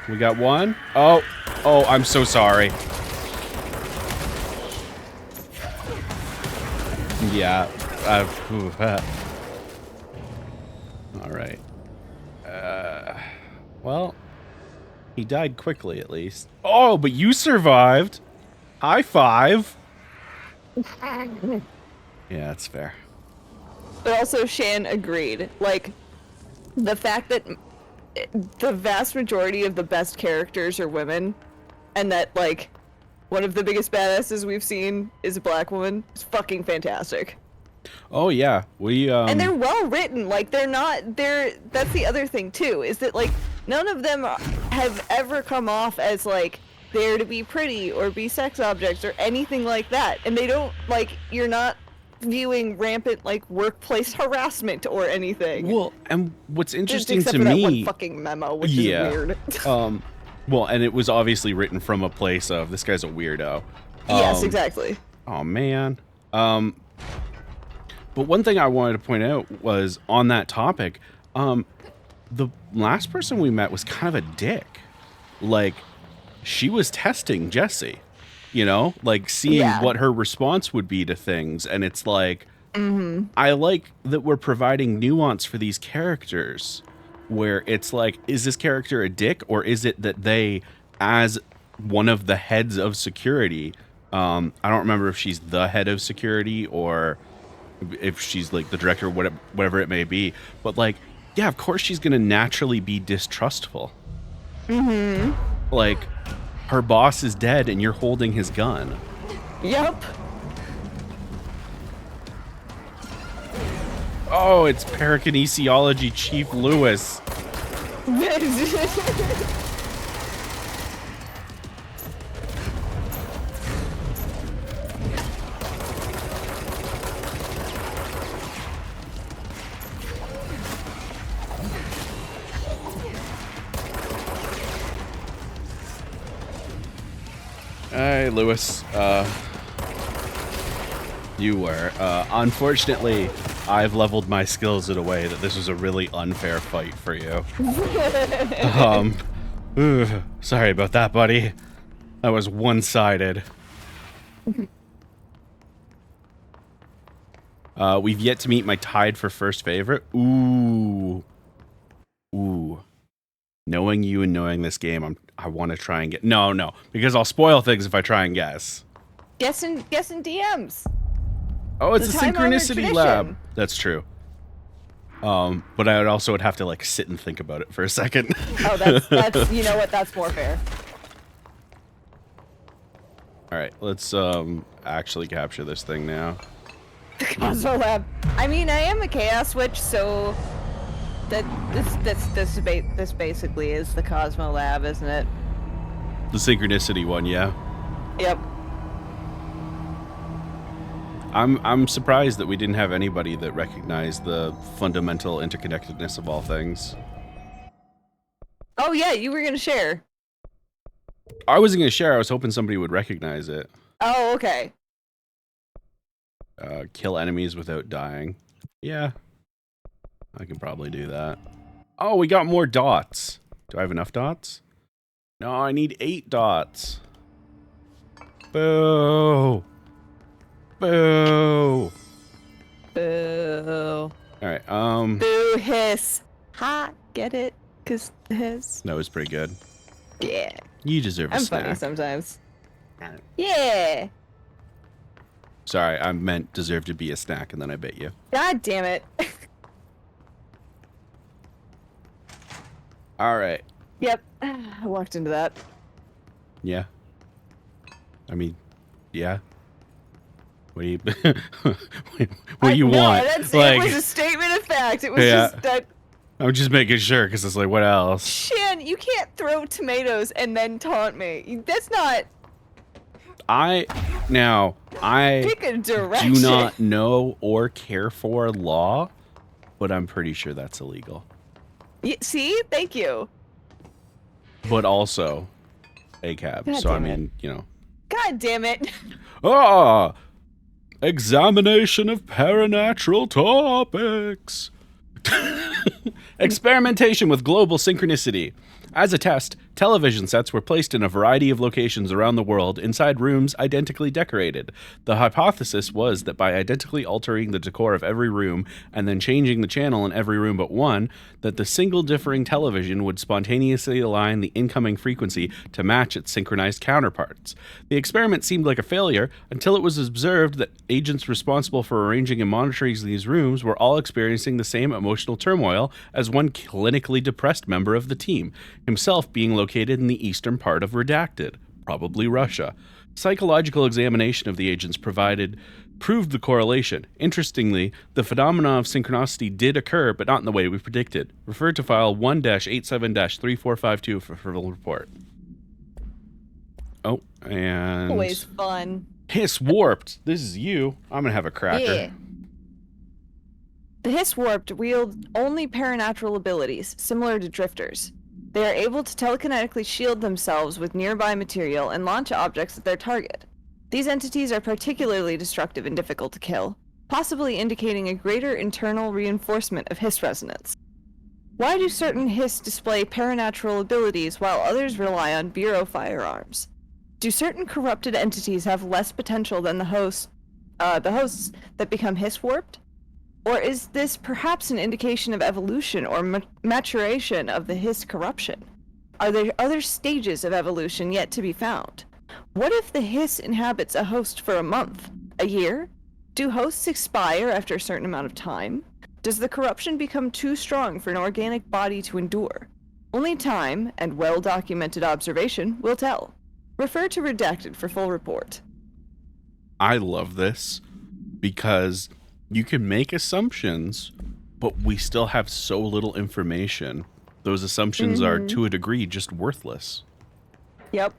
We got one. Oh, I'm so sorry. Yeah. All right. Well, he died quickly at least. Oh, but you survived. High five. Yeah, that's fair. But also, Shan agreed. Like, the fact that the vast majority of the best characters are women, and that, like, one of the biggest badasses we've seen is a black woman, is fucking fantastic. Oh yeah, we And they're well written. Like, that's the other thing too, is that, like, none of them have ever come off as, like, there to be pretty or be sex objects or anything like that. And they don't, like, you're not viewing rampant, like, workplace harassment or anything. well, and what's interesting Except to for that me, one fucking memo, which is weird. well, and it was obviously written from a place of this guy's a weirdo. Yes, exactly. Oh man. But one thing I wanted to point out was on that topic, the last person we met was kind of a dick. Like, she was testing Jesse, you know, like seeing what her response would be to things. And it's like, I like that we're providing nuance for these characters where it's like, is this character a dick, or is it that they, as one of the heads of security, I don't remember if she's the head of security or if she's like the director, whatever it may be, but like yeah, of course she's gonna naturally be distrustful. Mm-hmm. Like, her boss is dead and you're holding his gun. Yep. Oh, it's Parakinesiology Chief Lewis. Hey, Lewis. You were. Unfortunately, I've leveled my skills in a way that this was a really unfair fight for you. Sorry about that, buddy. That was one-sided. We've yet to meet my tied for first favorite. Ooh. Knowing you and knowing this game, I want to try and get... No, because I'll spoil things if I try and guess. Guessing DMs. Oh, it's The a time-honored synchronicity lab. tradition. That's true. But I would have to, like, sit and think about it for a second. Oh, that's you know what? That's more fair. All right, let's actually capture this thing now. The Cosmo Lab. I mean, I am a Chaos Witch, so this basically is the Cosmo Lab, isn't it? The synchronicity one, yeah. Yep. I'm surprised that we didn't have anybody that recognized the fundamental interconnectedness of all things. Oh yeah, you were gonna share. I wasn't gonna share. I was hoping somebody would recognize it. Oh, okay. Kill enemies without dying. Yeah, I can probably do that. Oh, we got more dots. Do I have enough dots? No, I need 8 dots. Boo! Boo! Boo. Alright, Boo hiss. Ha, get it? 'Cause hiss. that was pretty good. Yeah. You deserve a I'm snack. funny sometimes. Yeah. Sorry, I meant deserve to be a snack, and then I bit you. God damn it. Alright. Yep. I walked into that. Yeah. I mean, yeah. What do you what do you want? That's, like, it was a statement of fact. It was Yeah. just that. I'm just making sure, because it's like, what else? Shan, you can't throw tomatoes and then taunt me. That's not. I Pick a direction. do not know or care for law, but I'm pretty sure that's illegal. See? Thank you. But also ACAB. God So I damn it. mean, you know. God damn it. Examination of paranatural topics. Experimentation with global synchronicity. As a test, television sets were placed in a variety of locations around the world inside rooms identically decorated. The hypothesis was that by identically altering the decor of every room and then changing the channel in every room but one, that the single differing television would spontaneously align the incoming frequency to match its synchronized counterparts. The experiment seemed like a failure until it was observed that agents responsible for arranging and monitoring these rooms were all experiencing the same emotional turmoil as one clinically depressed member of the team, himself being located in the eastern part of Redacted, probably Russia. Psychological examination of the agents proved the correlation. Interestingly, the phenomena of synchronicity did occur, but not in the way we predicted. Refer to file 1-87-3452 for full report. Oh, and... Always fun. Hiss warped. This is you. I'm gonna have a cracker. Yeah. The Hiss Warped wield only paranatural abilities, similar to drifters. They are able to telekinetically shield themselves with nearby material and launch objects at their target. These entities are particularly destructive and difficult to kill, possibly indicating a greater internal reinforcement of Hiss resonance. Why do certain Hiss display paranatural abilities while others rely on Bureau firearms? Do certain corrupted entities have less potential than the hosts that become Hiss Warped? Or is this perhaps an indication of evolution or maturation of the Hiss corruption? Are there other stages of evolution yet to be found? What if the Hiss inhabits a host for a month? A year? Do hosts expire after a certain amount of time? does the corruption become too strong for an organic body to endure? Only time and well-documented observation will tell. Refer to Redacted for full report. I love this because you can make assumptions, but we still have so little information. Those assumptions are, to a degree, just worthless. Yep.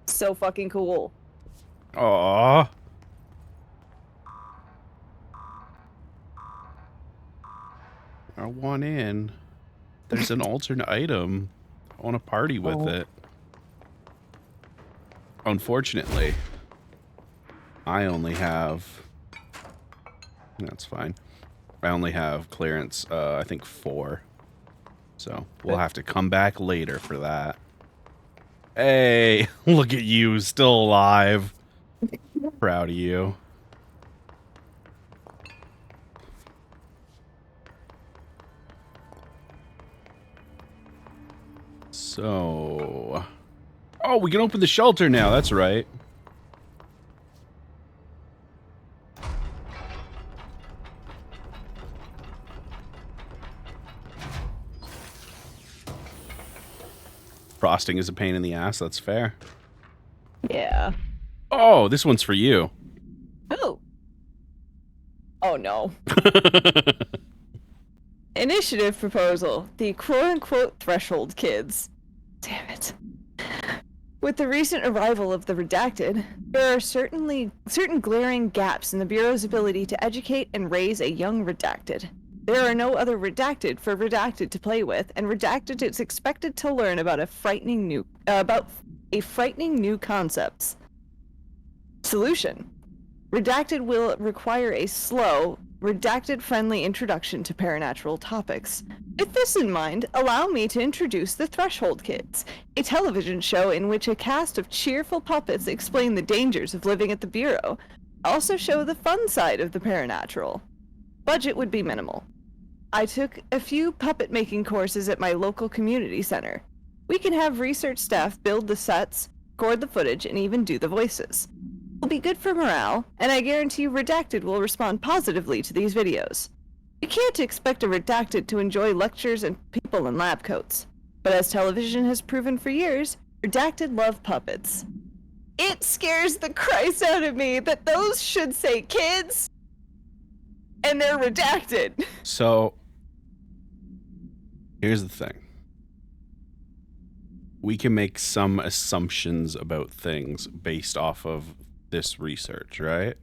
So fucking cool. Aww. I want in. There's an alternate item. I want to party with it. Unfortunately, I only have... That's fine. I only have clearance, I think 4. So we'll have to come back later for that. Hey, look at you, still alive. Proud of you. So... Oh, we can open the shelter now, that's right. Frosting is a pain in the ass, that's fair. Yeah. Oh, this one's for you. Oh. Oh no. Initiative proposal. The quote-unquote threshold kids. Damn it. With the recent arrival of the Redacted, there are certain glaring gaps in the Bureau's ability to educate and raise a young Redacted. There are no other Redacted for Redacted to play with, and Redacted is expected to learn about a frightening new concepts. Solution. Redacted will require a slow, Redacted-friendly introduction to paranatural topics. With this in mind, allow me to introduce the Threshold Kids, a television show in which a cast of cheerful puppets explain the dangers of living at the Bureau, also show the fun side of the paranatural. Budget would be minimal. I took a few puppet-making courses at my local community center. We can have research staff build the sets, record the footage, and even do the voices. Will be good for morale, and I guarantee Redacted will respond positively to these videos. You can't expect a Redacted to enjoy lectures and people in lab coats. But as television has proven for years, Redacted love puppets. It scares the Christ out of me that those should say kids, and they're Redacted. So, here's the thing. We can make some assumptions about things based off of this research, right?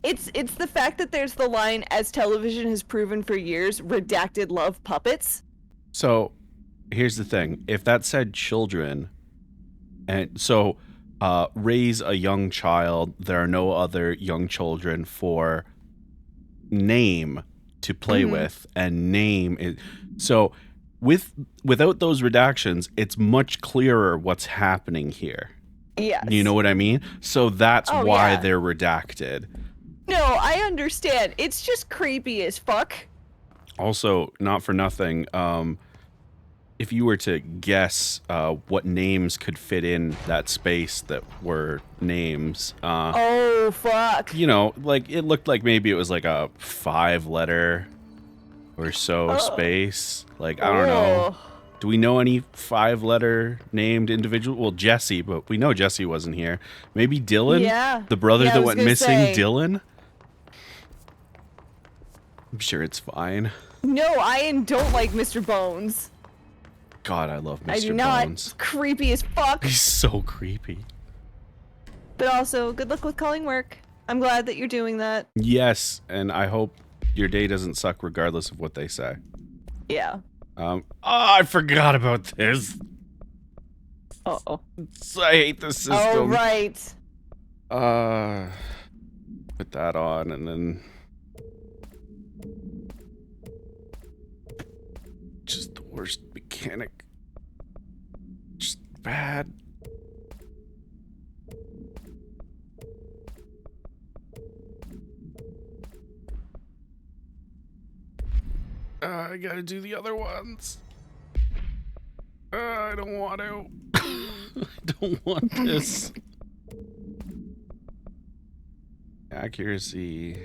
It's the fact that there's the line, as television has proven for years, Redacted love puppets. So, here's the thing. If that said children, and so raise a young child, there are no other young children for name to play with, and name is... So, without those redactions, it's much clearer what's happening here. Yes. You know what I mean? So that's why they're redacted. No, I understand. It's just creepy as fuck. Also, not for nothing, if you were to guess what names could fit in that space that were names... oh, fuck. You know, like, it looked like maybe it was like a 5-letter or so space. Like, I don't know. Do we know any 5-letter named individual? Well, Jesse, but we know Jesse wasn't here. Maybe Dylan? Yeah. The brother Yeah, that went missing, Dylan? I'm sure it's fine. No, I don't like Mr. Bones. God, I love Mr. Bones. I do not. It's creepy as fuck. He's so creepy. But also, good luck with calling work. I'm glad that you're doing that. Yes, and I hope your day doesn't suck regardless of what they say. Yeah. Oh, I forgot about this. Uh-oh. I hate the system. Oh, right. Put that on and then... Just the worst mechanic. Just bad. I gotta do the other ones. I don't want to. I don't want this. Accuracy.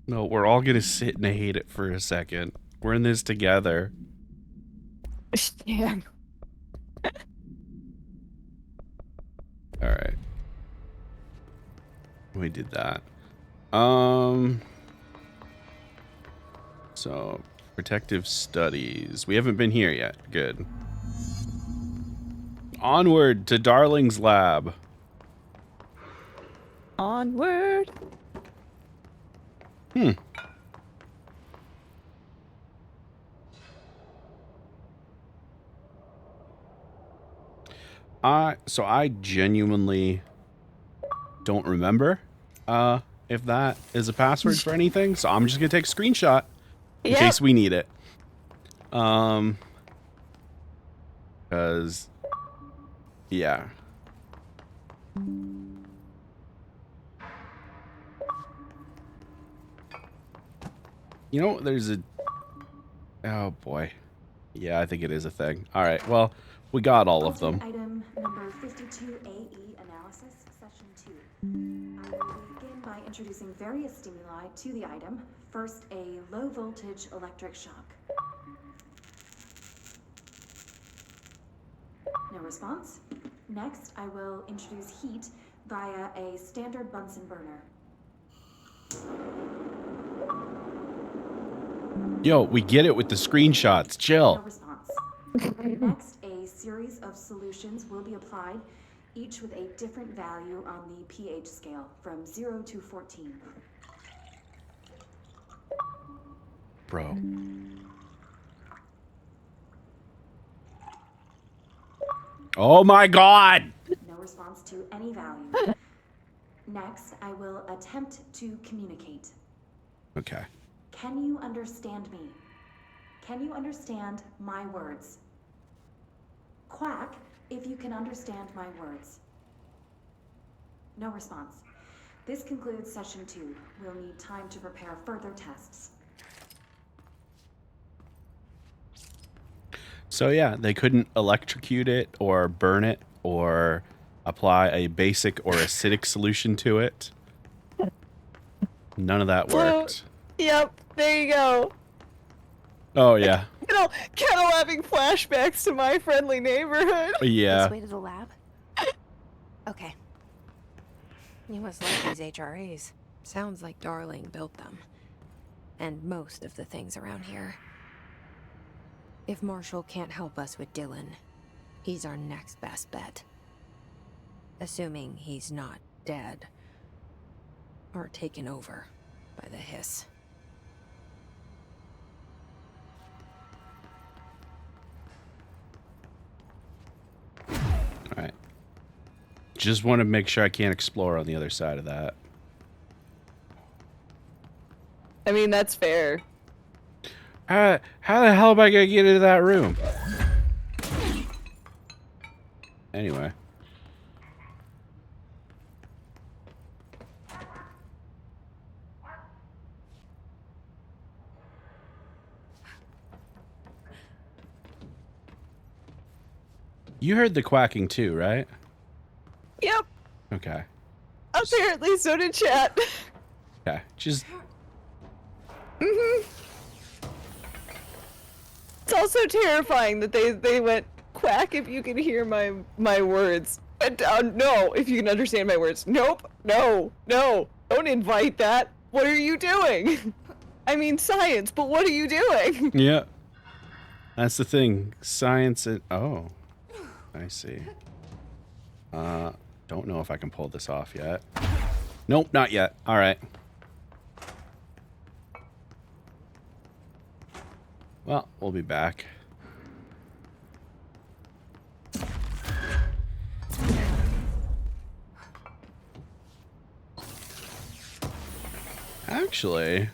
No, we're all gonna sit and hate it for a second. We're in this together. Yeah. All right. We did that. So, protective studies. We haven't been here yet. Good. Onward to Darling's lab. Onward. So I genuinely don't remember if that is a password for anything. So I'm just gonna take a screenshot in case we need it. Because yeah. You know, there's a... Oh, boy. Yeah, I think it is a thing. All right, well, we got all of them. Item number 52AE analysis, session 2. I will begin by introducing various stimuli to the item. First, a low voltage electric shock. No response. Next, I will introduce heat via a standard Bunsen burner. Yo, we get it with the screenshots. Chill. No response. Next, a series of solutions will be applied, each with a different value on the pH scale, from 0 to 14. Bro. Oh my god! No response to any value. Next, I will attempt to communicate. Okay. Can you understand me? Can you understand my words? Quack if you can understand my words. No response. This concludes session 2. We'll need time to prepare further tests. So yeah, they couldn't electrocute it or burn it or apply a basic or acidic solution to it. None of that worked. Yep, there you go. Oh yeah. Kettle having flashbacks to My Friendly Neighborhood. Yeah. This way to the lab? Okay. You must like these HRAs. Sounds like Darling built them. And most of the things around here. If Marshall can't help us with Dylan, he's our next best bet. Assuming he's not dead. Or taken over by the hiss. Alright. Just want to make sure I can't explore on the other side of that. I mean, that's fair. How the hell am I gonna get into that room? Anyway. You heard the quacking too, right? Yep. Okay. Apparently, so did chat. Okay. Just... It's also terrifying that they went quack if you can hear my words. And no, if you can understand my words. Nope. No. Don't invite that. What are you doing? I mean science, but what are you doing? Yeah. That's the thing. Science and... Oh. I see. Don't know if I can pull this off yet. Nope, not yet. All right. Well, we'll be back. Actually...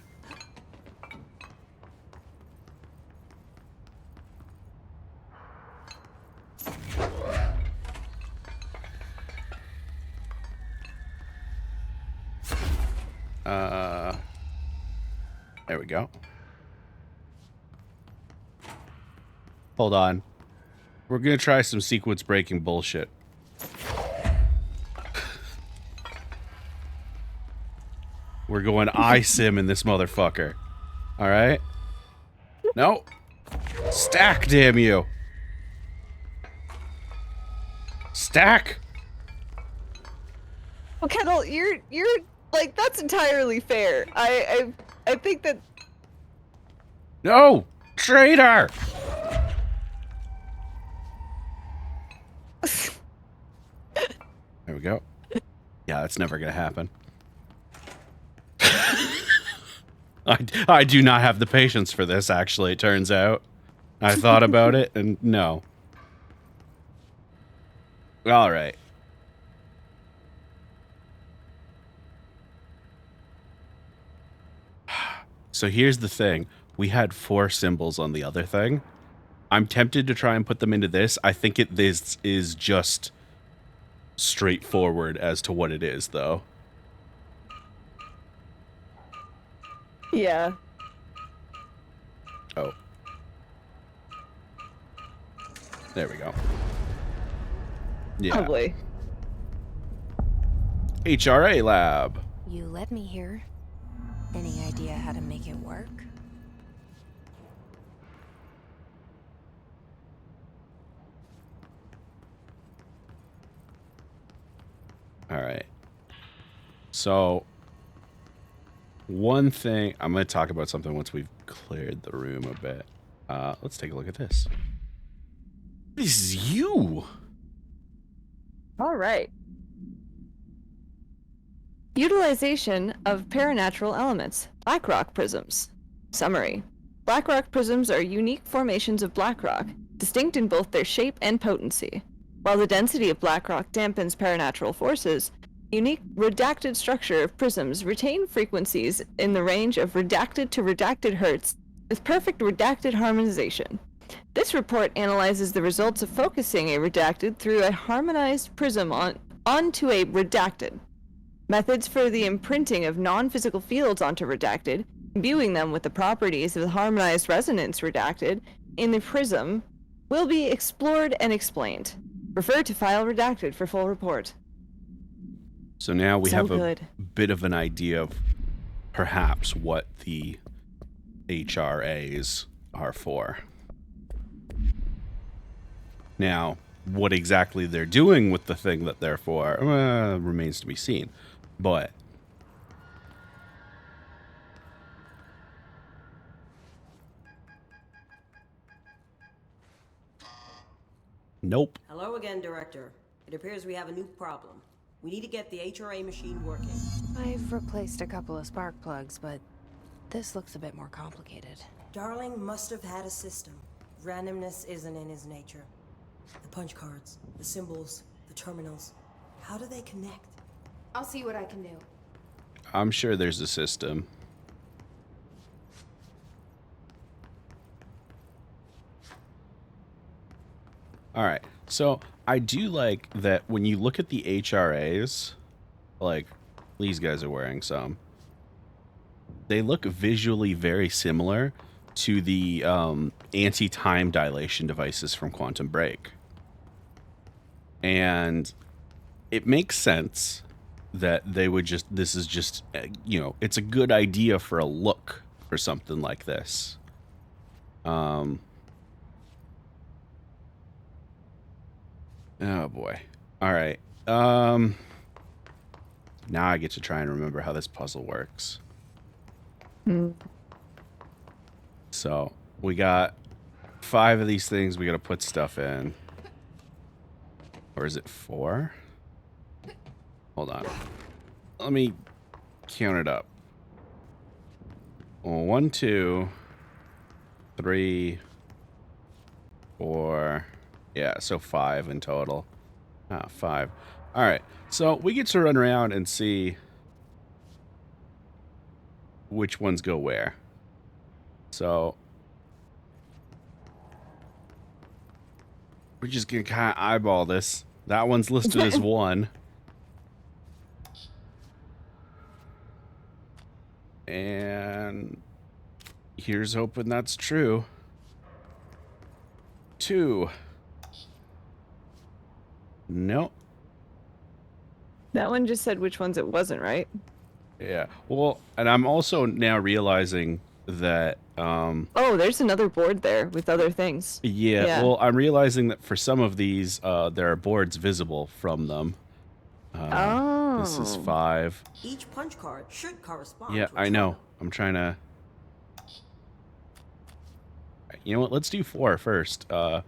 There we go. Hold on. We're gonna try some sequence breaking bullshit. We're going iSim in this motherfucker. All right? No. Stack, damn you. Stack. Well, Kendall, you're like that's entirely fair. I think that No. Traitor. There we go. Yeah, that's never gonna happen. I do not have the patience for this, actually, it turns out. I thought about it, and no. Alright. So here's the thing. We had 4 symbols on the other thing. I'm tempted to try and put them into this. I think this is just straightforward as to what it is, though. yeah. Oh. There we go. Yeah. Probably. HRA lab. You led me here. Any idea how to make it work? All right. So, one thing, I'm going to talk about something once we've cleared the room a bit. Let's take a look at this. This is you. All right. Utilization of paranatural elements. Blackrock prisms. Summary. Blackrock prisms are unique formations of blackrock, distinct in both their shape and potency. While the density of blackrock dampens paranatural forces, the unique redacted structure of prisms retain frequencies in the range of redacted to redacted hertz with perfect redacted harmonization. This report analyzes the results of focusing a redacted through a harmonized prism onto a redacted. Methods for the imprinting of non-physical fields onto redacted, imbuing them with the properties of the harmonized resonance redacted in the prism, will be explored and explained. Refer to file redacted for full report. So now we So have good. a bit of an idea of perhaps what the HRAs are for. Now, what exactly they're doing with the thing that they're for remains to be seen. But nope. Hello again, Director. It appears we have a new problem. We need to get the HRA machine working. I've replaced a couple of spark plugs, but this looks a bit more complicated. Darling must have had a system. Randomness isn't in his nature. The punch cards, the symbols, the terminals. How do they connect? I'll see what I can do. I'm sure there's a system. All right. So I do like that when you look at the HRAs, like these guys are wearing some, they look visually very similar to the anti-time dilation devices from Quantum Break. And it makes sense that they would just, this is just, you know, it's a good idea for a look for something like this. Oh boy. All right. Now I get to try and remember how this puzzle works. So we got 5 of these things we got to put stuff in. Or is it 4? Hold on. Let me count it up. 1, 2, 3, 4. Yeah, so 5 in total. 5. All right. So we get to run around and see which ones go where. So we're just going to kind of eyeball this. That one's listed as 1. And here's hoping that's true. 2. Nope. That one just said which ones it wasn't, right? Yeah. Well, and I'm also now realizing that Oh, there's another board there with other things. yeah, Yeah. well, I'm realizing that for some of these there are boards visible from them. This is Oh. 5. Each punch card should correspond Yeah, to a I know. trail. I'm trying to. You know what? Let's do 4 first. Because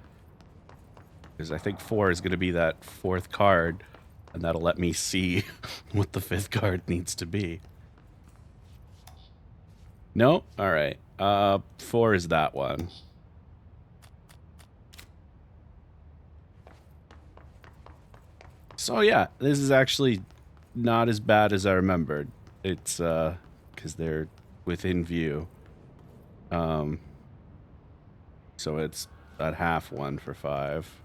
I think 4 is going to be that 4th card, and that'll let me see what the 5th card needs to be. No? All right. 4 is that one. So yeah, this is actually not as bad as I remembered. It's because they're within view. So it's that half one for 5.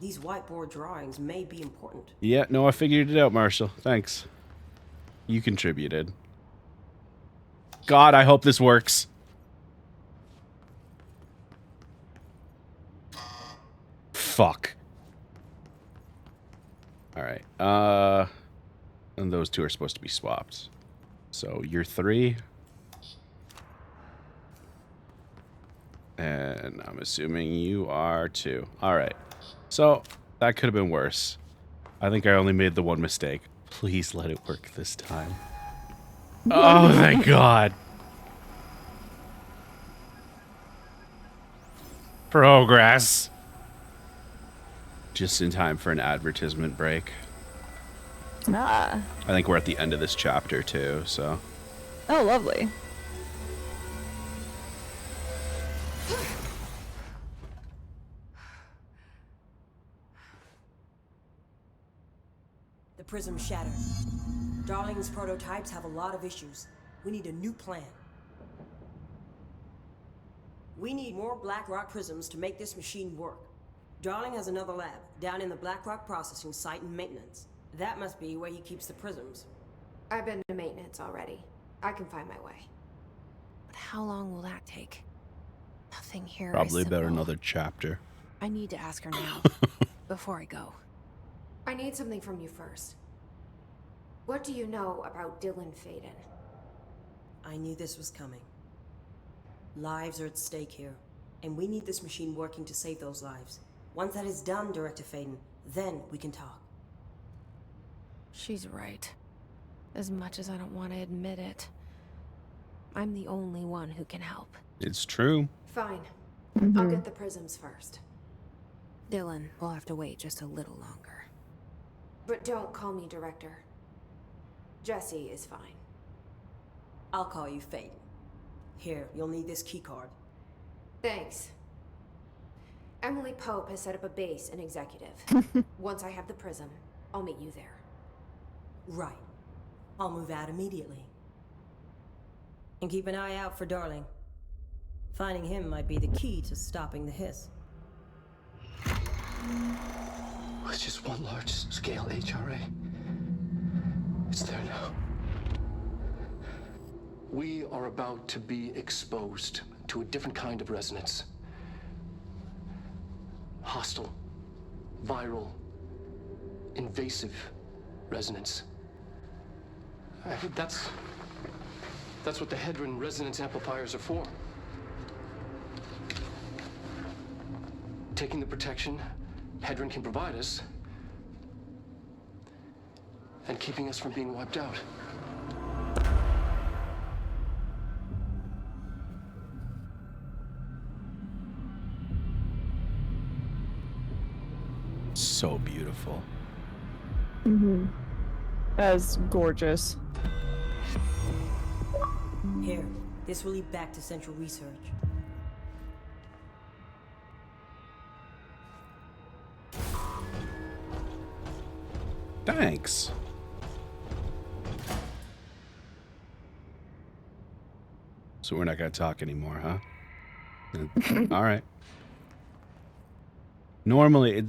These whiteboard drawings may be important. Yeah, no, I figured it out, Marshall. Thanks. You contributed. God, I hope this works. Fuck. Alright. And those 2 are supposed to be swapped. So you're 3. And I'm assuming you are 2. Alright. So that could have been worse. I think I only made the one mistake. Please let it work this time. Oh, thank God. Progress. Just in time for an advertisement break. Ah. I think we're at the end of this chapter too, so. Oh, lovely. The prism shattered. Darling's prototypes have a lot of issues. We need a new plan. We need more Blackrock prisms to make this machine work. Darling has another lab down in the Blackrock processing site in maintenance. That must be where he keeps the prisms. I've been to maintenance already. I can find my way. But how long will that take? Nothing here Probably is about simple. another chapter. I need to ask her now, before I go. I need something from you first. What do you know about Dylan Faden? I knew this was coming. Lives are at stake here, and we need this machine working to save those lives. Once that is done, Director Faden, then we can talk. She's right. As much as I don't want to admit it. I'm the only one who can help. It's true. Fine. I'll get the prisms first. Dylan will have to wait just a little longer. But don't call me Director. Jesse is fine. I'll call you Faden. Here, you'll need this keycard. Thanks. Emily Pope has set up a base in Executive. Once I have the prism, I'll meet you there. Right. I'll move out immediately. And keep an eye out for Darling. Finding him might be the key to stopping the hiss. With just one large-scale HRA. It's there now. We are about to be exposed to a different kind of resonance. Hostile, viral, invasive resonance. That's what the Hedron resonance amplifiers are for. Taking the protection Hedron can provide us and keeping us from being wiped out. So beautiful. That's gorgeous. Here, this will lead back to Central Research. Thanks. So we're not gonna talk anymore, huh? All right. Normally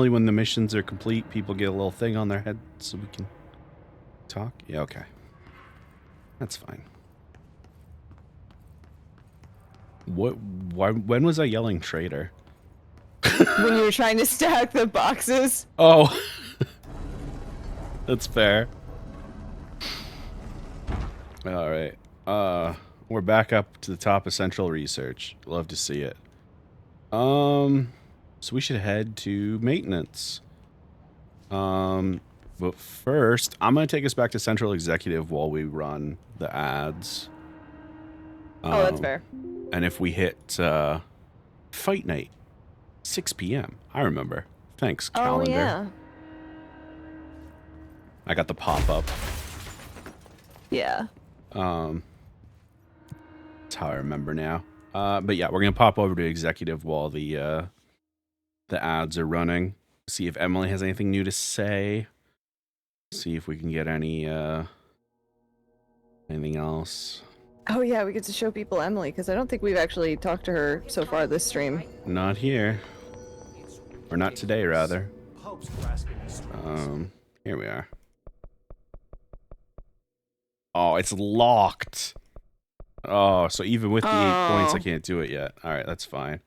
when the missions are complete, people get a little thing on their head so we can talk. Yeah, okay. That's fine. When was I yelling traitor? When you were trying to stack the boxes. Oh. That's fair. All right. We're back up to the top of Central Research. Love to see it. So we should head to maintenance. But first, I'm gonna take us back to Central Executive while we run the ads. Oh, that's fair. And if we hit Fight Night, 6 p.m. I remember. Thanks, calendar. Oh, yeah. I got the pop-up. Yeah. That's how I remember now. But yeah, we're gonna pop over to Executive while the ads are running. See if Emily has anything new to say. See if we can get anything else. Oh, yeah, we get to show people Emily, because I don't think we've actually talked to her so far this stream. Not here. Or not today, rather. Here we are. Oh, it's locked. Oh, so even with the 8 points, I can't do it yet. All right, that's fine.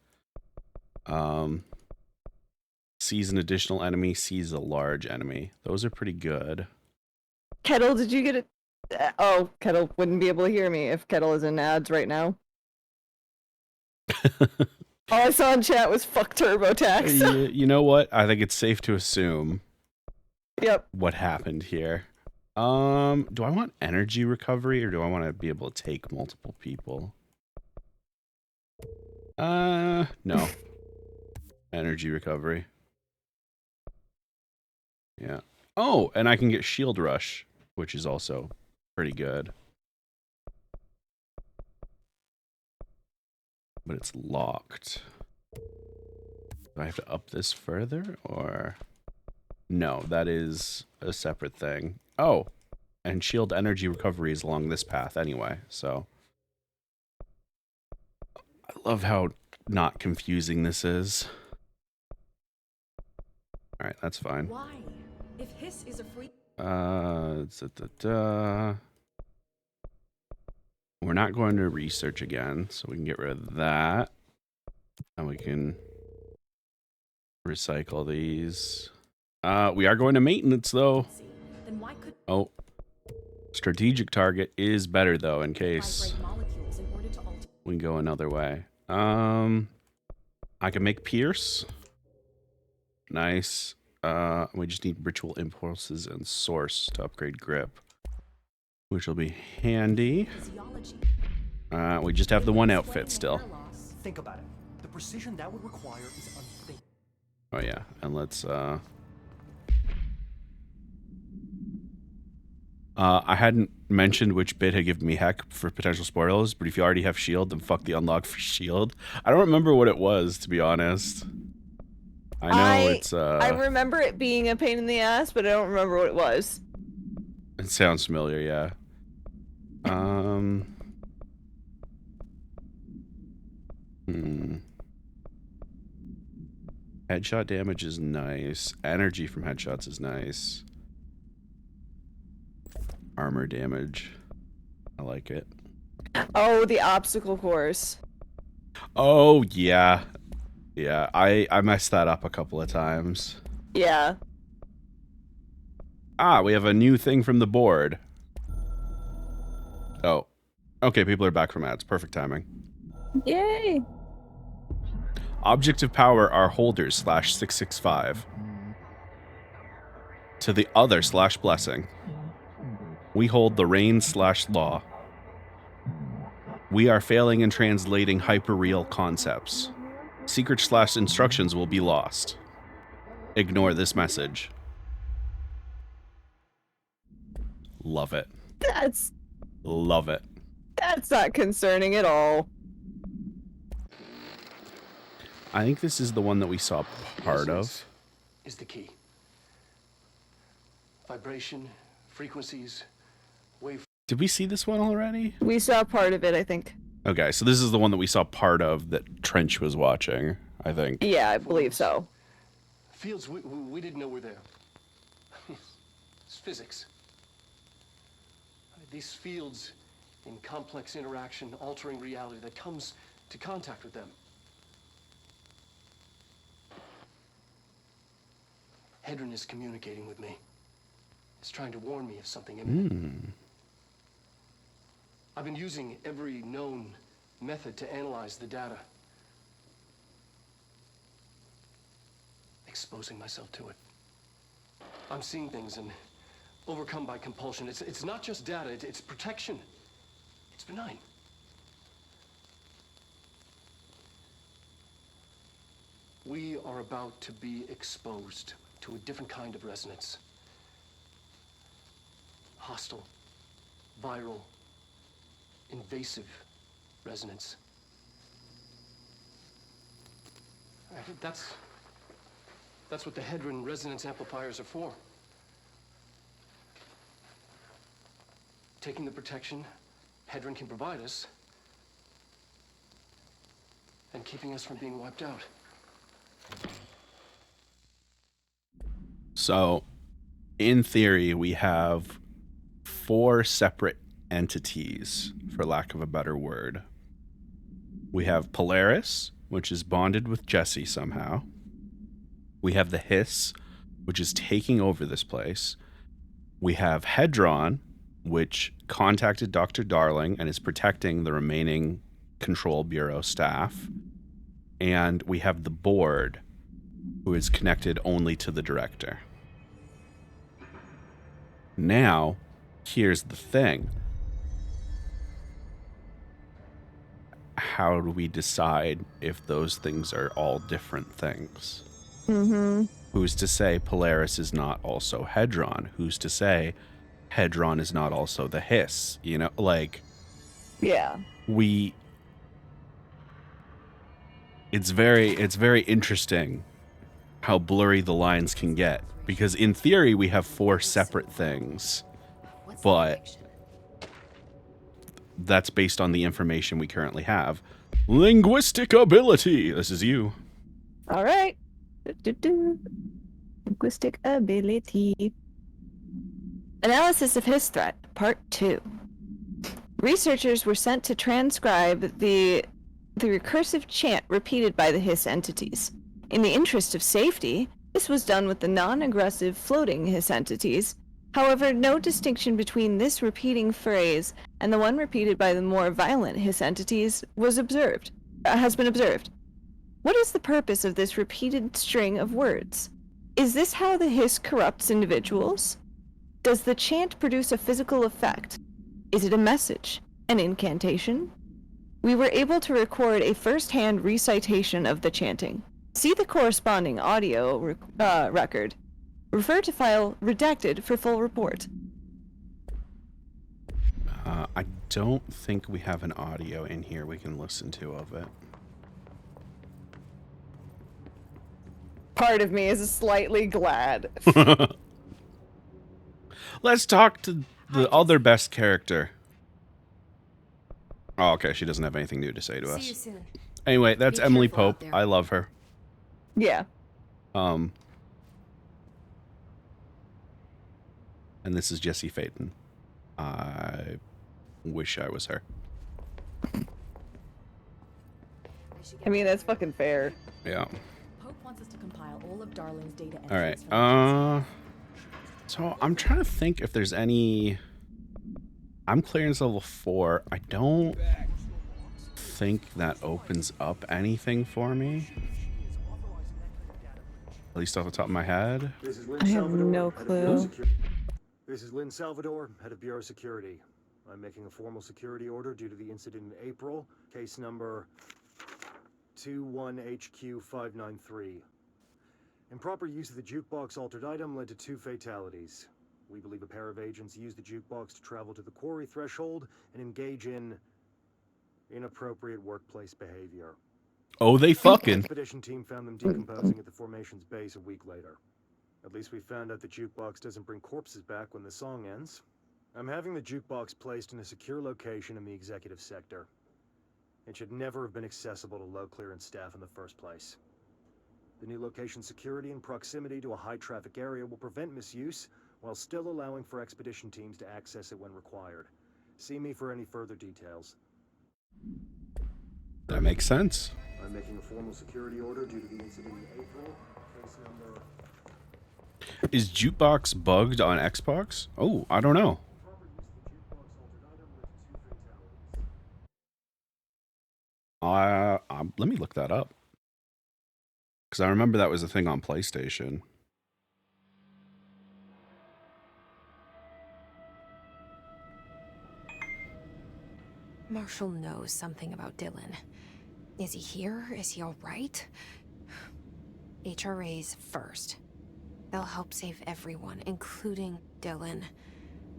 Sees an additional enemy, sees a large enemy. Those are pretty good. Kettle, did you get it? Oh, Kettle wouldn't be able to hear me if Kettle is in ads right now. All I saw in chat was fuck TurboTax. You know what? I think it's safe to assume. Yep. What happened here? Do I want energy recovery or do I want to be able to take multiple people? No. Energy recovery. Yeah. Oh, and I can get shield rush, which is also pretty good. But it's locked. Do I have to up this further or? No, that is a separate thing. Oh, and shield energy recovery is along this path anyway, so. I love how not confusing this is. Alright, that's fine. Why? If Hiss is a free... We're not going to research again, so we can get rid of that. And we can recycle these. We are going to maintenance, though. Then why could... Oh. Strategic target is better, though, in case we can go another way. I can make Pierce. Nice. We just need ritual impulses and source to upgrade grip, which will be handy. We just have the one outfit still. Think about it. The precision that would require is unthinkable. Oh yeah, and let's I hadn't mentioned which bit had given me heck for potential spoilers, but if you already have shield, then fuck the unlock for shield. I don't remember what it was, to be honest. I know it's I remember it being a pain in the ass, but I don't remember what it was. It sounds familiar, yeah. Headshot damage is nice. Energy from headshots is nice. Armor damage. I like it. Oh, the obstacle course. Oh, yeah. Yeah, I messed that up a couple of times. Yeah. Ah, we have a new thing from the board. Oh. Okay, people are back from ads. Perfect timing. Yay! Objects of power are holders /665. To the other /blessing. We hold the reign /law. We are failing in translating hyperreal concepts. Secret / instructions will be lost. Ignore this message. Love it. Love it. That's not concerning at all. I think this is the one that we saw part of. Is the key. Vibration, frequencies, wave. Did we see this one already? We saw part of it, I think. Okay, so this is the one that we saw part of that Trench was watching, I think. Yeah, I believe so. Fields we didn't know were there. It's physics. These fields in complex interaction, altering reality that comes to contact with them. Hedron is communicating with me. It's trying to warn me of something imminent. I've been using every known method to analyze the data. Exposing myself to it. I'm seeing things and overcome by compulsion. It's not just data, it's protection. It's benign. We are about to be exposed to a different kind of resonance. Hostile, viral, invasive resonance. That's what the Hedron resonance amplifiers are for. Taking the protection Hedron can provide us and keeping us from being wiped out. So, in theory, we have 4 separate entities, for lack of a better word. We have Polaris, which is bonded with Jesse somehow. We have the Hiss, which is taking over this place. We have Hedron, which contacted Dr. Darling and is protecting the remaining Control Bureau staff. And we have the Board, who is connected only to the director. Now, here's the thing. How do we decide if those things are all different things? Mm-hmm. Who's to say Polaris is not also Hedron? Who's to say Hedron is not also the Hiss? You know, like... Yeah. It's very interesting how blurry the lines can get. Because in theory, we have 4 separate things. But that's based on the information we currently have. Linguistic ability! This is you. All right. Linguistic ability. Analysis of his threat, Part 2. Researchers were sent to transcribe the recursive chant repeated by the Hiss entities. In the interest of safety, this was done with the non-aggressive floating Hiss entities. However, no distinction between this repeating phrase and the one repeated by the more violent Hiss entities has been observed. What is the purpose of this repeated string of words? Is this how the Hiss corrupts individuals? Does the chant produce a physical effect? Is it a message? An incantation? We were able to record a first-hand recitation of the chanting. See the corresponding audio record. Refer to file redacted for full report. I don't think we have an audio in here we can listen to of it. Part of me is slightly glad. Let's talk to the other best character. Oh, okay. She doesn't have anything new to say to us. See you soon. Anyway, that's Be Emily careful out Pope. there. I love her. Yeah. And this is Jessie Faden. I wish I was her. I mean, that's fucking fair. Yeah. Pope wants us to compile all of Darling's data All right. entries from So I'm trying to think if there's any... I'm clearance level 4. I don't think that opens up anything for me. At least off the top of my head. This is Lynn I have Salvador, no head of Bureau clue. Security. This is Lynn Salvador, head of Bureau Security. I'm making a formal security order due to the incident in April. Case number 21HQ593. Improper use of the jukebox altered item led to 2 fatalities. We believe a pair of agents used the jukebox to travel to the quarry threshold and engage in inappropriate workplace behavior. Oh, they The fucking... expedition team found them decomposing at the formation's base a week later. At least we found out the jukebox doesn't bring corpses back when the song ends. I'm having the jukebox placed in a secure location in the executive sector. It should never have been accessible to low clearance staff in the first place. The new location's security and proximity to a high traffic area will prevent misuse while still allowing for expedition teams to access it when required. See me for any further details. That makes sense. I'm making a formal security order due to the incident in April. Case number... Is Jukebox bugged on Xbox? Oh, I don't know. Let me look that up. Because I remember that was a thing on PlayStation. Marshall knows something about Dylan. Is he here? Is he all right? HRAs first. They'll help save everyone, including Dylan,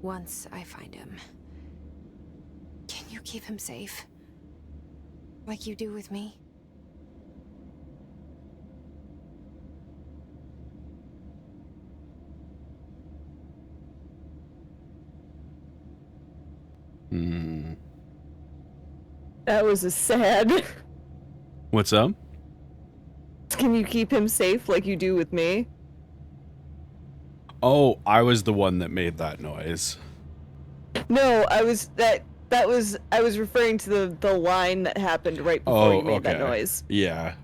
once I find him. Can you keep him safe? Like you do with me? That was a sad. What's up? Can you keep him safe like you do with me? Oh, I was the one that made that noise. No, I was referring to the line that happened right before you made that noise. Yeah.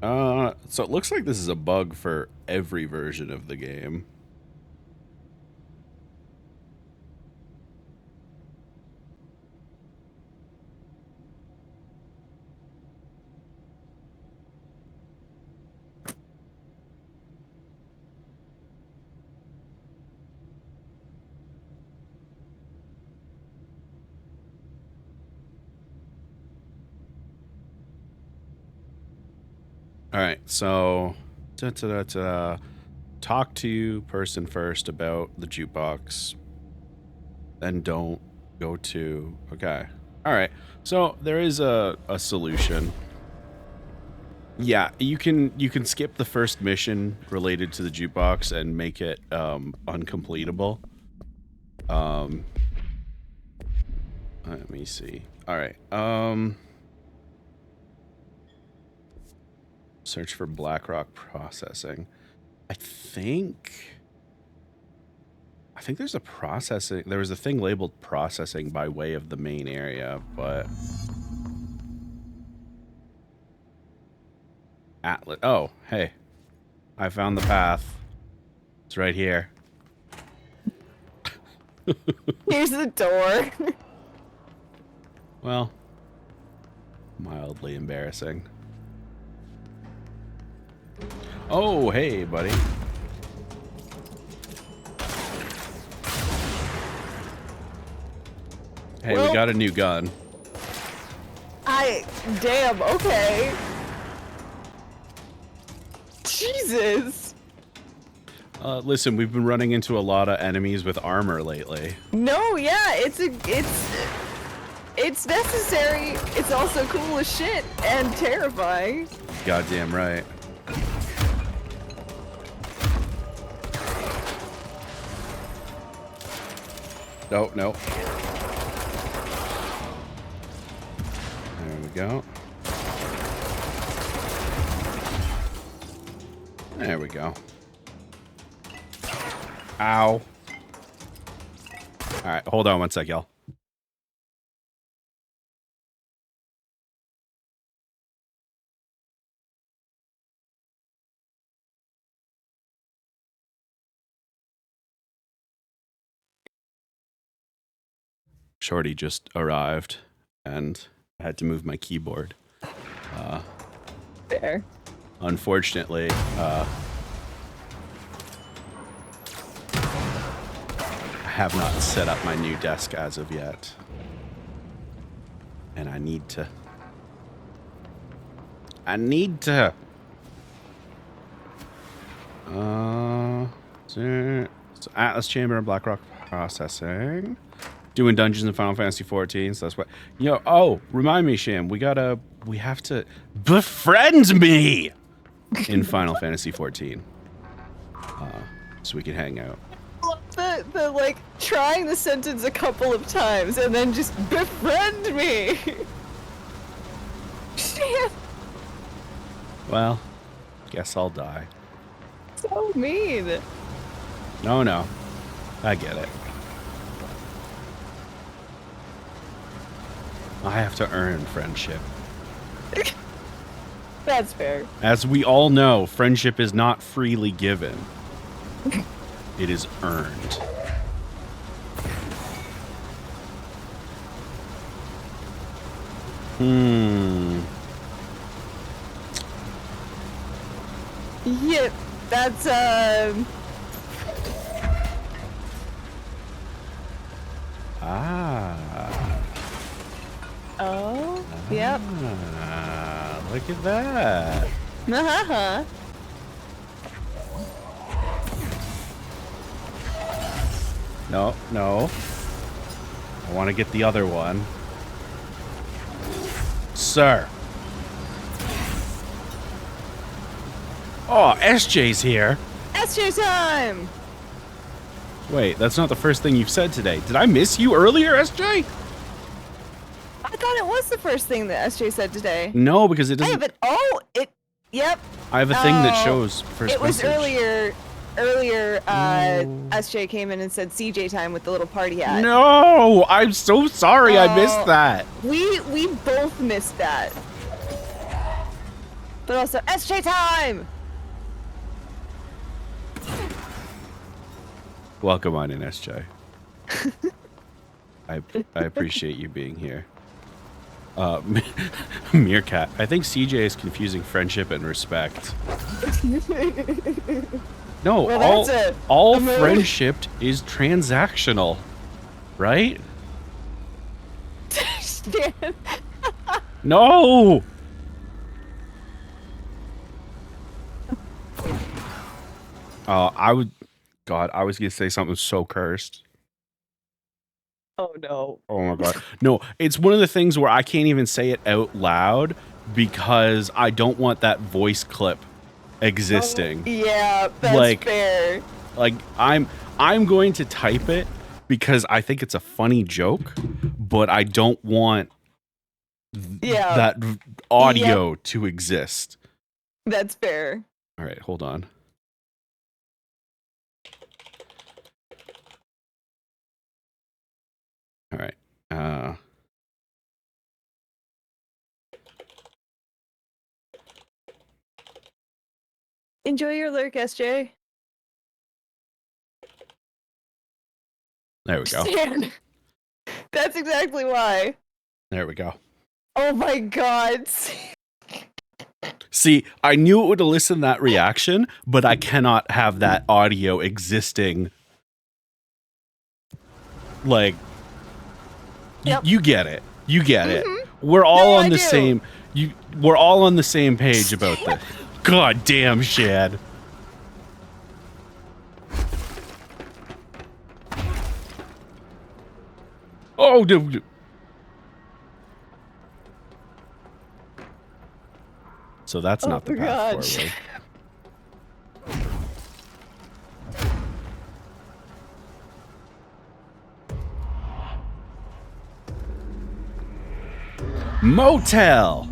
So it looks like this is a bug for every version of the game. All right, so talk to person first about the jukebox, then don't go to. Okay, all right. So there is a solution. Yeah, you can skip the first mission related to the jukebox and make it uncompletable. Let me see. All right. Search for BlackRock processing. I think there's a processing. There was a thing labeled processing by way of the main area, but Atlas. Oh, hey, I found the path. It's right here. Here's the door. Well, mildly embarrassing. Oh, hey, buddy. Hey, well, we got a new gun. Damn, okay. Jesus. Listen, we've been running into a lot of enemies with armor lately. No, yeah, it's necessary. It's also cool as shit and terrifying. Goddamn right. Oh, no. There we go. There we go. Ow. Alright, hold on one sec, y'all. Shorty just arrived, and I had to move my keyboard. Fair. Unfortunately, I have not set up my new desk as of yet. And I need to. So Atlas Chamber and BlackRock processing. Doing dungeons in Final Fantasy 14, so that's what. Oh, remind me, Sham, we have to befriend me in Final Fantasy 14. So we can hang out. The like trying the sentence a couple of times and then just befriend me. Shit. Well, guess I'll die. So mean. No, I get it. I have to earn friendship. That's fair. As we all know, friendship is not freely given. It is earned. Yep, that's Oh, yep. Look at that. Uh-huh. No, no. I want to get the other one. Sir. Oh, SJ's here. SJ time! Wait, that's not the first thing you've said today. Did I miss you earlier, SJ? I thought it was the first thing that SJ said today. No, because it I doesn't. have it. Oh, it. Yep. I have a thing that Oh, shows first It was message. earlier. No. SJ came in and said CJ time with the little party hat. No, I'm so sorry. I missed Oh. that. We both missed that. But also SJ time. Welcome on in, SJ. I appreciate you being here. Meerkat. I think CJ is confusing friendship and respect. No, Well, that's all a move. friendship is transactional, right? Stan. No. I was gonna say something so cursed. Oh no. Oh my god. No, it's one of the things where I can't even say it out loud because I don't want that voice clip existing. Yeah, that's Like- fair. Like I'm going to type it because I think it's a funny joke, but I don't want Yeah, that audio to exist. that's fair. All right, hold on. All right. Enjoy your lurk, SJ. There we go. Stan. That's exactly why. There we go. Oh my god. See, I knew it would elicit that reaction, but I cannot have that audio existing. Like, Yep. you get it. You get it. Mhm. We're all No, on I the do. same. We're all on the same page about this. God damn, Shad. Oh, dude. So that's Oh not the my path gosh. forward. Motel.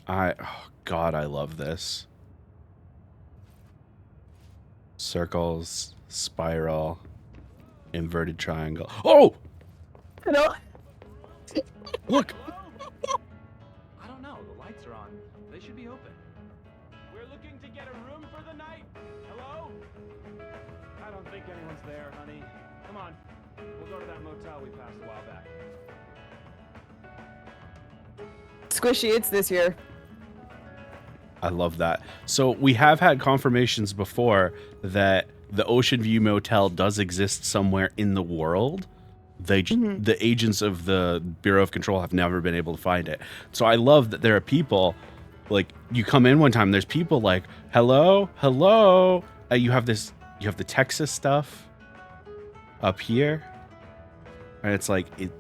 Oh God, I love this. Circles, spiral, inverted triangle. Oh, No. look. I don't know. The lights are on. They should be open. We're looking to get a room for the night. Hello? I don't think anyone's there, honey. Come on. We'll go to that motel we passed a while back. Squishy, it's this year. I love that. So we have had confirmations before that the Ocean View Motel does exist somewhere in the world. The agents of the Bureau of Control have never been able to find it. So I love that there are people, like, you come in one time, there's people like, hello, hello. You have the Texas stuff up here. And it's like, it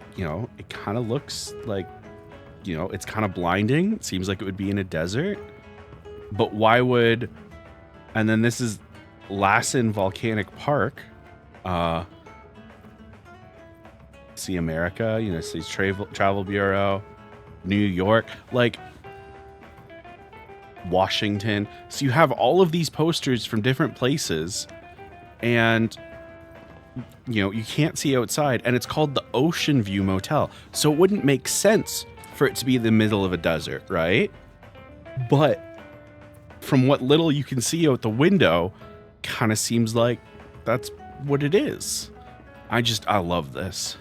kind of looks like, it's kind of blinding. It seems like it would be in a desert. But why would... And then this is Lassen Volcanic Park. See America, see Travel Bureau, New York, like Washington. So you have all of these posters from different places, and you can't see outside, and it's called the Ocean View Motel. So it wouldn't make sense for it to be in the middle of a desert, right? But from what little you can see out the window, kind of seems like that's what it is. I love this.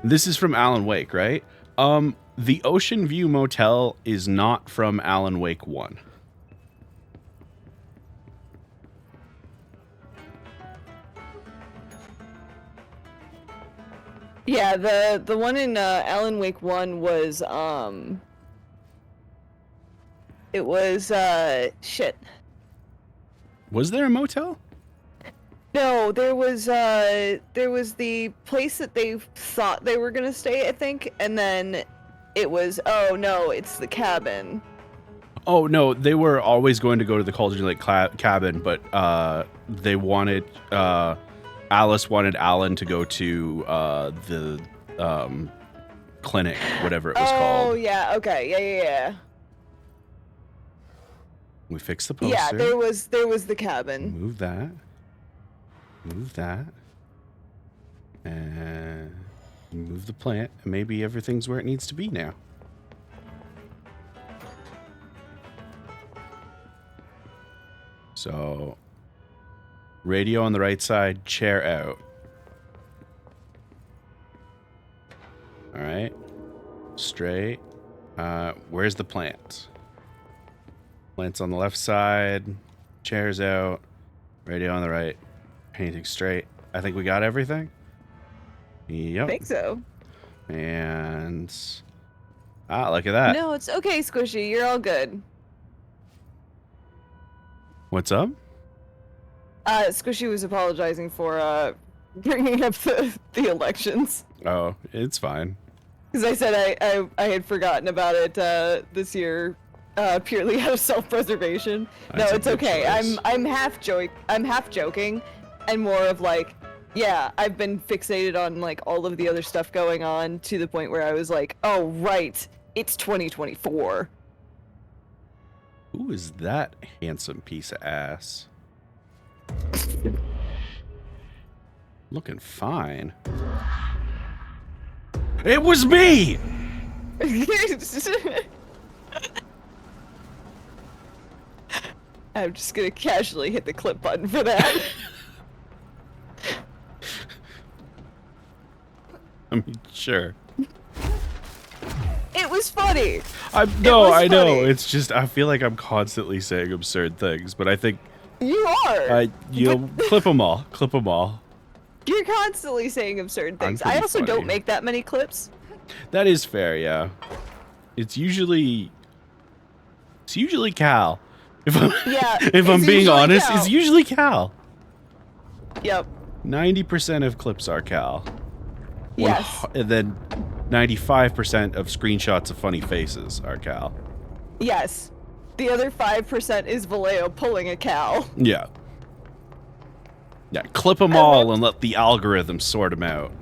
This is from Alan Wake, right? The Ocean View Motel is not from Alan Wake 1. Yeah, the one in Alan Wake 1 was it was shit. Was there a motel? No, there was the place that they thought they were gonna stay, I think, and then it was, oh no, it's the cabin. Oh no, they were always going to go to the Cauldron Lake cabin, but they wanted Alice wanted Alan to go to the clinic, whatever it was called. Oh yeah, okay, yeah. We fixed the poster. Yeah, there was the cabin. Move that. Move that. And move the plant. And maybe everything's where it needs to be now. So, radio on the right side, chair out. All right. Straight. Where's the plant? Plant's on the left side. Chairs out. Radio on the right. Painting straight. I think we got everything. Yep. I think so. And look at that. No, it's okay, Squishy. You're all good. What's up? Squishy was apologizing for bringing up the elections. Oh, it's fine. Because I said I had forgotten about it this year, purely out of self-preservation. No, That's a it's good okay. choice. I'm half joking, and more of like, yeah, I've been fixated on like all of the other stuff going on to the point where I was like, oh right, it's 2024. Who is that handsome piece of ass? Looking fine. It was me! I'm just gonna casually hit the clip button for that. I mean, sure. It was funny. I know. funny. It's just I feel like I'm constantly saying absurd things, but I think You are. clip them all. Clip them all. You're constantly saying absurd things. I pretty also funny. don't make that many clips. That is fair, yeah. It's usually Cal. If I'm Yeah, if I'm it's being usually honest, Cal. it's usually Cal. Yep. 90% of clips are Cal. Yes. And then 95% of screenshots of funny faces are Cal. Yes. The other 5% is Vallejo pulling a cow. Yeah. Yeah, clip them all and let the algorithm sort them out.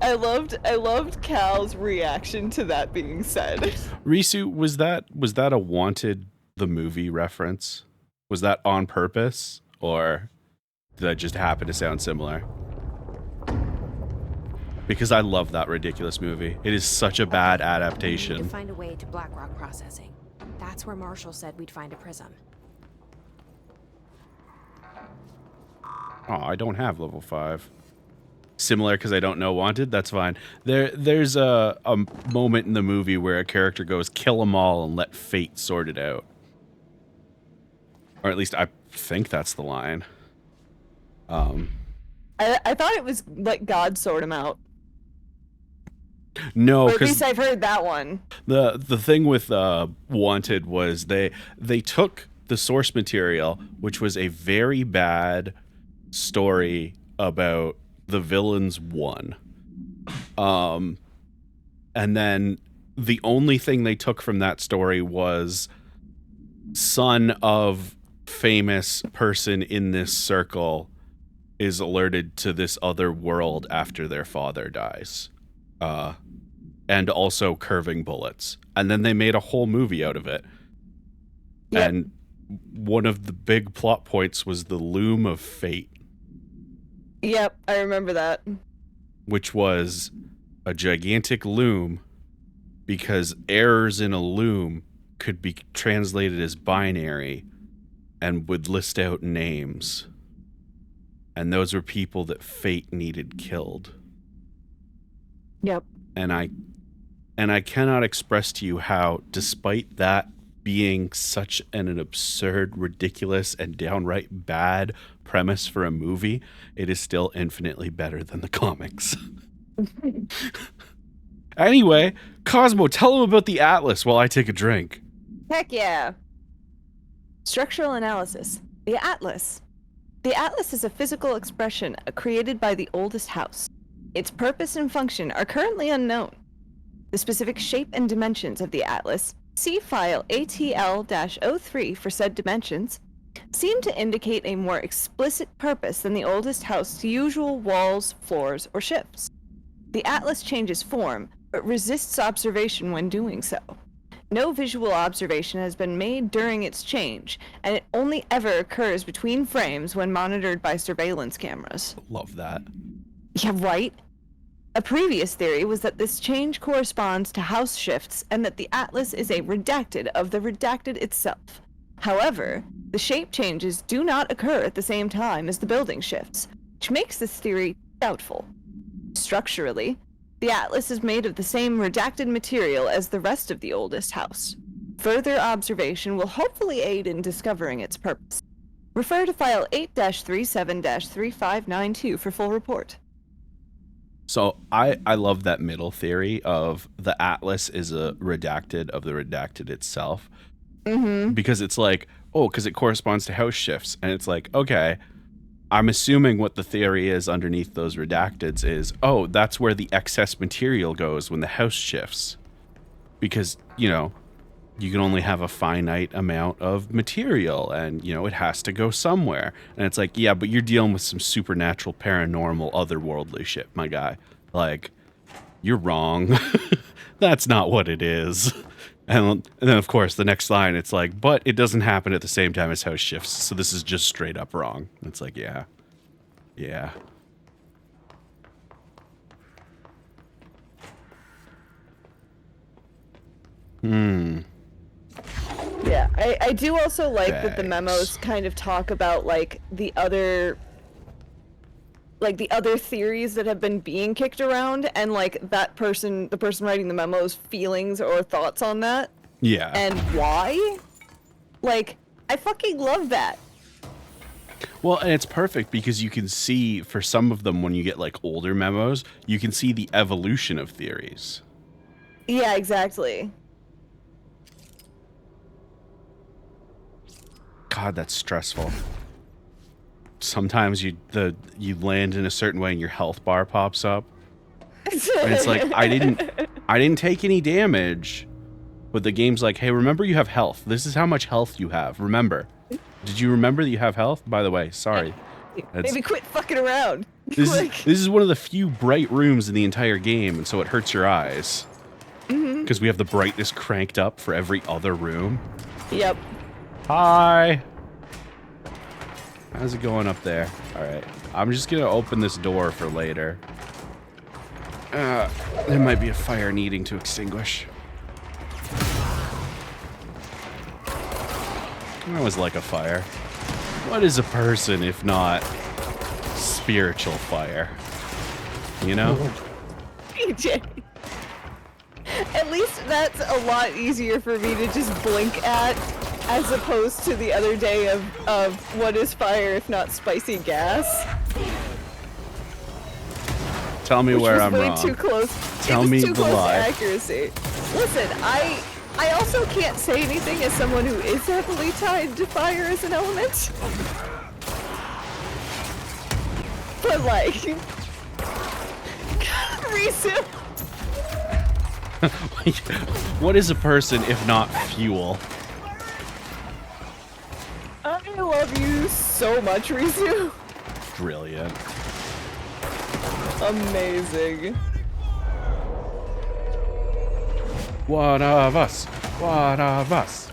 I loved Cal's reaction to that being said. Risu, was that a Wanted the movie reference? Was that on purpose, or did that just happen to sound similar? Because I love that ridiculous movie. It is such a bad To adaptation. find a way to Blackrock processing. That's where Marshall said we'd find a prism. Oh, I don't have level 5. Similar because I don't know Wanted? That's fine. There's a moment in the movie where a character goes, kill them all and let fate sort it out. Or at least I think that's the line. I thought it was like God sort him out. No, Or at because least I've heard that one. the thing with Wanted was they took the source material, which was a very bad story about the villains won. And then the only thing they took from that story was son of famous person in this circle is alerted to this other world after their father dies. And also curving bullets. And then they made a whole movie out of it. Yep. And one of the big plot points was the loom of fate, Yep, I remember that. which was a gigantic loom because errors in a loom could be translated as binary and would list out names. And those were people that fate needed killed. Yep. And I And I cannot express to you how, despite that being such an absurd, ridiculous, and downright bad premise for a movie, it is still infinitely better than the comics. Anyway, Cosmo, tell him about the Atlas while I take a drink. Heck yeah. Structural analysis. The Atlas. The Atlas is a physical expression created by the oldest house. Its purpose and function are currently unknown. The specific shape and dimensions of the Atlas, see file ATL-03 for said dimensions, seem to indicate a more explicit purpose than the oldest house's usual walls, floors, or shifts. The Atlas changes form, but resists observation when doing so. No visual observation has been made during its change, and it only ever occurs between frames when monitored by surveillance cameras. Love that. Yeah, right? A previous theory was that this change corresponds to house shifts and that the Atlas is a redacted of the redacted itself. However, the shape changes do not occur at the same time as the building shifts, which makes this theory doubtful. Structurally, the Atlas is made of the same redacted material as the rest of the oldest house. Further observation will hopefully aid in discovering its purpose. Refer to file 8-37-3592 for full report. So I love that middle theory of the Atlas is a redacted of the redacted itself. Mm-hmm. Because it's like, oh, because it corresponds to house shifts. And it's like, okay, I'm assuming what the theory is underneath those redacteds is, oh, that's where the excess material goes when the house shifts. Because, you know, you can only have a finite amount of material and, you know, it has to go somewhere. And it's like, yeah, but you're dealing with some supernatural, paranormal, otherworldly shit, my guy. Like, you're wrong. That's not what it is. And then, of course, the next line, it's like, but it doesn't happen at the same time as house shifts, so this is just straight up wrong. It's like, yeah. Yeah. Yeah, I do also like that the memos kind of talk about like the other theories that have been being kicked around, and like the person writing the memos feelings or thoughts on that. Yeah. And why? Like, I fucking love that. Well, and it's perfect because you can see for some of them when you get like older memos, you can see the evolution of theories. Yeah, exactly. God, that's stressful. Sometimes you land in a certain way and your health bar pops up. And it's like, I didn't take any damage. But the game's like, hey, remember you have health. This is how much health you have. Remember. Did you remember that you have health? By the way, sorry. Maybe quit fucking around. This is one of the few bright rooms in the entire game, and so it hurts your eyes. Because we have the brightness cranked up for every other room. Yep. Hi. How's it going up there? All right. I'm just going to open this door for later. There might be a fire needing to extinguish. I always like a fire. What is a person if not spiritual fire? You know? PJ. At least that's a lot easier for me to just blink at, as opposed to the other day of what is fire if not spicy gas. Tell me where I'm wrong. Way too close. Tell me too the close lie. to accuracy. Listen, I also can't say anything as someone who is heavily tied to fire as an element. But like, Risu. What is a person if not fuel? I love you so much, Risu. Brilliant. Amazing. One of us. One of us.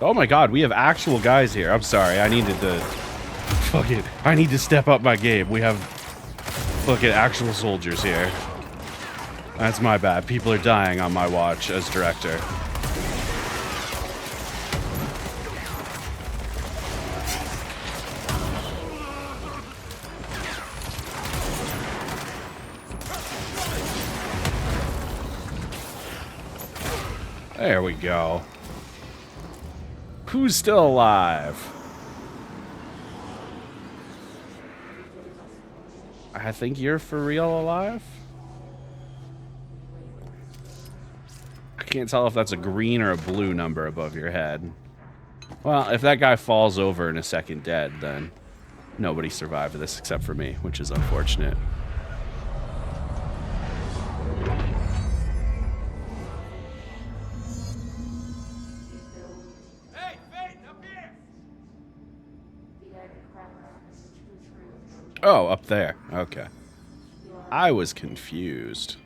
Oh my god, we have actual guys here. I'm sorry, I needed to... Fuck it. I need to step up my game. We have fucking actual soldiers here. That's my bad. People are dying on my watch as director. There we go. Who's still alive? I think you're for real alive? I can't tell if that's a green or a blue number above your head. Well, if that guy falls over in a second dead, then nobody survived this except for me, which is unfortunate. Hey, Fate, up here! Oh, up there. Okay. I was confused.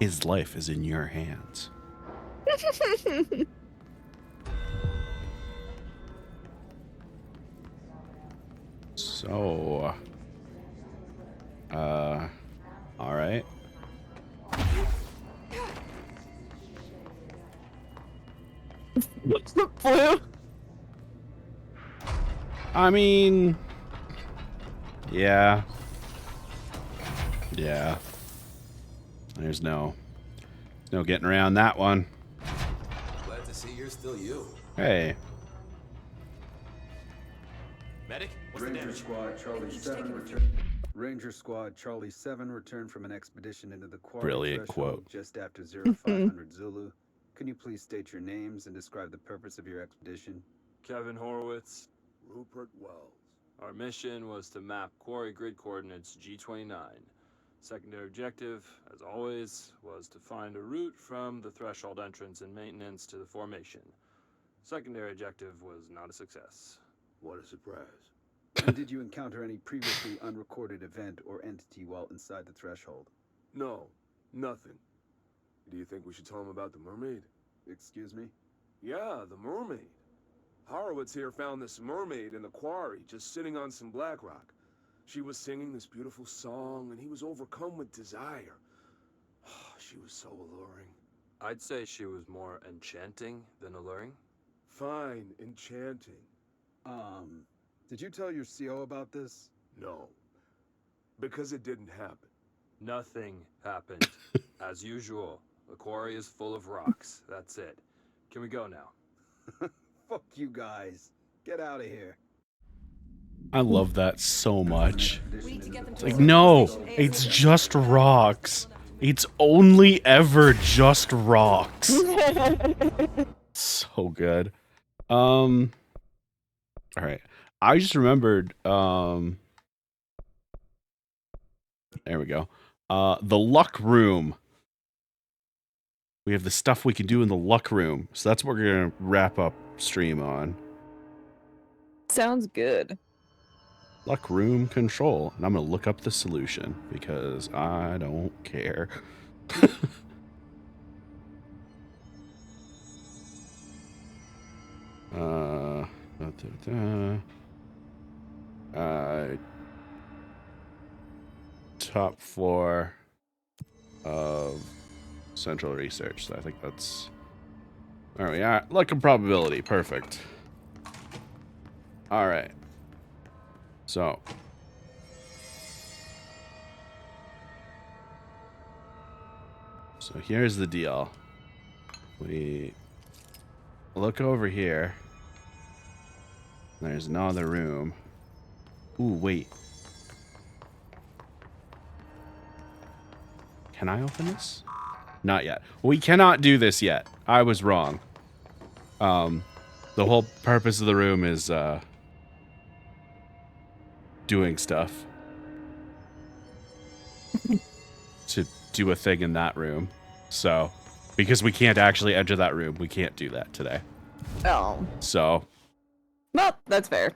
His life is in your hands. So, all right. Blue. I mean, yeah. Yeah. There's no getting around that one. Glad to see you're still you. Hey. Medic, what's the Ranger damage? Squad Charlie 7 returned. Ranger Squad Charlie 7 returned from an expedition into the quarry Brilliant threshold quote. just after 0500 Zulu. Can you please state your names and describe the purpose of your expedition? Kevin Horowitz. Rupert Wells. Our mission was to map quarry grid coordinates G29. Secondary objective, as always, was to find a route from the threshold entrance and maintenance to the formation. Secondary objective was not a success. What a surprise. And did you encounter any previously unrecorded event or entity while inside the threshold? No, nothing. Do you think we should tell him about the mermaid? Excuse me? Yeah, the mermaid. Horowitz here found this mermaid in the quarry, just sitting on some black rock. She was singing this beautiful song, and he was overcome with desire. She was so alluring. I'd say she was more enchanting than alluring. Fine, enchanting. Did you tell your CO about this? No, because it didn't happen. Nothing happened. As usual, the quarry is full of rocks. That's it. Can we go now? Fuck you guys. Get out of here. I love that so much. It's like, no, it's just rocks. It's only ever just rocks. So good. All right. I just remembered, there we go. The luck room. We have the stuff we can do in the luck room. So that's what we're going to wrap up stream on. Sounds good. Luck room control. And I'm going to look up the solution because I don't care. Top floor of central research. So I think that's... There we are. Luck and probability. Perfect. All right. So. So here's the deal. We look over here. There's another room. Ooh, wait. Can I open this? Not yet. We cannot do this yet. I was wrong. The whole purpose of the room is doing stuff. To do a thing in that room. So, because we can't actually enter that room, we can't do that today. Oh. So. Well, that's fair.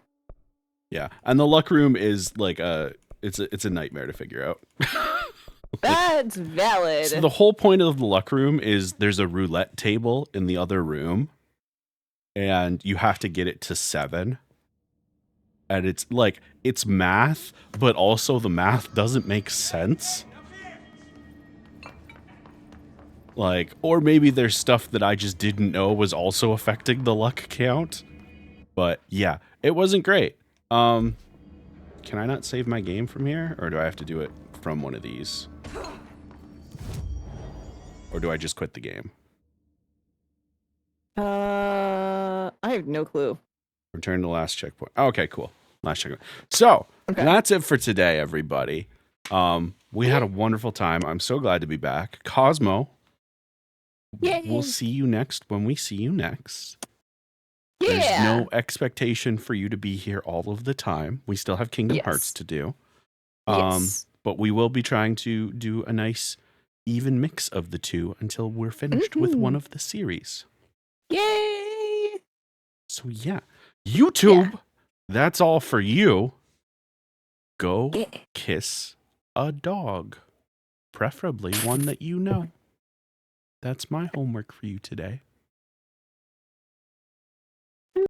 Yeah. And the luck room is like it's a nightmare to figure out. That's valid. So the whole point of the luck room is there's a roulette table in the other room. And you have to get it to 7. And it's like, it's math, but also the math doesn't make sense. Like, or maybe there's stuff that I just didn't know was also affecting the luck count. But yeah, it wasn't great. Can I not save my game from here? Or do I have to do it from one of these? Or do I just quit the game? I have no clue. Return to last checkpoint. Okay, cool. Last checkpoint. So that's it for today, everybody. We had a wonderful time. I'm so glad to be back. Cosmo, we'll see you next when we see you next. There's no expectation for you to be here all of the time. We still have Kingdom Hearts to do. But we will be trying to do a nice even mix of the two until we're finished with one of the series. Yay! So yeah, YouTube, that's all for you. Go kiss a dog, preferably one that you know. That's my homework for you today.